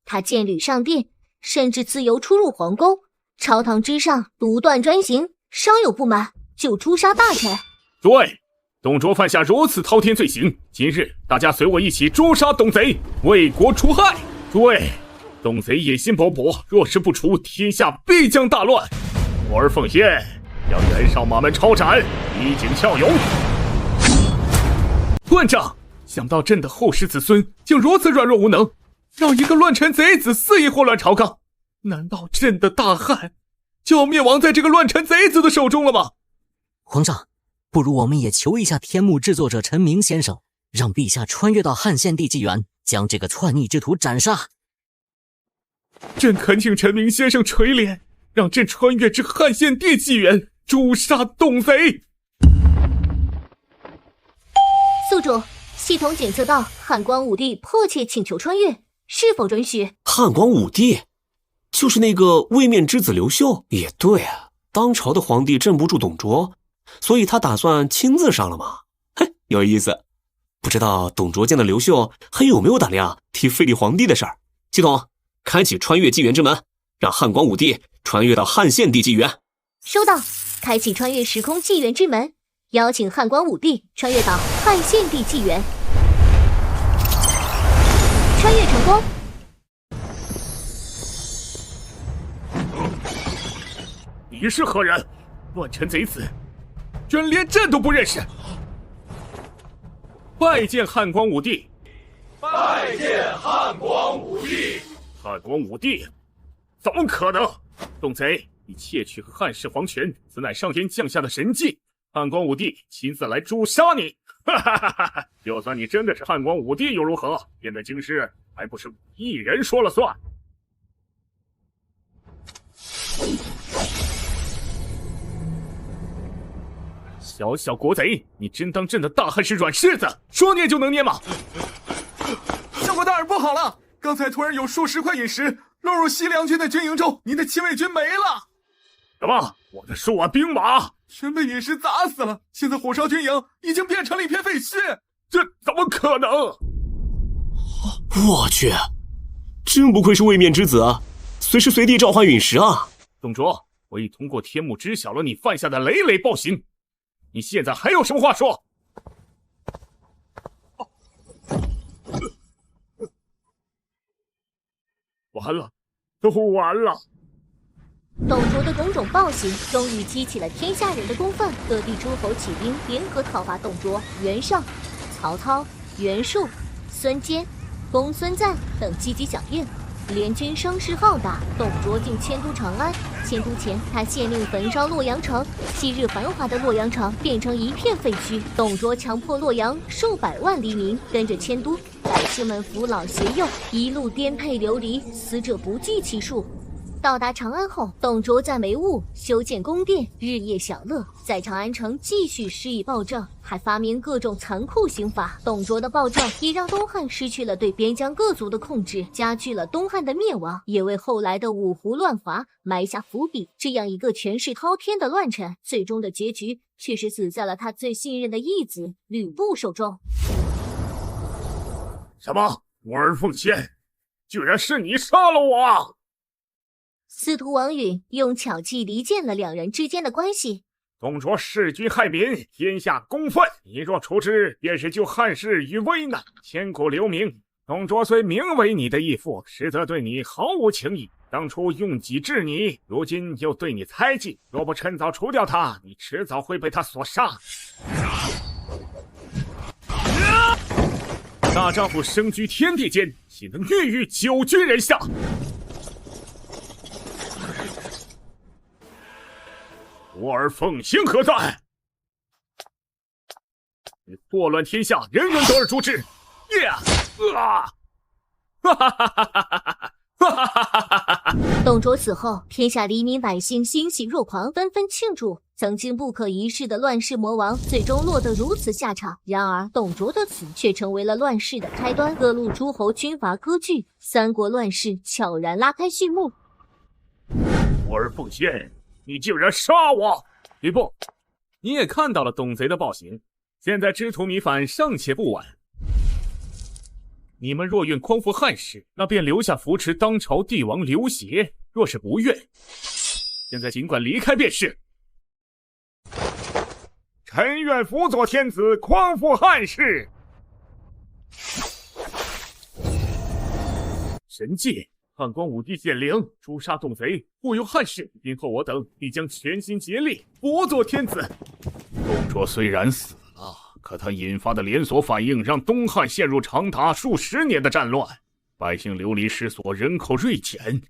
Speaker 2: 他建旅上殿，甚至自由出入皇宫，朝堂之上独断专行，稍有不满就诛杀大臣。
Speaker 8: 对，董卓犯下如此滔天罪行，今日大家随我一起诛杀董贼，为国除害。对，董贼野心勃勃，若是不除，天下必将大乱。我儿奉先将袁绍马门抄斩，以儆效尤。乱长，想不到朕的后世子孙竟如此软弱无能，让一个乱臣贼子肆意祸乱朝纲。难道朕的大汉就要灭亡在这个乱臣贼子的手中了吗？
Speaker 12: 皇上，不如我们也求一下天幕制作者陈明先生，让陛下穿越到汉献帝纪元，将这个篡逆之徒斩杀。
Speaker 8: 朕恳请陈明先生垂怜，让朕穿越至汉献帝纪元，诛杀董贼。
Speaker 2: 宿主，系统检测到汉光武帝迫切请求穿越，是否准许？
Speaker 1: 汉光武帝就是那个位面之子刘秀。也对啊，当朝的皇帝镇不住董卓，所以他打算亲自上了嘛。嘿，有意思。不知道董卓见到刘秀还有没有胆量提废立皇帝的事儿。系统开启穿越纪元之门，让汉光武帝穿越到汉献帝纪元。
Speaker 2: 收到，开启穿越时空纪元之门，邀请汉光武帝穿越到汉献帝纪元。穿越成功。
Speaker 8: 你是何人？乱臣贼子，居然连朕都不认识！拜见汉光武帝！
Speaker 16: 拜见汉光武帝！
Speaker 8: 汉光武帝，怎么可能？董贼，你窃取汉室皇权，此乃上天降下的神迹。汉光武帝亲自来诛杀你！哈哈哈哈！就算你真的是汉光武帝又如何？现在京师还不是一人说了算？小小国贼，你真当朕的大汉是软柿子，说捏就能捏吗？
Speaker 16: 相国大人不好了，刚才突然有数十块陨石落入西凉军的军营中，您的亲卫军没了。
Speaker 8: 什么？我的数万兵马
Speaker 16: 全被陨石砸死了，现在火烧军营已经变成了一片废墟。
Speaker 8: 这怎么可能？
Speaker 1: 我去，真不愧是位面之子，随时随地召唤陨石啊！
Speaker 7: 董卓，我已通过天目知晓了你犯下的累累暴行，你现在还有什么话说？完了，都完了！
Speaker 2: 董卓的种种暴行，终于激起了天下人的公愤。各地诸侯起兵联合讨伐董卓。袁绍、曹操、袁术、孙坚、公孙瓒等积极响应，联军声势浩大。董卓竟迁都长安，迁都前他限令焚烧洛阳城，昔日繁华的洛阳城变成一片废墟。董卓强迫洛阳数百万黎民跟着迁都，百姓们扶老携幼，一路颠沛流离，死者不计其数。到达长安后，董卓在梅坞修建宫殿，日夜享乐，在长安城继续施以暴政，还发明各种残酷刑罚。董卓的暴政也让东汉失去了对边疆各族的控制，加剧了东汉的灭亡，也为后来的五胡乱华埋下伏笔。这样一个权势滔天的乱臣，最终的结局却是死在了他最信任的义子吕布手中。
Speaker 7: 什么？我儿奉先，居然是你杀了我！
Speaker 2: 司徒王允用巧计离间了两人之间的关系。
Speaker 10: 董卓弑君害民，天下公愤，你若除之，便是救汉室于危难，千古留名。董卓虽名为你的义父，实则对你毫无情义。当初用计治你，如今又对你猜忌，若不趁早除掉他，你迟早会被他所杀。
Speaker 7: 大丈夫生居天地间，岂能郁郁久居人下？我儿奉先何在？你祸乱天下，人人得而诛之！
Speaker 2: 董卓死后，天下黎民百姓欣喜若狂，纷纷庆祝。曾经不可一世的乱世魔王，最终落得如此下场。然而，董卓的死却成为了乱世的开端。各路诸侯军阀割据，三国乱世悄然拉开序幕。
Speaker 7: 我儿奉先，你竟然杀我！
Speaker 8: 吕布，你也看到了董贼的暴行，现在知途弥返尚且不晚。你们若愿匡扶汉室，那便留下扶持当朝帝王刘协；若是不愿，现在尽管离开便是。
Speaker 10: 臣愿辅佐天子，匡扶汉室。
Speaker 7: 神迹！汉光武帝显灵，诛杀董贼，护佑汉室。今后我等必将全心竭力辅佐天子。董卓虽然死了，可他引发的连锁反应让东汉陷入长达数十年的战乱，百姓流离失所，人口锐减，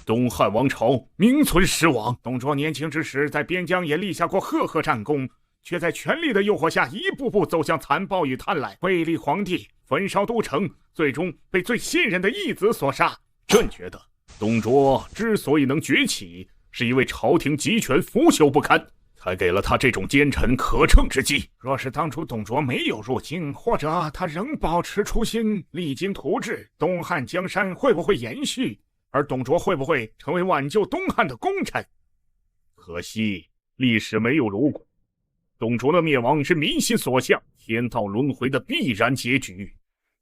Speaker 7: 东汉王朝名存实亡。
Speaker 10: 董卓年轻之时在边疆也立下过赫赫战功，却在权力的诱惑下一步步走向残暴与贪婪，废立皇帝，焚烧都城，最终被最信任的义子所杀。
Speaker 7: 朕觉得董卓之所以能崛起，是因为朝廷集权腐朽不堪，才给了他这种奸臣可乘之机。
Speaker 10: 若是当初董卓没有入京，或者他仍保持初心，励精图治，东汉江山会不会延续？而董卓会不会成为挽救东汉的功臣？
Speaker 7: 可惜历史没有如果，董卓的灭亡是民心所向，天道轮回的必然结局。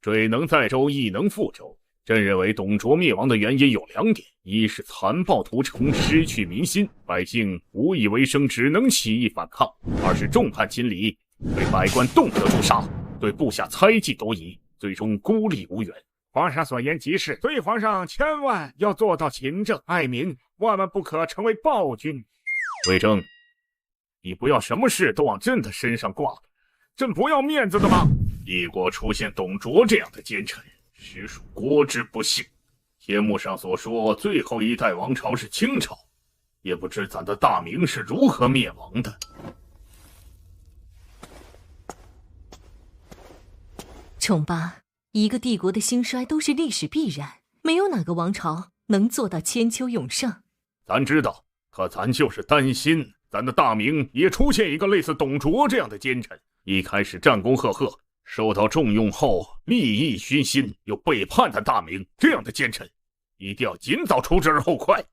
Speaker 7: 水能载舟，亦能覆舟。朕认为董卓灭亡的原因有两点：一是残暴屠城，失去民心，百姓无以为生，只能起义反抗；二是众叛亲离，对百官动辄诛杀，对部下猜忌多疑，最终孤立无援。
Speaker 10: 皇上所言极是，所以皇上千万要做到勤政爱民，万万不可成为暴君。
Speaker 7: 魏征，你不要什么事都往朕的身上挂了，朕不要面子的吗？一国出现董卓这样的奸臣，实属国之不幸。天幕上所说最后一代王朝是清朝，也不知咱的大明是如何灭亡的。
Speaker 13: 宠爸，一个帝国的兴衰都是历史必然，没有哪个王朝能做到千秋永盛。
Speaker 7: 咱知道，可咱就是担心咱的大明也出现一个类似董卓这样的奸臣，一开始战功赫赫，受到重用后利益熏心又背叛的大明，这样的奸臣一定要尽早除之而后快。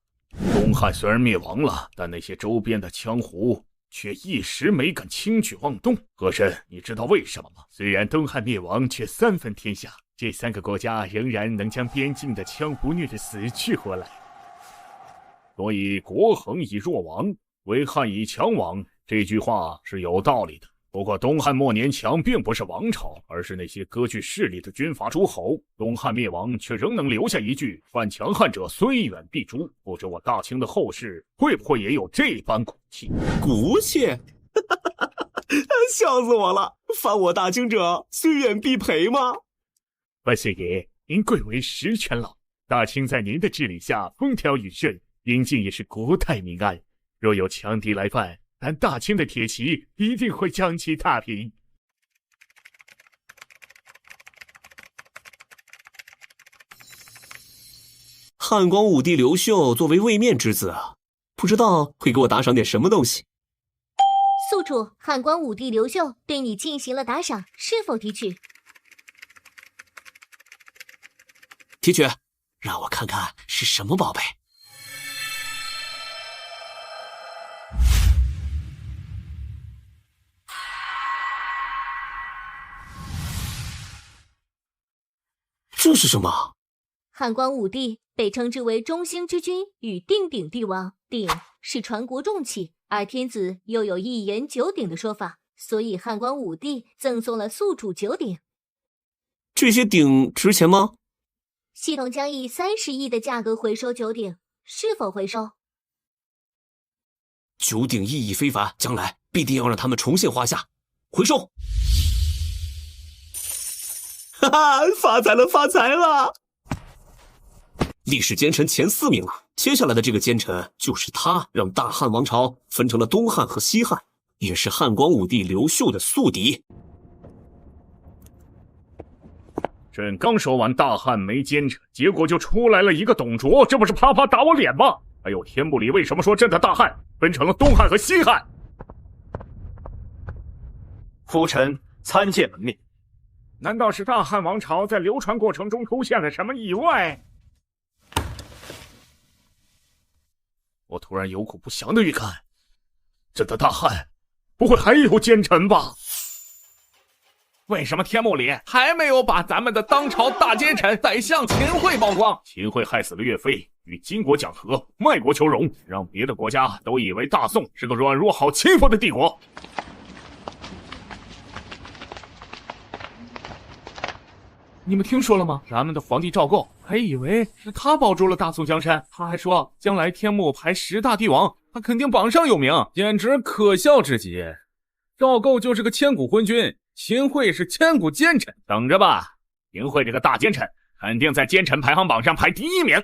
Speaker 7: 东汉虽然灭亡了，但那些周边的羌胡却一时没敢轻举妄动。和珅，你知道为什么吗？虽然东汉灭亡，却三分天下，这三个国家仍然能将边境的羌胡虐得死去活来。所以国恒以弱亡，为汉以强亡，这句话是有道理的。不过东汉末年强并不是王朝，而是那些割据势力的军阀诸侯。东汉灭亡却仍能留下一句犯强汉者虽远必诛。不知我大清的后世会不会也有这般骨气？
Speaker 1: 骨气？笑死我了！犯我大清者虽远必赔吗？
Speaker 10: 万岁爷，您贵为实权老，大清在您的治理下风调雨顺，应尽也是国泰民安。若有强敌来犯，咱大清的铁骑一定会将其踏平。
Speaker 1: 汉光武帝刘秀作为位面之子，不知道会给我打赏点什么东西。
Speaker 2: 宿主，汉光武帝刘秀对你进行了打赏，是否提取？
Speaker 1: 提取，让我看看是什么宝贝。这是什么？
Speaker 2: 汉光武帝被称之为中兴之君与定鼎帝王，鼎是传国重器，而天子又有一言九鼎的说法，所以汉光武帝赠送了宿主9鼎。
Speaker 1: 这些鼎值钱吗？
Speaker 2: 系统将以30亿的价格回收9鼎，是否回收
Speaker 1: ？9鼎意义非凡，将来必定要让他们重现华夏。回收！哈哈，发财了，发财了！历史奸臣前4名了，接下来的这个奸臣就是他，让大汉王朝分成了东汉和西汉，也是汉光武帝刘秀的宿敌。
Speaker 7: 朕刚说完大汉没奸臣，结果就出来了一个董卓，这不是啪啪打我脸吗？还有天幕里为什么说朕的大汉分成了东汉和西汉？
Speaker 17: 夫臣参见门命。
Speaker 10: 难道是大汉王朝在流传过程中出现了什么意外？
Speaker 7: 我突然有股不祥的预感，朕的大汉不会还有奸臣吧？
Speaker 8: 为什么天幕里还没有把咱们的当朝大奸臣宰相秦桧曝光？
Speaker 7: 秦桧害死了岳飞，与金国讲和，卖国求荣，让别的国家都以为大宋是个软弱好欺负的帝国。
Speaker 8: 你们听说了吗？咱们的皇帝赵构还以为是他保住了大宋江山，他还说将来天幕排10大帝王，他肯定榜上有名，简直可笑至极。赵构就是个千古昏君，秦桧是千古奸臣，
Speaker 7: 等着吧，秦桧这个大奸臣肯定在奸臣排行榜上排第1名。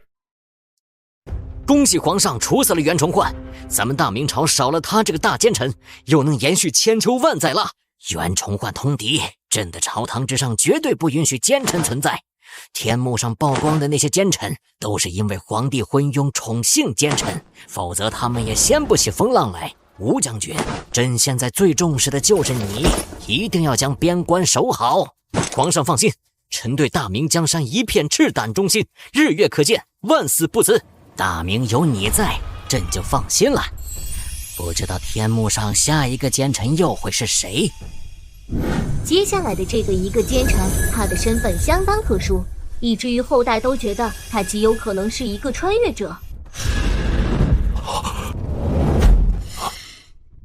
Speaker 12: 恭喜皇上处死了袁崇焕，咱们大明朝少了他这个大奸臣，又能延续千秋万载了。袁崇焕通敌，朕的朝堂之上绝对不允许奸臣存在。天幕上曝光的那些奸臣，都是因为皇帝昏庸宠幸奸臣，否则他们也掀不起风浪来。吴将军，朕现在最重视的就是你，一定要将边关守好。皇上放心，臣对大明江山一片赤胆忠心，日月可见，万死不辞。大明有你在，朕就放心了。不知道天幕上下一个奸臣又会是谁？
Speaker 2: 接下来的这个一个奸臣，他的身份相当特殊，以至于后代都觉得他极有可能是一个穿越者。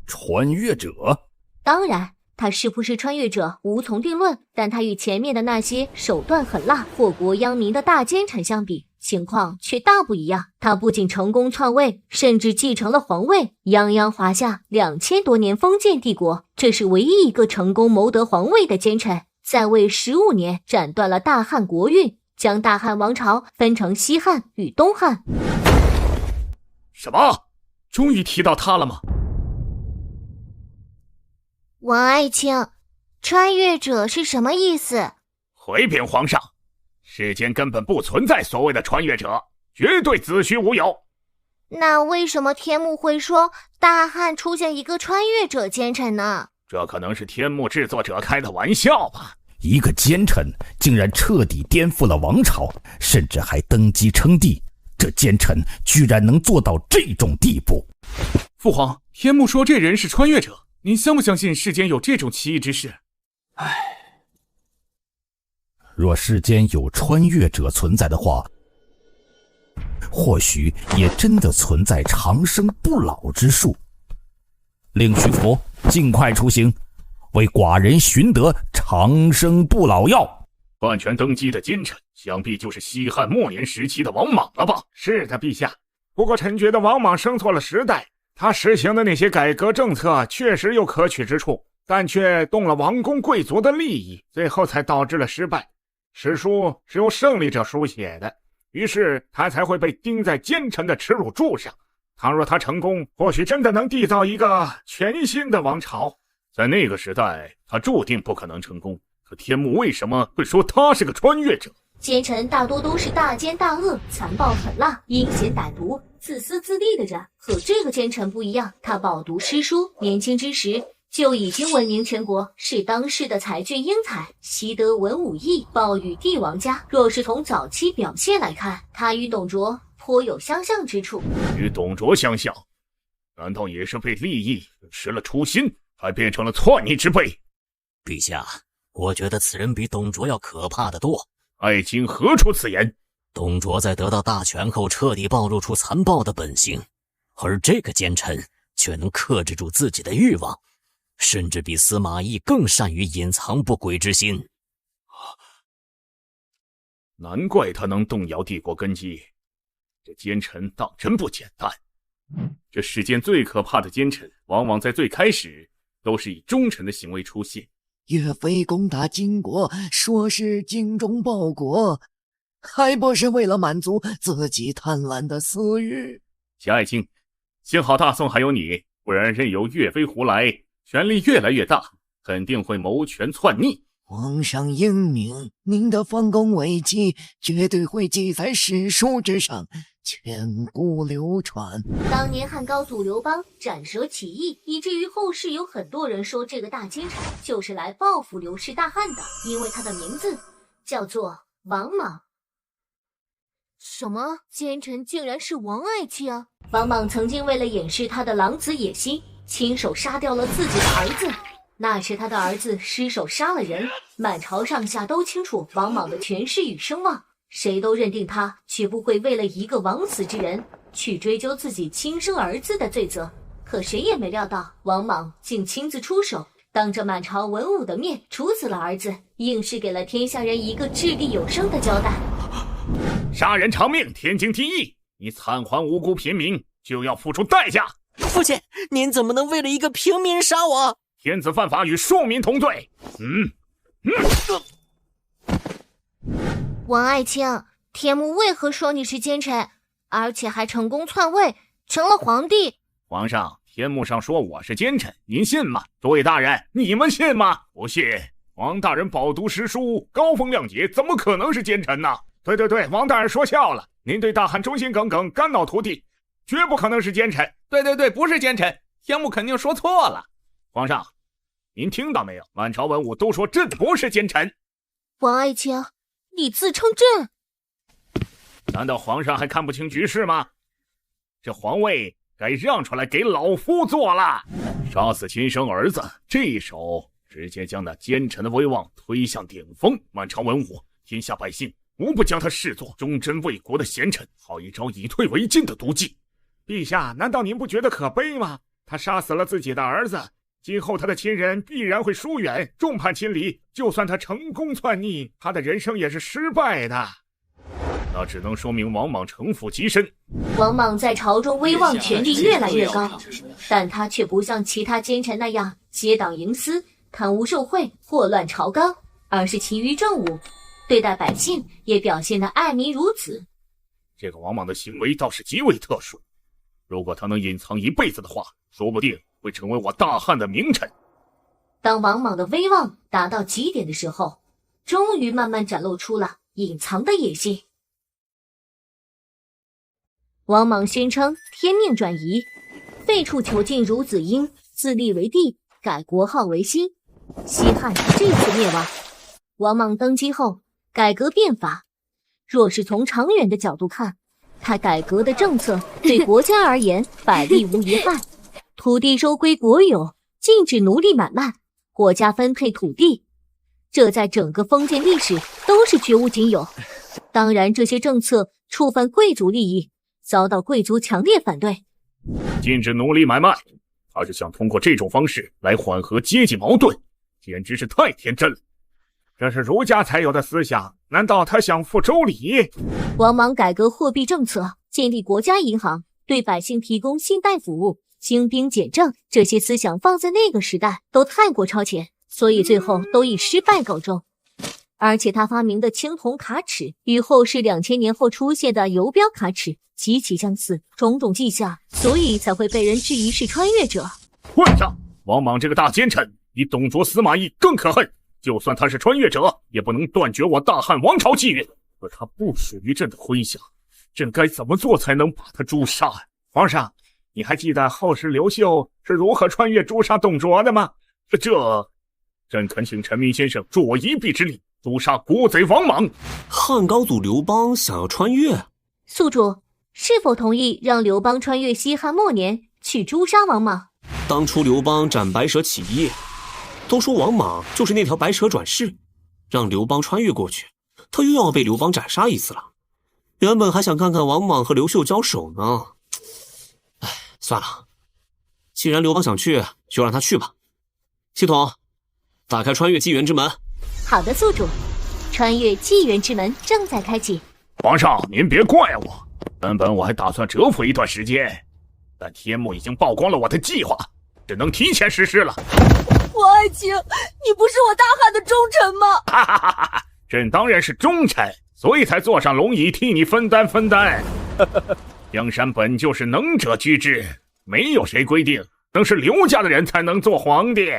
Speaker 3: 穿越者？
Speaker 2: 当然，他是不是穿越者无从定论，但他与前面的那些手段狠辣、祸国殃民的大奸臣相比，情况却大不一样。他不仅成功篡位，甚至继承了皇位，泱泱华夏2000多年封建帝国，这是唯一一个成功谋得皇位的奸臣。在位15年，斩断了大汉国运，将大汉王朝分成西汉与东汉。
Speaker 7: 什么？终于提到他了吗？
Speaker 2: 王爱卿，穿越者是什么意思？
Speaker 7: 回禀皇上，世间根本不存在所谓的穿越者，绝对子虚乌有。
Speaker 2: 那为什么天幕会说大汉出现一个穿越者奸臣呢？
Speaker 7: 这可能是天幕制作者开的玩笑吧。
Speaker 3: 一个奸臣竟然彻底颠覆了王朝，甚至还登基称帝，这奸臣居然能做到这种地步。
Speaker 8: 父皇，天幕说这人是穿越者，您相不相信世间有这种奇异之事？
Speaker 3: 若世间有穿越者存在的话，或许也真的存在长生不老之术。令徐福尽快出行，为寡人寻得长生不老药。
Speaker 7: 换权登基的奸臣，想必就是西汉末年时期的王莽了吧？
Speaker 10: 是的，陛下。不过臣觉得王莽生错了时代，他实行的那些改革政策确实有可取之处，但却动了王公贵族的利益，最后才导致了失败。史书是由胜利者书写的，于是他才会被钉在奸臣的耻辱柱上。倘若他成功，或许真的能缔造一个全新的王朝。
Speaker 7: 在那个时代，他注定不可能成功。可天幕为什么会说他是个穿越者？
Speaker 2: 奸臣大多都是大奸大恶、残暴狠辣、阴险歹毒、自私自利的人。可这个奸臣不一样，他饱读诗书，年轻之时就已经闻名全国，是当世的才俊英才，习得文武艺，报与帝王家。若是从早期表现来看，他与董卓颇有相像之处。
Speaker 7: 与董卓相像，难道也是被利益失了初心，还变成了篡逆之辈？
Speaker 11: 陛下，我觉得此人比董卓要可怕得多。
Speaker 7: 爱卿何出此言？
Speaker 11: 董卓在得到大权后彻底暴露出残暴的本性，而这个奸臣却能克制住自己的欲望，甚至比司马懿更善于隐藏不轨之心。
Speaker 7: 难怪他能动摇帝国根基，这奸臣当真不简单。这世间最可怕的奸臣，往往在最开始都是以忠臣的行为出现。
Speaker 4: 岳飞攻打金国，说是精忠报国，还不是为了满足自己贪婪的私欲？
Speaker 7: 夏爱卿，幸好大宋还有你，不然任由岳飞胡来，权力越来越大，肯定会谋权篡逆。
Speaker 4: 皇上英明，您的丰功伟绩绝对会记在史书之上，千古流传。
Speaker 2: 当年汉高祖刘邦斩蛇起义，以至于后世有很多人说这个大奸臣就是来报复刘氏大汉的，因为他的名字叫做王莽。什么？奸臣竟然是王爱卿？王莽曾经为了掩饰他的狼子野心，亲手杀掉了自己的儿子。那时他的儿子失手杀了人，满朝上下都清楚王莽的权势与声望，谁都认定他绝不会为了一个枉死之人去追究自己亲生儿子的罪责。可谁也没料到王莽竟亲自出手，当着满朝文武的面处死了儿子，硬是给了天下人一个掷地有声的交代。
Speaker 10: 杀人偿命，天经地义，你惨还无辜平民，就要付出代价。
Speaker 12: 父亲，您怎么能为了一个平民杀我？
Speaker 10: 天子犯法与庶民同罪。
Speaker 2: 王爱卿，天幕为何说你是奸臣，而且还成功篡位，成了皇帝？
Speaker 10: 皇上，天幕上说我是奸臣，您信吗？诸位大人，你们信吗？不信。王大人饱读诗书，高风亮节，怎么可能是奸臣呢？对，王大人说笑了，您对大汉忠心耿耿，肝脑涂地，绝不可能是奸臣。
Speaker 8: 对，不是奸臣，天幕肯定说错了。
Speaker 10: 皇上，您听到没有？满朝文武都说朕不是奸臣。
Speaker 2: 王爱卿，你自称朕？
Speaker 10: 难道皇上还看不清局势吗？这皇位该让出来给老夫做了。杀死亲生儿子，这一手直接将那奸臣的威望推向顶峰，满朝文武、天下百姓无不将他视作忠贞为国的贤臣，好一招以退为进的毒计。陛下，难道您不觉得可悲吗？他杀死了自己的儿子，今后他的亲人必然会疏远，众叛亲离。就算他成功篡逆，他的人生也是失败的。那只能说明王莽城府极深。
Speaker 2: 王莽在朝中威望权力越来越高，但他却不像其他奸臣那样结党营私、贪污受贿、祸乱朝纲，而是勤于政务，对待百姓也表现得爱民如子。
Speaker 10: 这个王莽的行为倒是极为特殊，如果他能隐藏一辈子的话，说不定会成为我大汉的名臣。
Speaker 2: 当王莽的威望达到极点的时候，终于慢慢展露出了隐藏的野心。王莽宣称天命转移，废黜囚禁孺子婴，自立为帝，改国号为新。西汉这次灭亡。王莽登基后改革变法，若是从长远的角度看，他改革的政策对国家而言百利无一害，土地收归国有，禁止奴隶买卖，国家分配土地，这在整个封建历史都是绝无仅有。当然，这些政策触犯贵族利益，遭到贵族强烈反对。
Speaker 7: 禁止奴隶买卖，他是想通过这种方式来缓和阶级矛盾，简直是太天真了。
Speaker 10: 这是儒家才有的思想，难道他想复周礼？
Speaker 2: 王莽改革货币政策，建立国家银行，对百姓提供信贷服务，兴兵简政，这些思想放在那个时代都太过超前，所以最后都以失败告终。而且他发明的青铜卡尺与后世2000年后出现的游标卡尺极其相似，种种迹象，所以才会被人质疑是穿越者。
Speaker 7: 混账！王莽这个大奸臣比董卓、司马懿更可恨，就算他是穿越者，也不能断绝我大汉王朝气运。可他不属于朕的麾下，朕该怎么做才能把他诛杀？
Speaker 10: 皇上，你还记得后世刘秀是如何穿越诛杀董卓的吗？
Speaker 7: 朕恳请臣民先生助我一臂之力，诛杀国贼王莽。
Speaker 1: 汉高祖刘邦想要穿越，
Speaker 2: 宿主是否同意让刘邦穿越西汉末年去诛杀王莽？
Speaker 1: 当初刘邦斩白蛇起义，都说王莽就是那条白蛇转世，让刘邦穿越过去，他又要被刘邦斩杀一次了。原本还想看看王莽和刘秀交手呢。哎，算了，既然刘邦想去，就让他去吧。系统，打开穿越纪元之门。
Speaker 2: 好的，宿主，穿越纪元之门正在开启。
Speaker 7: 皇上，您别怪我，原本我还打算蛰伏一段时间，但天幕已经曝光了我的计划，只能提前实施了。
Speaker 18: 我爱卿，你不是我大汉的忠臣吗？
Speaker 7: 哈哈哈哈！朕当然是忠臣，所以才坐上龙椅替你分担。江山本就是能者居之，没有谁规定等是刘家的人才能做皇帝。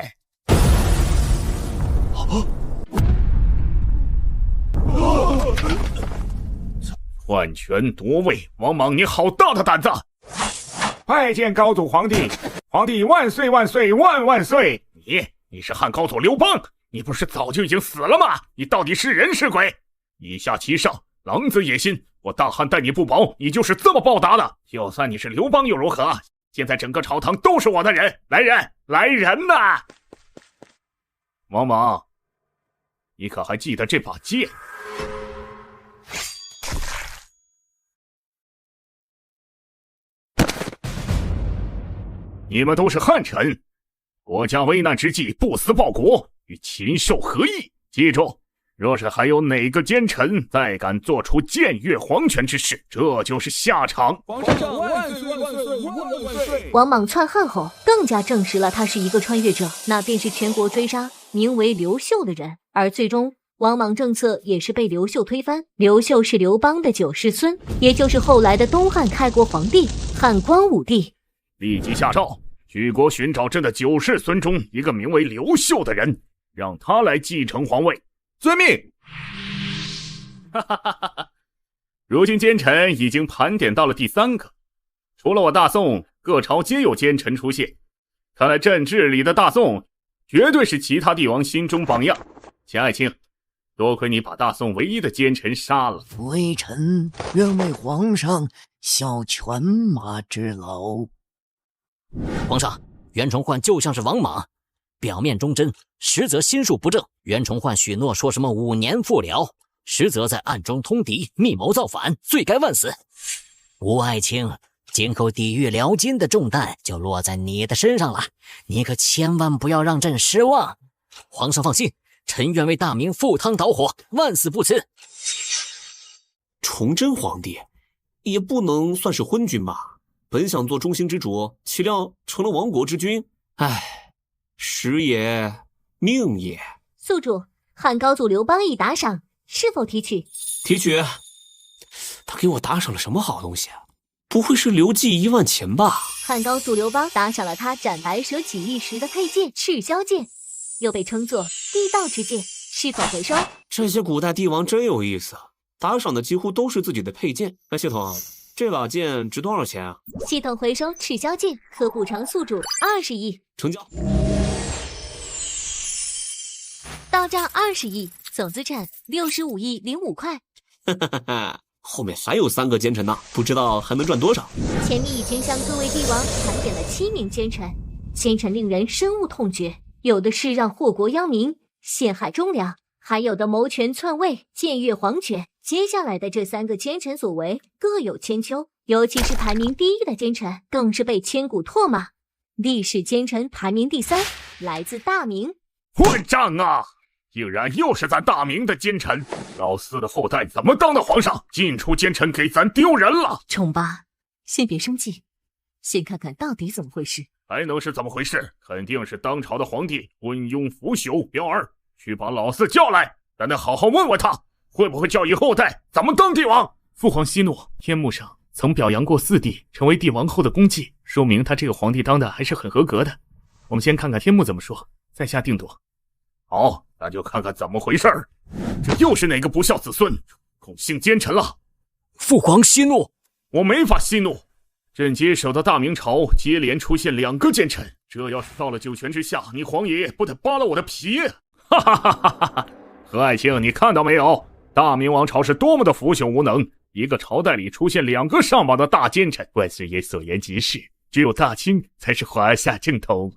Speaker 7: 篡权夺位，王莽，你好大的胆子！
Speaker 10: 拜见高祖皇帝，皇帝万岁万岁万万岁！
Speaker 7: 你是汉高祖刘邦，你不是早就已经死了吗？你到底是人是鬼？以下其上，狼子野心，我大汉待你不薄，你就是这么报答的。就算你是刘邦又如何？现在整个朝堂都是我的人，来人呐！王莽，你可还记得这把剑？你们都是汉臣，国家危难之际不思报国，与禽兽何异？记住，若是还有哪个奸臣再敢做出僭越皇权之事，这就是下场。
Speaker 16: 皇上万岁万岁万岁！
Speaker 2: 王莽篡汉后，更加证实了他是一个穿越者，那便是全国追杀名为刘秀的人，而最终王莽政策也是被刘秀推翻。刘秀是刘邦的9世孙，也就是后来的东汉开国皇帝汉光武帝。
Speaker 7: 立即下诏，举国寻找朕的9世孙中一个名为刘秀的人，让他来继承皇位。
Speaker 8: 遵命。如今奸臣已经盘点到了第3个，除了我大宋，各朝皆有奸臣出现。看来朕治理的大宋，绝对是其他帝王心中榜样。钱爱卿，多亏你把大宋唯一的奸臣杀了。
Speaker 4: 微臣愿为皇上效犬马之劳。
Speaker 12: 皇上，袁崇焕就像是王莽，表面忠贞，实则心术不正。袁崇焕许诺说什么5年复辽，实则在暗中通敌，密谋造反，罪该万死。吴爱卿，今后抵御辽金的重担就落在你的身上了，你可千万不要让朕失望。皇上放心，臣愿为大明赴汤蹈火，万死不辞。
Speaker 1: 崇祯皇帝也不能算是昏君吧？本想做中兴之主，岂料成了亡国之君。唉，时也，命也。
Speaker 2: 宿主，汉高祖刘邦已打赏，是否提取？
Speaker 1: 提取。他给我打赏了什么好东西？不会是刘季1万钱吧？
Speaker 2: 汉高祖刘邦打赏了他斩白蛇起义时的佩剑赤霄剑，又被称作地道之剑，是否回收？
Speaker 1: 这些古代帝王真有意思，打赏的几乎都是自己的佩剑。那系统，这把剑值多少钱啊？
Speaker 2: 系统回收赤霄剑，可补偿宿主20亿。
Speaker 1: 成交。
Speaker 2: 到账20亿，总资产65亿05块。
Speaker 1: 后面还有3个奸臣呢，不知道还能赚多少。
Speaker 2: 前面已经向各位帝王盘点了7名奸臣，奸臣令人深恶痛绝，有的是让祸国殃民、陷害忠良，还有的谋权篡位、僭越皇权。接下来的这3个奸臣所为各有千秋，尤其是排名第1的奸臣，更是被千古唾骂。历史奸臣排名第3，来自大明。
Speaker 7: 混账啊！竟然又是咱大明的奸臣，老四的后代怎么当的皇上？进出奸臣给咱丢人了！
Speaker 13: 宠爸，先别生气，先看看到底怎么回事。
Speaker 7: 还能是怎么回事？肯定是当朝的皇帝昏庸腐朽。彪儿，去把老四叫来，咱得好好问问他，会不会教育后代怎么当帝王。
Speaker 8: 父皇息怒，天幕上曾表扬过四弟成为帝王后的功绩，说明他这个皇帝当的还是很合格的。我们先看看天幕怎么说，再下定夺。
Speaker 7: 好，那就看看怎么回事儿。这又是哪个不孝子孙恐幸奸臣了？
Speaker 11: 父皇息怒，
Speaker 7: 我没法息怒。朕接手的大明朝接连出现2个奸臣，这要是到了九泉之下，你皇爷不得扒了我的皮？哈哈哈哈哈哈！何爱卿，你看到没有？大明王朝是多么的腐朽无能，一个朝代里出现2个上榜的大奸臣。万岁爷所言极是，只有大清才是华夏正统。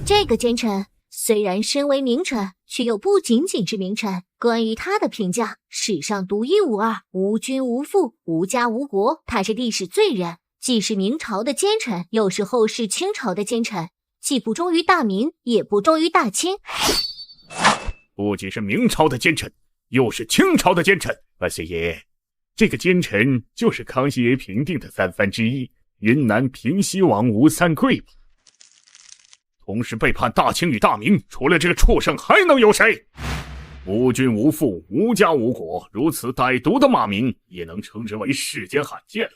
Speaker 2: 这个奸臣虽然身为名臣，却又不仅仅是名臣。关于他的评价，史上独一无二，无君无父，无家无国。他是历史罪人，既是明朝的奸臣，又是后世清朝的奸臣，既不忠于大明，也不忠于大清。
Speaker 7: 不仅是明朝的奸臣，又是清朝的奸臣。万岁爷，这个奸臣就是康熙爷平定的3藩之一，云南平西王吴三桂。同时背叛大清与大明，除了这个畜生还能有谁？无君无父，无家无国，如此歹毒的骂名也能称之为世间罕见了。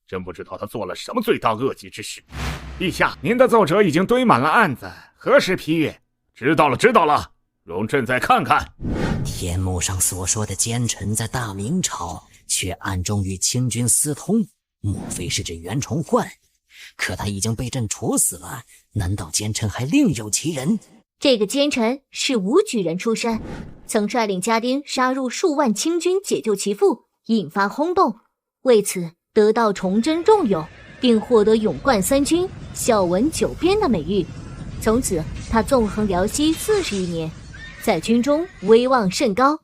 Speaker 7: 真不知道他做了什么罪大恶极之事。
Speaker 10: 陛下，您的奏折已经堆满了案子，何时批阅？
Speaker 7: 知道了，知道了，容朕再看看。
Speaker 12: 天幕上所说的奸臣在大明朝，却暗中与清军私通，莫非是指袁崇焕？可他已经被朕处死了，难道奸臣还另有其人？
Speaker 2: 这个奸臣是武举人出身，曾率领家丁杀入数万清军，解救其父，引发轰动，为此得到崇祯重用，并获得勇冠3军、孝文9边的美誉。从此他纵横辽西40余年，在军中威望甚高。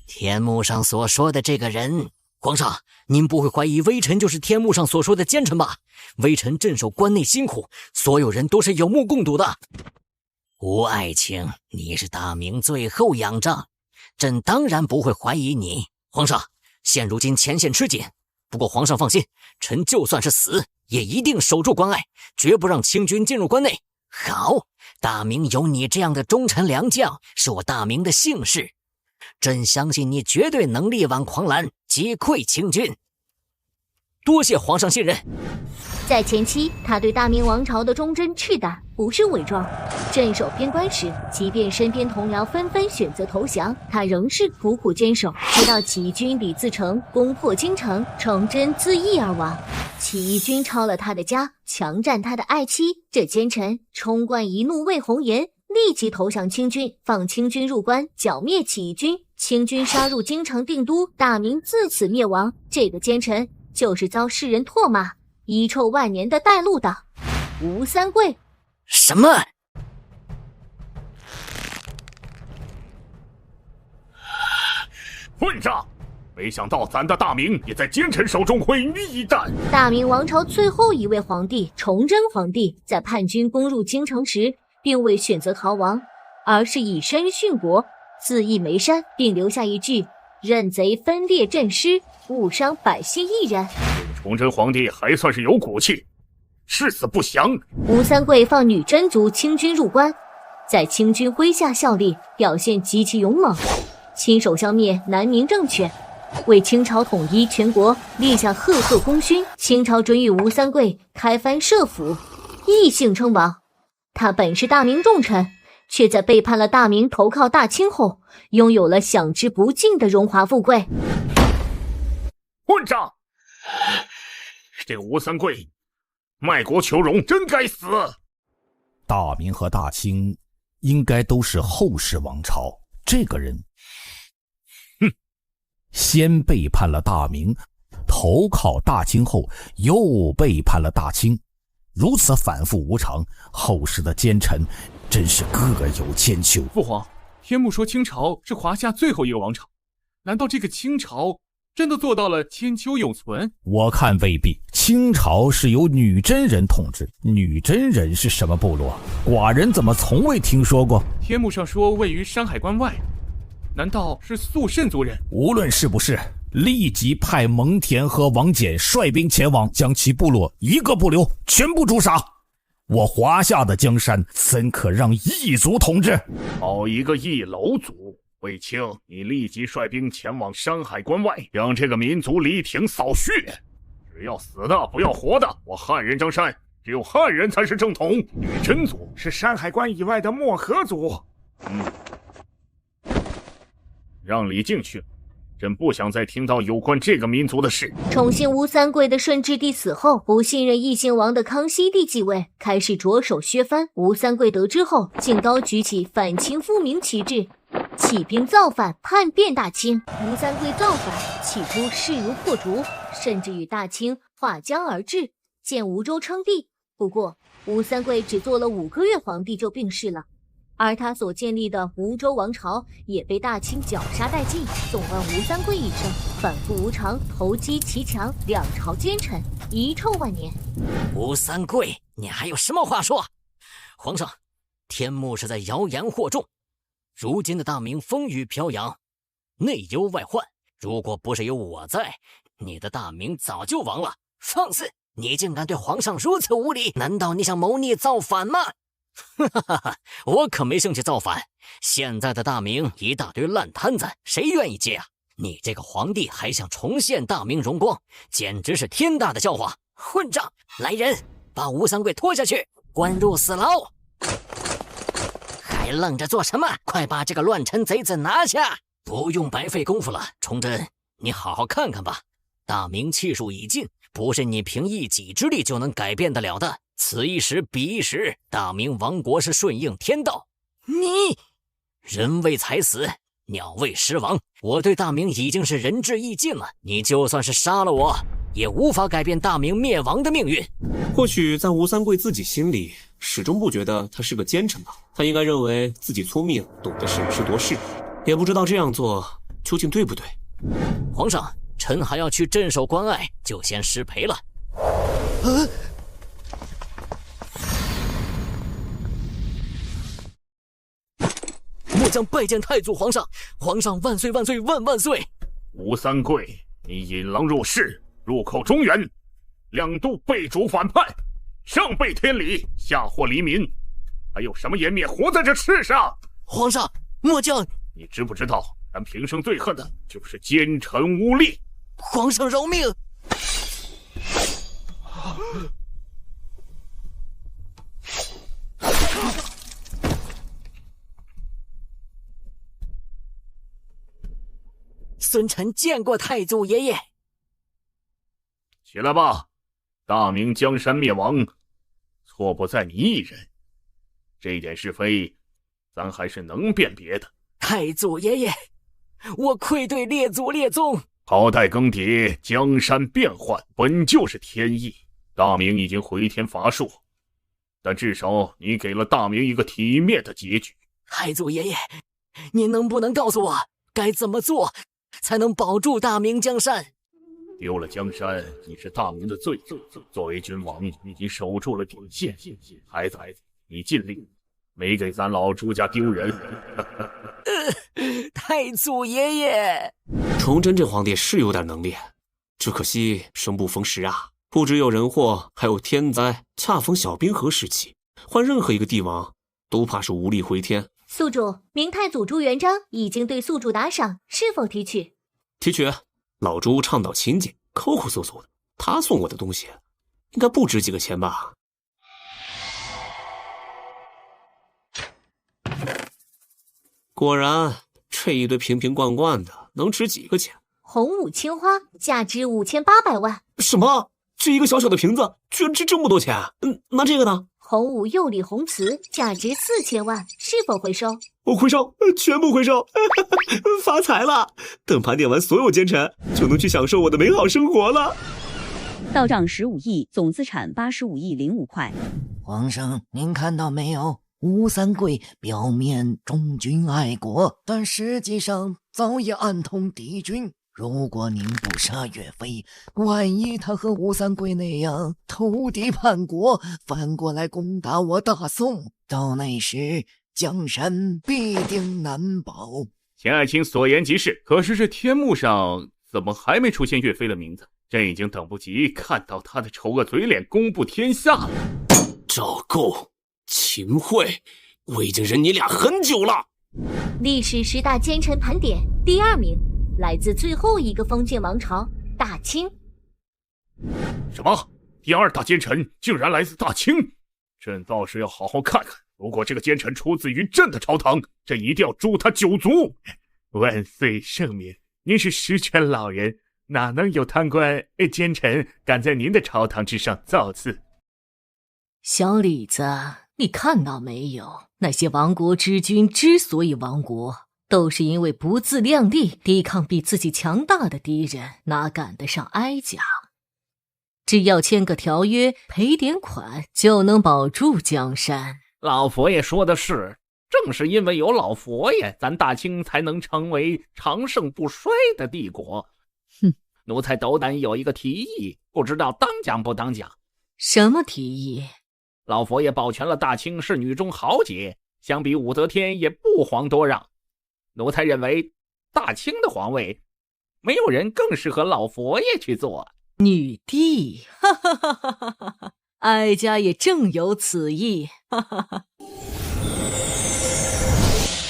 Speaker 12: 天幕上所说的这个人，皇上，您不会怀疑微臣就是天幕上所说的奸臣吧？微臣镇守关内辛苦，所有人都是有目共睹的。吴爱卿，你是大明最后仰仗，朕当然不会怀疑你。皇上，现如今前线吃紧，不过皇上放心，臣就算是死，也一定守住关隘，绝不让清军进入关内。好，大明有你这样的忠臣良将，是我大明的幸事。朕相信你绝对能力挽狂澜，击溃清军。多谢皇上信任。
Speaker 2: 在前期，他对大明王朝的忠贞赤胆不是伪装。镇守边关时，即便身边同僚纷纷选择投降，他仍是苦苦坚守，直到起义军李自成攻破京城，崇祯自缢而亡。起义军抄了他的家，强占他的爱妻，这奸臣冲冠一怒为红颜，立即投降清军，放清军入关，剿灭起义军。清军杀入京城定都，大明自此灭亡。这个奸臣就是遭世人唾骂、遗臭万年的带路党吴三桂。
Speaker 12: 什么？
Speaker 7: 混账！没想到咱的大明也在奸臣手中毁于一旦。
Speaker 2: 大明王朝最后一位皇帝崇祯皇帝，在叛军攻入京城时，并未选择逃亡，而是以身殉国，自缢煤山，并留下一句：任贼分裂阵师，误伤百姓一人。
Speaker 7: 崇祯皇帝还算是有骨气，誓死不降。
Speaker 2: 吴三桂放女真族清军入关，在清军麾下效力，表现极其勇猛，亲手消灭南明政权，为清朝统一全国立下赫赫功勋。清朝准予吴三桂开藩设府，异姓称王。他本是大明重臣，却在背叛了大明投靠大清后，拥有了享之不尽的荣华富贵。
Speaker 7: 混账！这个吴三桂卖国求荣，真该死！
Speaker 3: 大明和大清应该都是后世王朝，这个人先背叛了大明，投靠大清后又背叛了大清，如此反复无常，后世的奸臣真是各有千秋。
Speaker 8: 父皇，天幕说清朝是华夏最后一个王朝，难道这个清朝真的做到了千秋永存？
Speaker 3: 我看未必。清朝是由女真人统治，女真人是什么部落？寡人怎么从未听说过？
Speaker 8: 天幕上说位于山海关外，难道是肃慎族人？
Speaker 3: 无论是不是，立即派蒙恬和王翦率兵前往，将其部落一个不留，全部诛杀。我华夏的江山怎可让异族统治？
Speaker 7: 好一个异楼族！卫青，你立即率兵前往山海关外，让这个民族离庭扫血。只要死的，不要活的。我汉人江山，只有汉人才是正统。女真族
Speaker 10: 是山海关以外的漠河族。
Speaker 7: 让李靖去。朕不想再听到有关这个民族的事。
Speaker 2: 宠幸吴三桂的顺治帝死后，不信任异姓王的康熙帝继位，开始着手削藩。吴三桂得知后，竟高举起反清复明旗帜，起兵造反，叛变大清。吴三桂造反，起初势如破竹，甚至与大清划江而治，建吴州称帝。不过，吴三桂只做了5个月皇帝就病逝了。而他所建立的吴州王朝也被大清绞杀殆尽。纵观吴三桂一生，反复无常，投机骑强，两朝奸臣，遗臭万年。
Speaker 12: 吴三桂，你还有什么话说？皇上，天幕是在谣言惑众。如今的大明风雨飘扬，内忧外患，如果不是有我在，你的大明早就亡了。放肆！你竟敢对皇上如此无礼，难道你想谋逆造反吗？我可没兴趣造反。现在的大明一大堆烂摊子，谁愿意接啊？你这个皇帝还想重现大明荣光，简直是天大的笑话！混账！来人，把吴三桂拖下去，关入死牢！还愣着做什么？快把这个乱臣贼子拿下！不用白费功夫了，崇祯，你好好看看吧。大明气数已尽，不是你凭一己之力就能改变得了的。此一时彼一时，大明亡国是顺应天道。你人为财死，鸟为食亡。我对大明已经是仁至义尽了，你就算是杀了我，也无法改变大明灭亡的命运。
Speaker 1: 或许在吴三桂自己心里，始终不觉得他是个奸臣吧。他应该认为自己聪明，懂得审时度势，也不知道这样做究竟对不对。
Speaker 12: 皇上，臣还要去镇守关隘，就先失陪了。末将拜见太祖皇上，皇上万岁万岁万万岁！
Speaker 7: 吴三桂，你引狼入室，入寇中原，2度被主反叛，上背天理，下祸黎民，还有什么颜面活在这世上？
Speaker 12: 皇上，末将……
Speaker 7: 你知不知道，咱平生最恨的就是奸臣污吏。
Speaker 12: 皇上饶命！孙臣见过太祖爷爷。
Speaker 7: 起来吧，大明江山灭亡，错不在你一人。这点是非，咱还是能辨别的。
Speaker 12: 太祖爷爷，我愧对列祖列宗。
Speaker 7: 朝代更迭，江山变幻，本就是天意。大明已经回天乏术，但至少你给了大明一个体面的结局。
Speaker 12: 太祖爷爷，您能不能告诉我该怎么做才能保住大明江山？
Speaker 7: 丢了江山，你是大明的罪。作为君王，你守住了底线。孩子，你尽力，没给咱老朱家丢人。
Speaker 12: 太祖爷爷，
Speaker 1: 崇祯这皇帝是有点能力，只可惜生不逢时啊！不只有人祸，还有天灾，恰逢小冰河时期，换任何一个帝王都怕是无力回天。
Speaker 2: 宿主，明太祖朱元璋已经对宿主打赏，是否提取？
Speaker 1: 提取。老朱倡导勤俭，抠抠搜搜的，他送我的东西应该不值几个钱吧？果然，这一堆瓶瓶罐罐的能值几个钱？
Speaker 2: 洪武青花价值5800万。
Speaker 1: 什么？这一个小小的瓶子居然值这么多钱？那这个呢？
Speaker 2: 洪武釉里红瓷价值4000万，是否回收？
Speaker 1: 我回收，全部回收，发财了！等盘点完所有奸臣，就能去享受我的美好生活了。
Speaker 19: 到账15亿，总资产85亿05块。
Speaker 4: 皇上，您看到没有？吴三桂表面忠君爱国，但实际上早已暗通敌军。如果您不杀岳飞，万一他和吴三桂那样投敌叛国，反过来攻打我大宋，到那时江山必定难保。
Speaker 8: 钱爱卿所言极是，可是这天幕上怎么还没出现岳飞的名字？朕已经等不及看到他的丑恶嘴脸公布天下了。
Speaker 1: 赵构、秦桧，我已经忍你俩很久了。
Speaker 2: 历史10大奸臣盘点第2名，来自最后一个封建王朝大清。
Speaker 7: 什么？第2大奸臣竟然来自大清？朕倒是要好好看看，如果这个奸臣出自于朕的朝堂，朕一定要诛他9族。
Speaker 10: 万岁圣明，您是实权老人，哪能有贪官奸臣敢在您的朝堂之上造次？
Speaker 13: 小李子，你看到没有？那些亡国之君之所以亡国，都是因为不自量力，抵抗比自己强大的敌人，哪赶得上哀家？只要签个条约，赔点款，就能保住江山。
Speaker 12: 老佛爷说的是，正是因为有老佛爷，咱大清才能成为长盛不衰的帝国。
Speaker 13: 哼，
Speaker 12: 奴才斗胆有一个提议，不知道当讲不当讲？
Speaker 13: 什么提议？
Speaker 12: 老佛爷保全了大清是女中豪杰，相比武则天也不遑多让。奴才认为，大清的皇位，没有人更适合老佛爷去做。
Speaker 13: 女帝，哈哈哈哈哈哈！哀家也正有此意，哈哈哈。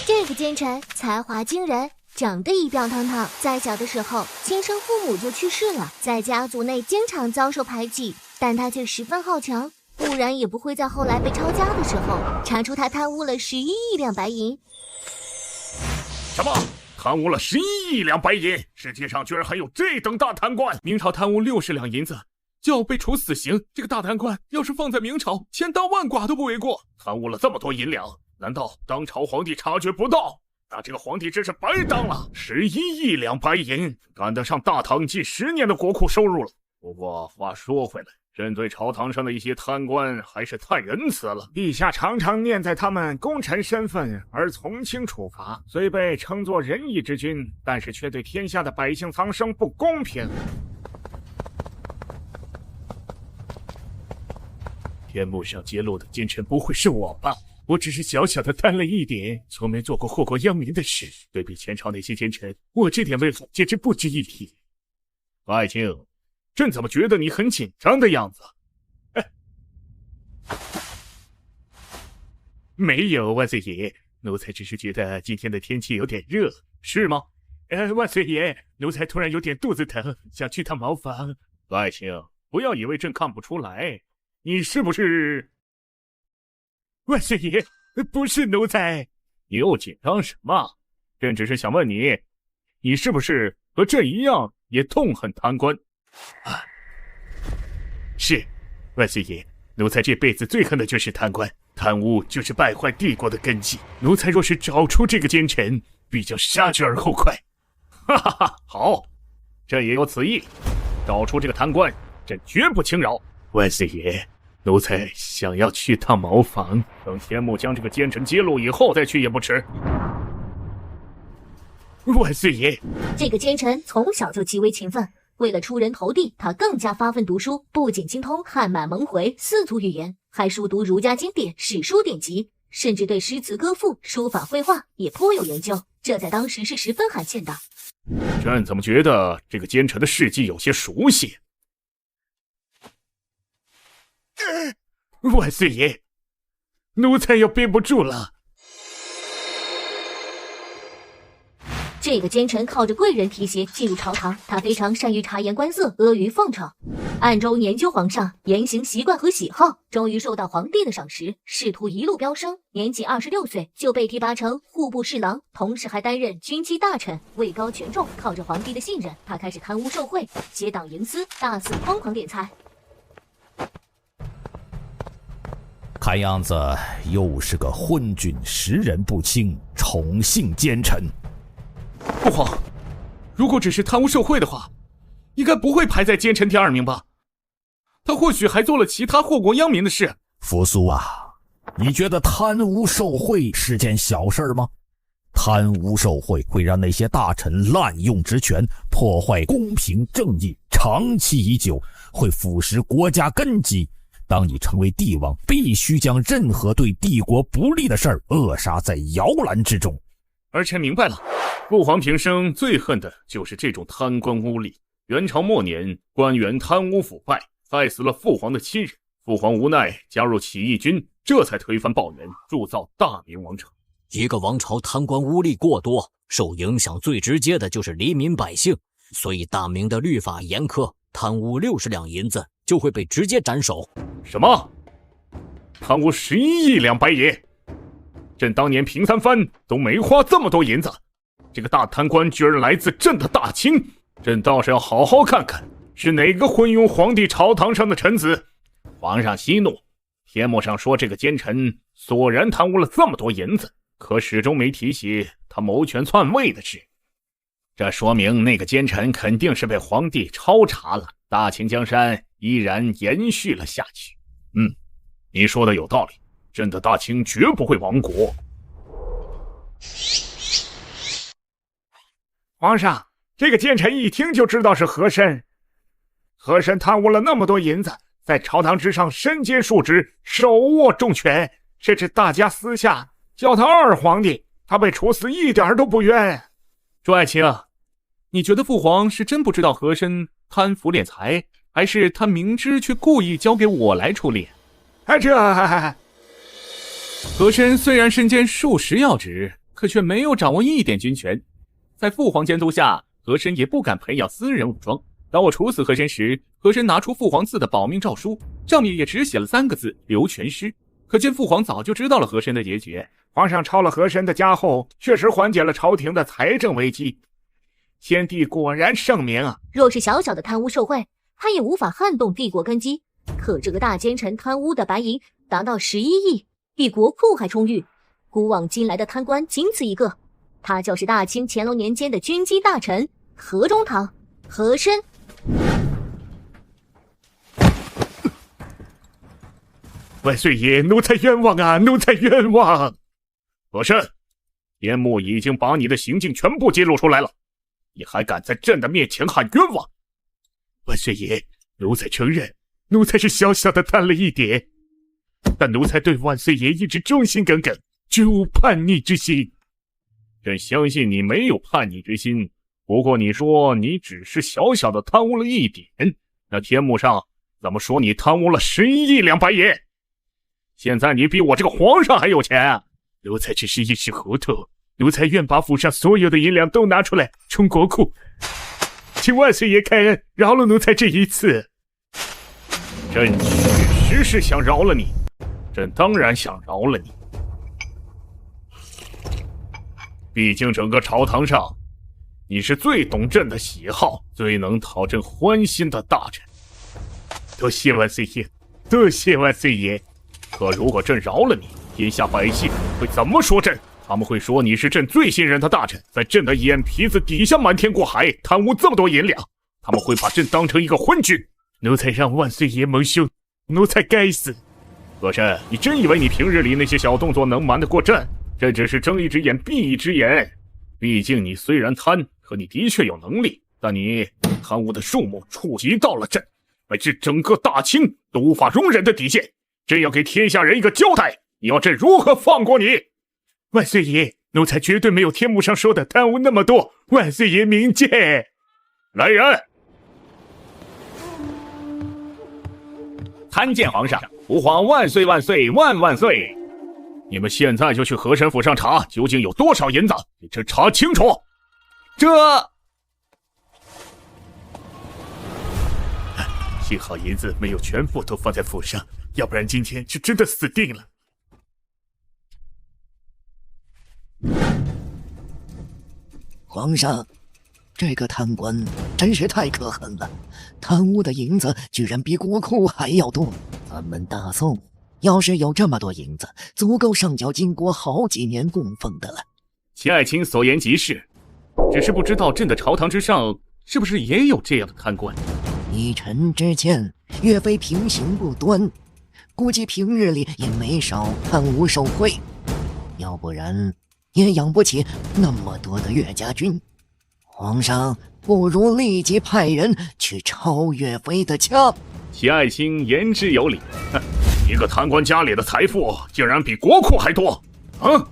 Speaker 2: 这个奸臣才华惊人，长得一表堂堂，在小的时候亲生父母就去世了，在家族内经常遭受排挤，但他却十分好强，不然也不会在后来被抄家的时候查出他贪污了11亿两白银。
Speaker 7: 什么？贪污了11亿两白银？世界上居然还有这等大贪官！
Speaker 8: 明朝贪污60两银子就要被处死刑，这个大贪官要是放在明朝，千刀万剐都不为过。
Speaker 7: 贪污了这么多银两，难道当朝皇帝察觉不到？那这个皇帝真是白当了！11亿两白银，赶得上大唐近10年的国库收入了。不过话说回来，朕对朝堂上的一些贪官还是太仁慈了。
Speaker 10: 陛下常常念在他们功臣身份而从轻处罚，虽被称作仁义之君，但是却对天下的百姓苍生不公平。
Speaker 7: 天幕上揭露的奸臣不会是我吧？我只是小小的贪了一点，从没做过祸国殃民的事。对比前朝那些奸臣，我这点为何简直不值一提。爱卿，朕怎么觉得你很紧张的样子？
Speaker 10: 没有，万岁爷，奴才只是觉得今天的天气有点热。
Speaker 7: 是吗？
Speaker 10: 万岁爷，奴才突然有点肚子疼，想去趟茅房。
Speaker 7: 爱卿，不要以为朕看不出来，你是不是？
Speaker 10: 万岁爷，不是奴才。
Speaker 7: 你又紧张什么？朕只是想问你，你是不是和朕一样也痛恨贪官？
Speaker 10: 是，万岁爷，奴才这辈子最恨的就是贪官，贪污就是败坏帝国的根基。奴才若是找出这个奸臣，必将杀之而后快。
Speaker 7: 哈哈哈，好，朕也有此意，找出这个贪官，朕绝不轻饶。
Speaker 10: 万岁爷，奴才想要去趟茅房，
Speaker 7: 等天幕将这个奸臣揭露以后再去也不迟。
Speaker 10: 万岁爷，
Speaker 2: 这个奸臣从小就极为勤奋，为了出人头地，他更加发奋读书，不仅精通汉满蒙回4族语言，还熟读儒家经典、史书典籍，甚至对诗词歌赋、书法绘画也颇有研究，这在当时是十分罕见的。
Speaker 7: 朕怎么觉得这个奸臣的事迹有些熟悉？
Speaker 10: 万岁爷，奴才要憋不住了。
Speaker 2: 这个奸臣靠着贵人提携进入朝堂，他非常善于察言观色、阿谀奉承，暗中研究皇上言行习惯和喜好，终于受到皇帝的赏识，仕途一路飙升。年仅26岁就被提拔成户部侍郎，同时还担任军机大臣，位高权重。靠着皇帝的信任，他开始贪污受贿、结党营私，大肆疯狂敛财。
Speaker 3: 看样子又是个昏君识人不清、宠幸奸臣。
Speaker 8: 父皇，如果只是贪污受贿的话，应该不会排在奸臣第2名吧？他或许还做了其他祸国殃民的事。
Speaker 3: 扶苏啊，你觉得贪污受贿是件小事吗？贪污受贿会让那些大臣滥用职权，破坏公平正义，长期已久，会腐蚀国家根基。当你成为帝王，必须将任何对帝国不利的事儿扼杀在摇篮之中。
Speaker 14: 儿臣明白了，父皇平生最恨的就是这种贪官污吏。元朝末年，官员贪污腐败，害死了父皇的亲人。父皇无奈加入起义军，这才推翻暴元，铸造大明王朝。
Speaker 11: 一个王朝贪官污吏过多，受影响最直接的就是黎民百姓，所以大明的律法严苛，贪污60两银子就会被直接斩首。
Speaker 14: 什么？贪污11亿两白银？朕当年平三藩都没花这么多银子，这个大贪官居然来自朕的大清，朕倒是要好好看看是哪个昏庸皇帝朝堂上的臣子。
Speaker 9: 皇上息怒，天幕上说这个奸臣索然贪污了这么多银子，可始终没提起他谋权篡位的事。这说明那个奸臣肯定是被皇帝抄查了，大清江山依然延续了下去。
Speaker 14: 你说的有道理，朕的大清绝不会亡国。
Speaker 10: 皇上，这个奸臣一听就知道是和珅。和珅贪污了那么多银子，在朝堂之上身兼数职，手握重权，甚至大家私下叫他二皇帝，他被处死一点都不冤。
Speaker 8: 朱爱卿，你觉得父皇是真不知道和珅贪腐敛财，还是他明知却故意交给我来处理？和珅虽然身兼数十要职，可却没有掌握一点军权。在父皇监督下，和珅也不敢培养私人武装。当我处死和珅时，和珅拿出父皇赐的保命诏书，上面也只写了3个字：留全尸。可见父皇早就知道了和珅的结局。
Speaker 10: 皇上抄了和珅的家后，确实缓解了朝廷的财政危机。先帝果然圣明啊！
Speaker 2: 若是小小的贪污受贿，他也无法撼动帝国根基。可这个大奸臣贪污的白银达到11亿，比国库还充裕。古往今来的贪官仅此一个，他就是大清乾隆年间的军机大臣和中堂和珅。
Speaker 10: 万岁爷，奴才冤枉啊！奴才冤枉！
Speaker 14: 和珅，天幕已经把你的行径全部揭露出来了，你还敢在朕的面前喊冤枉？
Speaker 10: 万岁爷，奴才承认，奴才是小小的贪了一点，但奴才对万岁爷一直忠心耿耿，绝无叛逆之心。
Speaker 14: 朕相信你没有叛逆之心，不过你说你只是小小的贪污了一点，那天幕上怎么说你贪污了11亿两白银？现在你比我这个皇上还有钱。
Speaker 10: 奴才只是一时糊涂，奴才愿把府上所有的银两都拿出来充国库，请万岁爷开恩，饶了奴才这一次。
Speaker 14: 朕确实是想饶了你，朕当然想饶了你。毕竟整个朝堂上，你是最懂朕的喜好，最能讨朕欢心的大臣。
Speaker 10: 多谢万岁爷，多谢万岁爷。
Speaker 14: 可如果朕饶了你，天下百姓会怎么说朕？他们会说你是朕最信任的大臣，在朕的眼皮子底下瞒天过海，贪污这么多银两。他们会把朕当成一个昏君。
Speaker 10: 奴才让万岁爷蒙羞，奴才该死。
Speaker 14: 和珅，你真以为你平日里那些小动作能瞒得过朕？朕只是睁一只眼闭一只眼。毕竟你虽然贪，可你的确有能力，但你贪污的数目触及到了朕，乃至整个大清都无法容忍的底线。朕要给天下人一个交代，你要朕如何放过你？
Speaker 10: 万岁爷，奴才绝对没有天幕上说的贪污那么多，万岁爷明鉴。
Speaker 14: 来人！
Speaker 9: 参见皇上，吾皇万岁万岁万万岁！
Speaker 14: 你们现在就去和珅府上查，究竟有多少银子，给朕查清楚。
Speaker 10: 幸好银子没有全部都放在府上，要不然今天就真的死定了。
Speaker 4: 皇上，这个贪官真是太可恨了，贪污的银子居然比国库还要多。咱们大宋要是有这么多银子，足够上缴金国好几年供奉的了。
Speaker 8: 秦爱卿所言极是，只是不知道朕的朝堂之上是不是也有这样的贪官。
Speaker 4: 一臣之见，岳飞平行不端，估计平日里也没少贪污受贿，要不然也养不起那么多的岳家军。皇上不如立即派人去抄岳飞的枪。
Speaker 7: 齐爱卿言之有理，一个贪官家里的财富竟然比国库还多啊！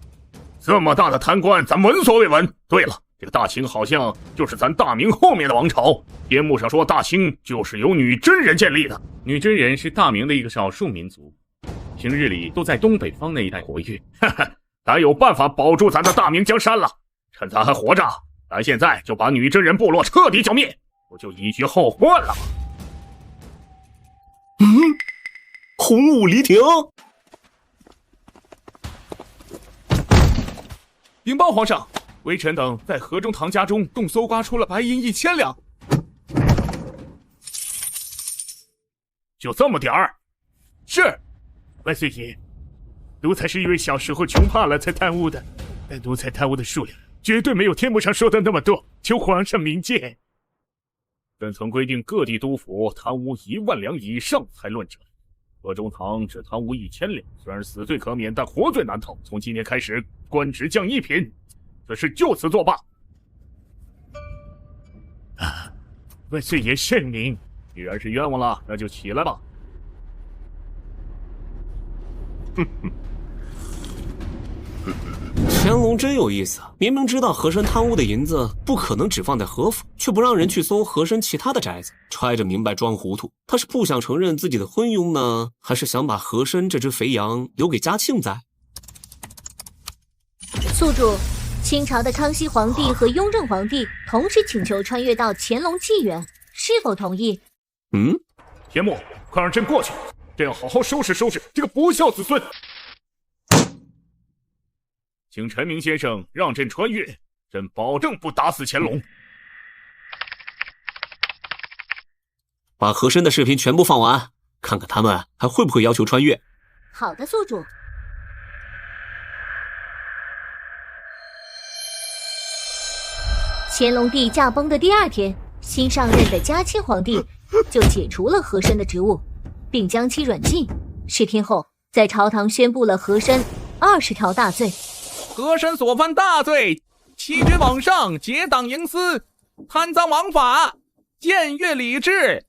Speaker 7: 这么大的贪官，咱闻所未闻。对了，这个大清好像就是咱大明后面的王朝。天幕上说大清就是由女真人建立的。
Speaker 8: 女真人是大明的一个少数民族，平日里都在东北方那一带活跃。
Speaker 7: 咱有办法保住咱的大明江山了。趁咱还活着，咱现在就把女真人部落彻底剿灭，不就一绝后患了吗？
Speaker 1: 红武离庭。
Speaker 8: 禀报皇上，微臣等在河中堂家中共搜刮出了白银1000两。
Speaker 7: 就这么点儿？
Speaker 8: 是。
Speaker 10: 万岁爷，奴才是因为小时候穷怕了才贪污的，但奴才贪污的数量绝对没有天幕上说的那么多，求皇上明鉴。
Speaker 7: 朕曾规定各地督府贪污1万两以上才论斩，河中堂只贪污1000两，虽然死罪可免，但活罪难逃。从今天开始，官职降1品，此事就此作罢。
Speaker 10: 万岁爷圣明。
Speaker 7: 既然是冤枉了，那就起来吧。
Speaker 1: 乾隆真有意思，明明知道和珅贪污的银子不可能只放在和府，却不让人去搜和珅其他的宅子，揣着明白装糊涂。他是不想承认自己的昏庸呢，还是想把和珅这只肥羊留给嘉庆在？
Speaker 2: 宿主，清朝的康熙皇帝和雍正皇帝同时请求穿越到乾隆纪元，是否同意？
Speaker 7: 天幕，快让朕过去，朕要好好收拾收拾这个不孝子孙。请陈明先生让朕穿越，朕保证不打死乾隆。
Speaker 1: 把和珅的视频全部放完，看看他们还会不会要求穿越。
Speaker 2: 好的，宿主。乾隆帝驾崩的第2天，新上任的嘉庆皇帝就解除了和珅的职务，并将其软禁。10天后，在朝堂宣布了和珅20条大罪。
Speaker 20: 和珅所犯大罪：欺君罔上，结党营私，贪赃枉法，僭越礼制，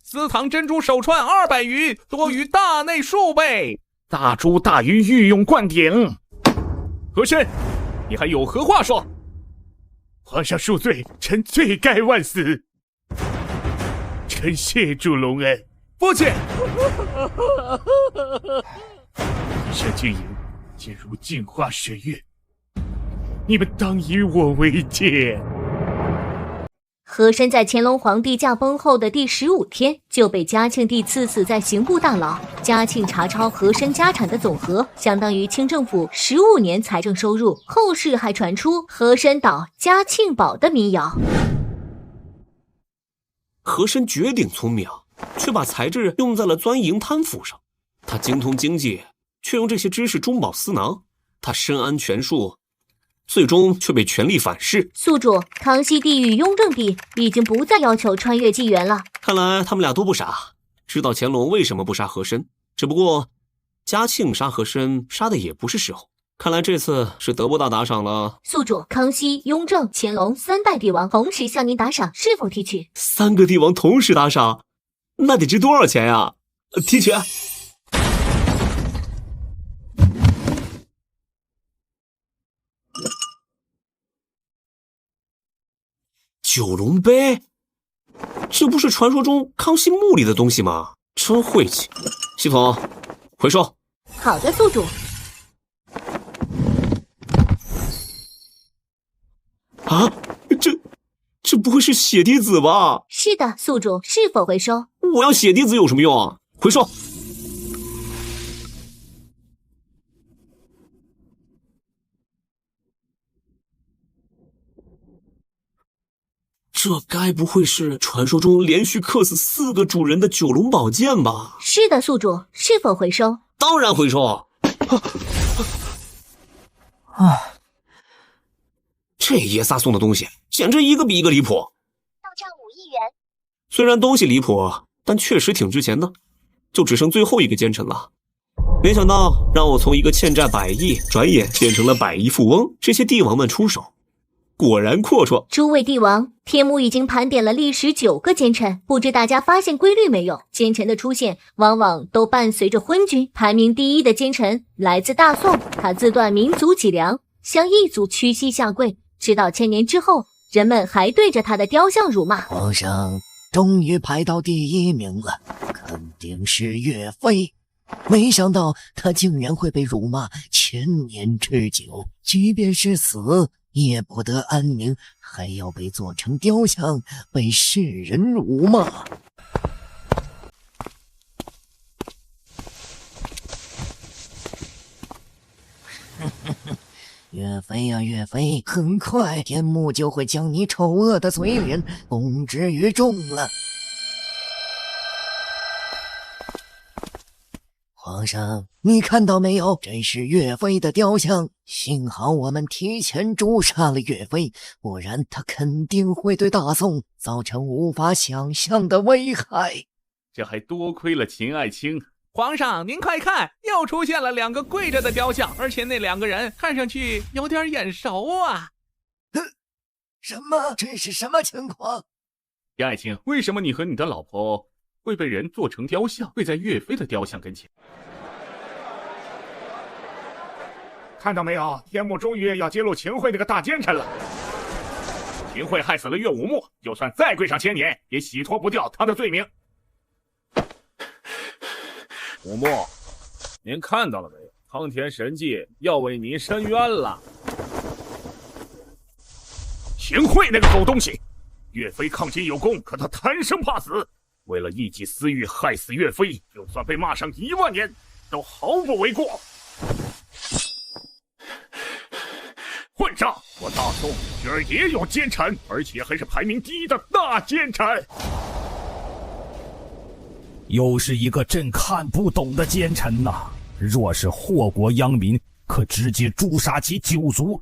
Speaker 20: 私藏珍珠手串200余，多于大内数倍。
Speaker 10: 大珠大鱼御用灌顶。
Speaker 20: 和珅，你还有何话说？
Speaker 10: 皇上恕罪，臣罪该万死。臣谢主隆恩。
Speaker 20: 父亲，
Speaker 10: 以上军营皆如镜花水月，你们当以我为戒。
Speaker 2: 和珅在乾隆皇帝驾崩后的第15天就被嘉庆帝赐死在刑部大牢。嘉庆查抄和珅家产的总和相当于清政府15年财政收入。后世还传出和珅倒嘉庆宝的民谣。
Speaker 1: 和珅绝顶聪明，却把才智用在了钻营贪腐上。他精通经济，却用这些知识中饱私囊。他深谙权术，最终却被权力反噬。
Speaker 2: 宿主，康熙帝与雍正帝已经不再要求穿越纪元了。
Speaker 1: 看来他们俩都不傻，知道乾隆为什么不杀和珅。只不过嘉庆杀和珅杀的也不是时候，看来这次是得不到打赏了。
Speaker 2: 宿主，康熙、雍正、乾隆3代帝王同时向您打赏，是否提取
Speaker 1: ？3个帝王同时打赏，那得值多少钱呀？提取。九龙杯，这不是传说中康熙墓里的东西吗？真晦气！系统回收。
Speaker 2: 好的，宿主。
Speaker 1: 啊，这不会是血滴子吧？
Speaker 2: 是的，宿主，是否回收？
Speaker 1: 我要血滴子有什么用啊？回收。这该不会是传说中连续克死4个主人的九龙宝剑吧？
Speaker 2: 是的，宿主，是否回收？
Speaker 1: 当然回收。这爷仨送的东西简直一个比一个离谱。
Speaker 2: 到账5亿元。
Speaker 1: 虽然东西离谱，但确实挺值钱的。就只剩最后一个奸臣了。没想到让我从一个欠债100亿，转眼变成了100亿富翁。这些帝王们出手，果然阔绰。
Speaker 2: 诸位帝王，天幕已经盘点了历史9个奸臣，不知大家发现规律没有？奸臣的出现往往都伴随着昏君。排名第1的奸臣来自大宋，他自断民族脊梁，向异族屈膝下跪，直到1000年之后，人们还对着他的雕像辱骂。
Speaker 4: 皇上终于排到第1名了，肯定是岳飞。没想到他竟然会被辱骂1000年之久，即便是死也不得安宁，还要被做成雕像，被世人辱骂。岳飞呀岳飞，很快天幕就会将你丑恶的嘴脸公之于众了。皇上，你看到没有？这是岳飞的雕像。幸好我们提前诛杀了岳飞，不然他肯定会对大宋造成无法想象的危害。
Speaker 8: 这还多亏了秦爱卿。
Speaker 20: 皇上，您快看，又出现了2个跪着的雕像，而且那2个人看上去有点眼熟啊！
Speaker 4: 什么？这是什么情况？
Speaker 8: 秦爱卿，为什么你和你的老婆会被人做成雕像，跪在岳飞的雕像跟前？
Speaker 10: 看到没有？天幕终于要揭露秦桧那个大奸臣了。秦桧害死了岳武穆，就算再跪上1000年，也洗脱不掉他的罪名。
Speaker 14: 武穆，您看到了没有？苍天神迹要为您伸冤了。
Speaker 10: 秦桧那个狗东西，岳飞抗秦有功，可他贪生怕死，为了一己私欲害死岳飞，就算被骂上1万年，都毫不为过。混账！我大宋居然也有奸臣，而且还是排名第1的大奸臣。
Speaker 3: 又是一个朕看不懂的奸臣呐！若是祸国殃民，可直接诛杀其9族，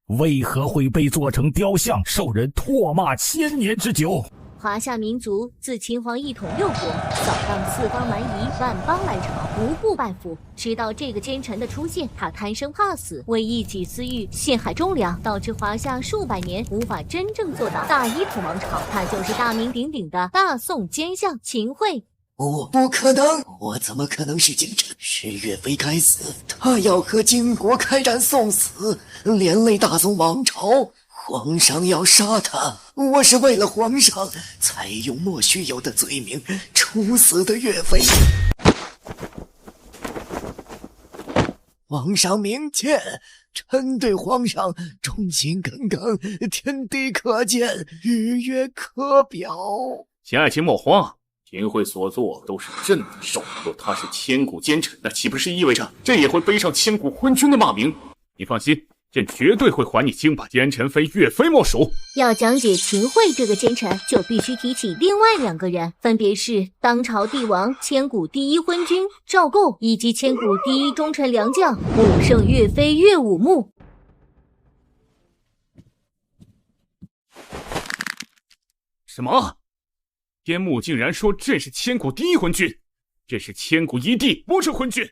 Speaker 3: 为何会被做成雕像，受人唾骂1000年之久？
Speaker 2: 华夏民族自秦皇一统6国，扫荡4方蛮夷，万邦来朝，无不拜服。直到这个奸臣的出现，他贪生怕死，为一己私欲陷害忠良，导致华夏数百年无法真正做到大一统王朝。他就是大名鼎鼎的大宋奸相秦桧。
Speaker 4: 不可能！我怎么可能是奸臣？是岳飞该死，他要和金国开战送死，连累大宋王朝。皇上要杀他，我是为了皇上才用莫须有的罪名处死的岳飞。皇上明鉴，臣对皇上忠心耿耿，天地可见，日月可表。
Speaker 8: 秦爱卿莫慌，秦桧所做都是朕的手，若他是千古奸臣，那岂不是意味着朕也会背上千古昏君的骂名？你放心，朕绝对会还你清白，奸臣非岳飞莫属。
Speaker 2: 要讲解秦桧这个奸臣，就必须提起另外2个人，分别是当朝帝王、千古第1昏君赵构，以及千古第1忠臣良将武圣岳飞岳武穆。
Speaker 8: 什么？天幕竟然说朕是千古第1昏君，朕是千古一帝，不是昏君。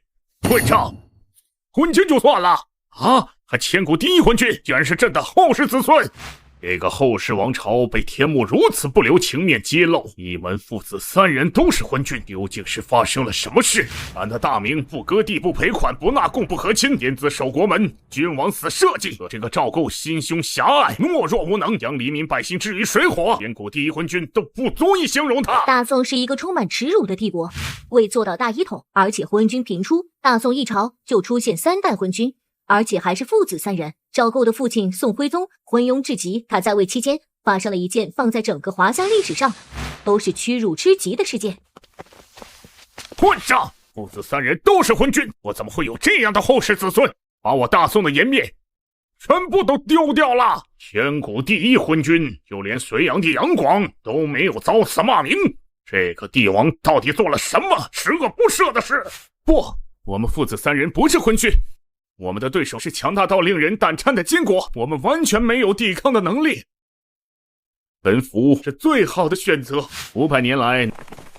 Speaker 8: 混账！昏君就算了啊，还千古第1昏君，居然是朕的后世子孙！这个后世王朝被天幕如此不留情面揭露，一门父子3人都是昏君，究竟是发生了什么事？俺的大明不割地、不赔款、不纳贡、不和亲，焉自守国门，君王死社稷。可这个赵构心胸狭隘、懦弱无能，将黎民百姓置于水火，千古第1昏君都不足以形容他。
Speaker 2: 大宋是一个充满耻辱的帝国，为做到大一统，而且昏君频出，大宋一朝就出现3代昏君。而且还是父子3人。赵构的父亲宋徽宗昏庸至极，他在位期间发生了一件放在整个华夏历史上都是屈辱之极的事件。
Speaker 10: 混账！父子3人都是昏君，我怎么会有这样的后世子孙？把我大宋的颜面全部都丢掉了！千古第1昏君，就连隋炀帝杨广都没有遭此骂名。这个帝王到底做了什么十恶不赦的事？
Speaker 8: 不，我们父子3人不是昏君。我们的对手是强大到令人胆颤的金国，我们完全没有抵抗的能力。臣服是最好的选择。500年来，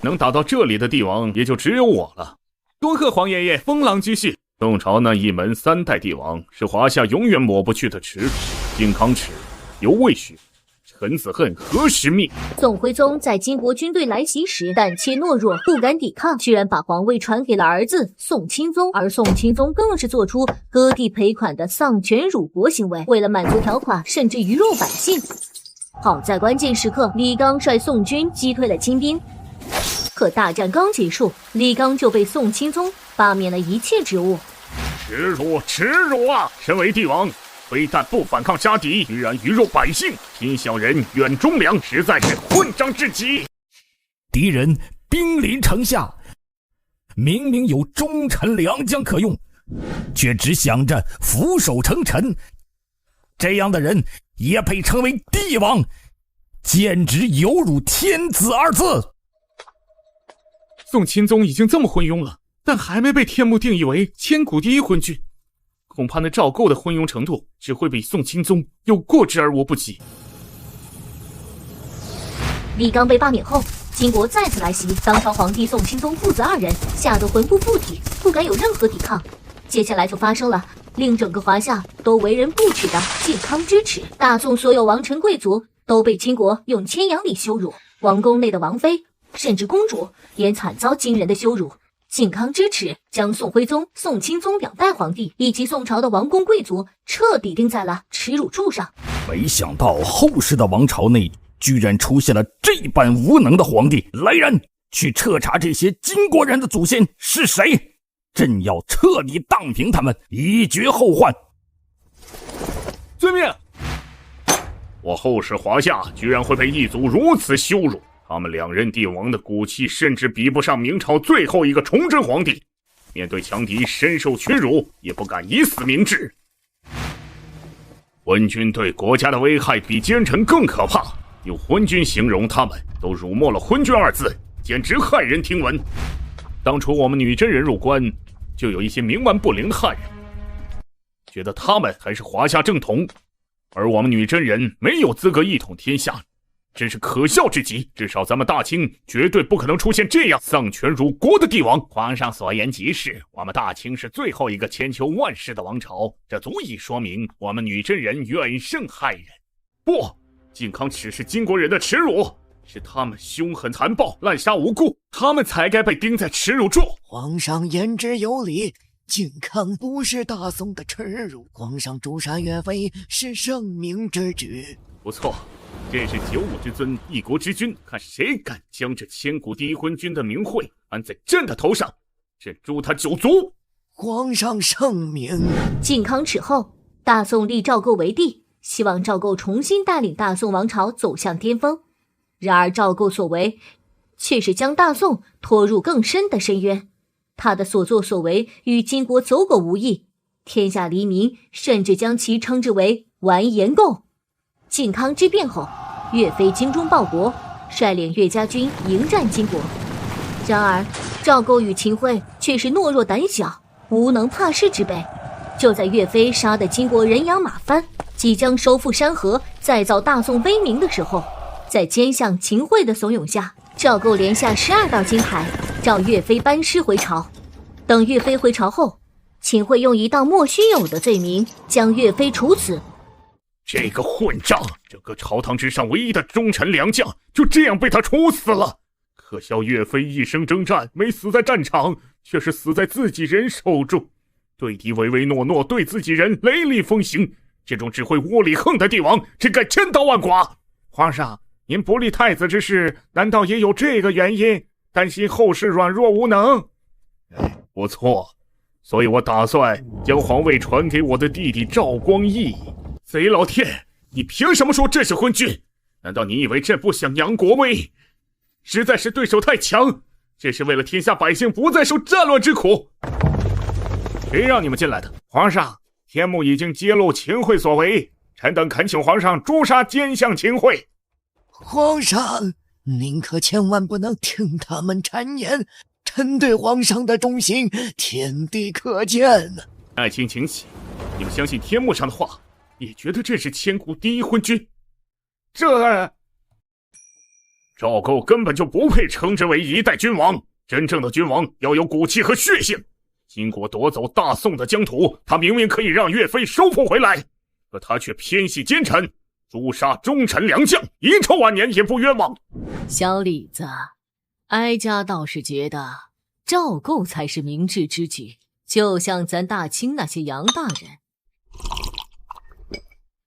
Speaker 8: 能打到这里的帝王也就只有我了。多贺皇爷爷风浪继续。
Speaker 7: 宋朝那一门3代帝王是华夏永远抹不去的耻辱，靖康耻犹未雪，臣子恨何时灭？
Speaker 2: 宋徽宗在金国军队来袭时胆怯懦弱，不敢抵抗，居然把皇位传给了儿子宋钦宗，而宋钦宗更是做出割地赔款的丧权辱国行为，为了满足条款，甚至鱼肉百姓。好在关键时刻，李纲率宋军击退了金兵，可大战刚结束，李纲就被宋钦宗罢免了一切职务。
Speaker 7: 耻辱，耻辱啊！身为帝王，非但不反抗杀敌，居然鱼肉百姓，听小人远忠良，实在是混账至极。
Speaker 3: 敌人兵临城下，明明有忠臣良将可用，却只想着俯首称臣，这样的人也配称为帝王，简直有辱天子二字。
Speaker 8: 宋钦宗已经这么昏庸了，但还没被天目定义为千古第一昏君，恐怕那赵构的昏庸程度只会比宋钦宗有过之而无不及。
Speaker 2: 李纲被罢免后，金国再次来袭，当朝皇帝宋钦宗父子2人吓得魂不附体，不敢有任何抵抗。接下来就发生了令整个华夏都为人不齿的靖康之耻。大宋所有王臣贵族都被金国用千阳礼羞辱，王宫内的王妃甚至公主也惨遭惊人的羞辱。靖康之耻将宋徽宗、宋钦宗2代皇帝以及宋朝的王公贵族彻底钉在了耻辱柱上。
Speaker 3: 没想到后世的王朝内居然出现了这般无能的皇帝！来人，去彻查这些金国人的祖先是谁，朕要彻底荡平他们，以绝后患。
Speaker 8: 遵命。
Speaker 7: 我后世华夏居然会被一族如此羞辱，他们2任帝王的骨气甚至比不上明朝最后一个崇祯皇帝，面对强敌深受屈辱，也不敢以死明志。昏君对国家的危害比奸臣更可怕，用昏君形容他们，都辱没了昏君2字，简直骇人听闻。当初我们女真人入关，就有一些冥顽不灵的汉人，觉得他们才是华夏正统，而我们女真人没有资格一统天下，真是可笑至极。至少咱们大清绝对不可能出现这样丧权辱国的帝王。
Speaker 9: 皇上所言极是，我们大清是最后一个千秋万世的王朝，这足以说明我们女真人远胜汉人。
Speaker 7: 不，靖康耻是金国人的耻辱，是他们凶狠残暴，滥杀无辜，他们才该被钉在耻辱柱。
Speaker 4: 皇上言之有理，靖康不是大宋的耻辱，皇上诛杀岳飞是圣明之举。
Speaker 7: 不错，这是95之尊，一国之君，看谁敢将这千古第一昏君的名讳安在朕的头上，朕诛他9族。
Speaker 4: 皇上圣明。
Speaker 2: 靖康耻后，大宋立赵构为帝，希望赵构重新带领大宋王朝走向巅峰。然而赵构所为却是将大宋拖入更深的深渊，他的所作所为与金国走狗无异，天下黎民甚至将其称之为完颜构。靖康之变后，岳飞精忠报国，率领岳家军迎战金国。然而赵构与秦桧却是懦弱胆小、无能怕事之辈。就在岳飞杀得金国人仰马翻，即将收复山河，再造大宋威名的时候，在奸相秦桧的怂恿下，赵构连下12道金牌，召岳飞班师回朝。等岳飞回朝后，秦桧用一道莫须有的罪名将岳飞处死。
Speaker 7: 这个混账，整个朝堂之上唯一的忠臣良将，就这样被他处死了。可笑岳飞一生征战，没死在战场，却是死在自己人手中。对敌唯唯诺诺，对自己人雷厉风行，这种只会窝里横的帝王，真该千刀万剐。
Speaker 10: 皇上，您不立太子之事，难道也有这个原因？担心后世软弱无能？
Speaker 7: 不错，所以我打算将皇位传给我的弟弟赵光义。贼老天，你凭什么说这是昏君？难道你以为朕不想扬国威？实在是对手太强，这是为了天下百姓不再受战乱之苦。谁让你们进来的？
Speaker 10: 皇上，天目已经揭露秦桧所为，臣等恳请皇上诛杀奸相秦桧。
Speaker 4: 皇上，您可千万不能听他们谗言，臣对皇上的忠心，天地可见。
Speaker 7: 爱卿请起，你们相信天目上的话，也觉得这是千古第一昏君？这赵构根本就不配称之为一代君王，真正的君王要有骨气和血性。金国夺走大宋的疆土，他明明可以让岳飞收复回来，可他却偏系奸臣，诛杀忠臣良将，遗臭万年也不冤枉。
Speaker 13: 小李子，哀家倒是觉得赵构才是明智之举，就像咱大清那些杨大人，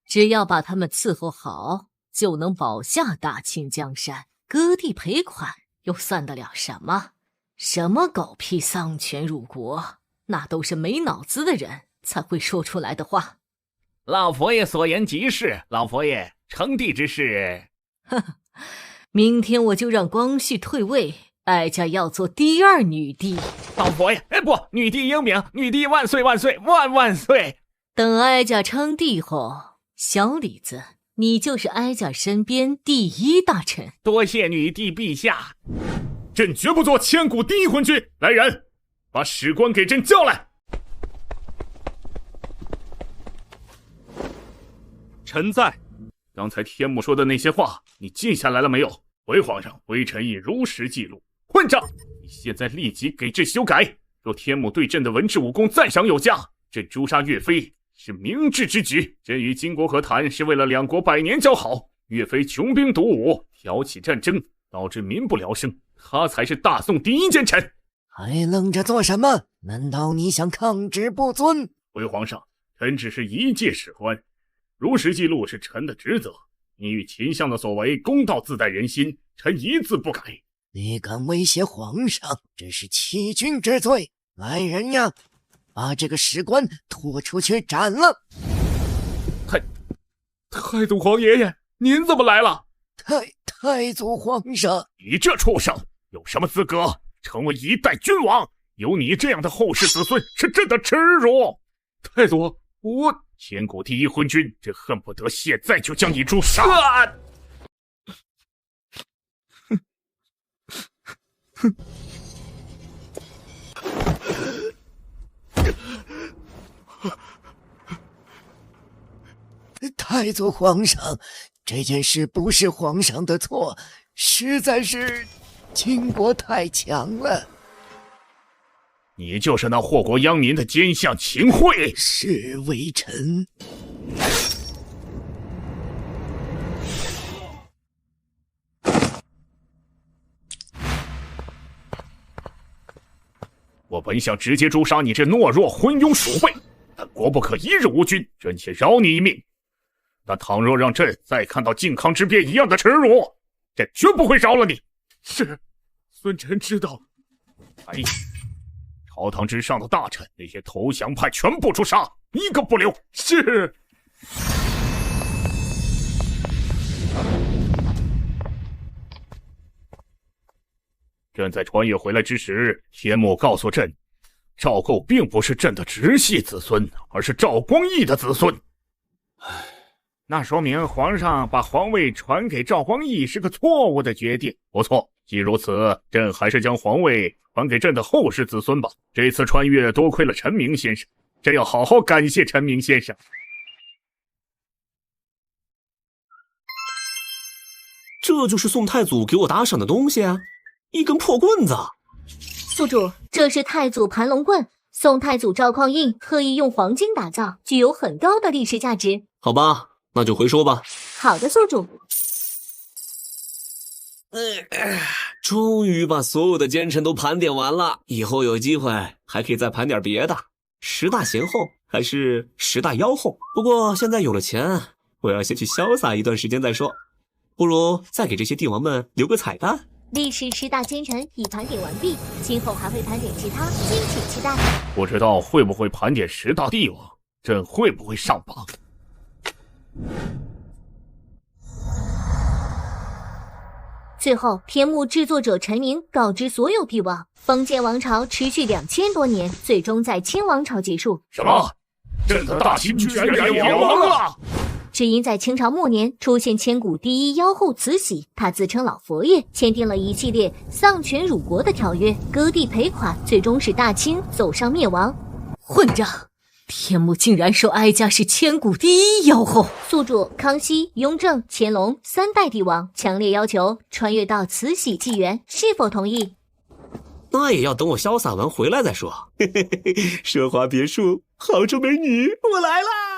Speaker 13: 只要把他们伺候好，就能保下大清江山。割地赔款又算得了什么？什么狗屁丧权辱国，那都是没脑子的人才会说出来的话。
Speaker 9: 老佛爷所言极是，老佛爷称帝之事，
Speaker 13: 呵呵，明天我就让光绪退位，哀家要做第二女帝。
Speaker 9: 老佛爷，不，女帝英明，女帝万岁万岁万万岁！
Speaker 13: 等哀家称帝后，小李子，你就是哀家身边第一大臣。
Speaker 9: 多谢女帝陛下。
Speaker 7: 朕绝不做千古第一昏君。来人，把史官给朕叫来。
Speaker 15: 臣在。
Speaker 7: 刚才天目说的那些话，你记下来了没有？回皇上，微臣已如实记录。混账！你现在立即给朕修改。若天目对朕的文治武功赞赏有加，朕诛杀岳飞是明智之举。朕与金国和谈是为了两国百年交好，岳飞穷兵黩武，挑起战争，导致民不聊生，他才是大宋第一奸臣。
Speaker 4: 还愣着做什么？难道你想抗旨不遵？
Speaker 7: 回皇上，臣只是一介史官，如实记录是臣的职责。你与秦相的所为，公道自在人心，臣一字不改。
Speaker 4: 你敢威胁皇上，这是欺君之罪！来人呀，把这个史官拖出去斩了！
Speaker 7: 太祖皇爷爷，您怎么来了？
Speaker 4: 太祖皇上，
Speaker 7: 你这畜生有什么资格成为一代君王？有你这样的后世子孙是朕的耻辱！太祖，我千古第一昏君，朕恨不得现在就将你诛杀！
Speaker 4: 太祖皇上，这件事不是皇上的错，实在是秦国太强了。
Speaker 7: 你就是那祸国殃民的奸相秦桧。
Speaker 4: 是微臣。
Speaker 7: 我本想直接诛杀你这懦弱昏庸鼠辈，但国不可一日无君，朕且饶你一命。但倘若让朕再看到靖康之变一样的耻辱，朕绝不会饶了你。是，孙臣知道。朝堂之上的大臣，那些投降派全部诛杀，一个不留。是。朕在穿越回来之时，天目告诉朕，赵构并不是朕的直系子孙，而是赵光义的子孙。那说明皇上把皇位传给赵光义是个错误的决定。不错，既如此，朕还是将皇位传给朕的后世子孙吧。这次穿越多亏了陈明先生，朕要好好感谢陈明先生。
Speaker 1: 这就是宋太祖给我打赏的东西啊，一根破棍子。
Speaker 2: 宿主，这是太祖盘龙棍，宋太祖赵匡胤特意用黄金打造，具有很高的历史价值。
Speaker 1: 好吧，那就回收吧。
Speaker 2: 好的，宿主。
Speaker 1: 终于把所有的奸臣都盘点完了，以后有机会还可以再盘点别的，10大贤后还是10大妖后。不过现在有了钱，我要先去潇洒一段时间再说，不如再给这些帝王们留个彩蛋。
Speaker 2: 历史10大奸臣已盘点完毕，今后还会盘点其他，敬请期待。
Speaker 7: 不知道会不会盘点10大帝王，朕会不会上榜？
Speaker 2: 最后，天幕制作者陈明告知所有帝王，封建王朝持续2000多年，最终在清王朝结束。
Speaker 7: 什么？朕的大清居然也亡了？
Speaker 2: 只因在清朝末年出现千古第一妖后慈禧，她自称老佛爷，签订了一系列丧权辱国的条约，割地赔款，最终使大清走上灭亡。
Speaker 13: 混账！天目竟然说哀家是千古第一妖后。
Speaker 2: 宿主康熙、雍正、乾隆3代帝王强烈要求穿越到慈禧纪元，是否同意？
Speaker 1: 那也要等我潇洒完回来再说。嘿嘿嘿，奢华别墅，杭州美女，我来啦！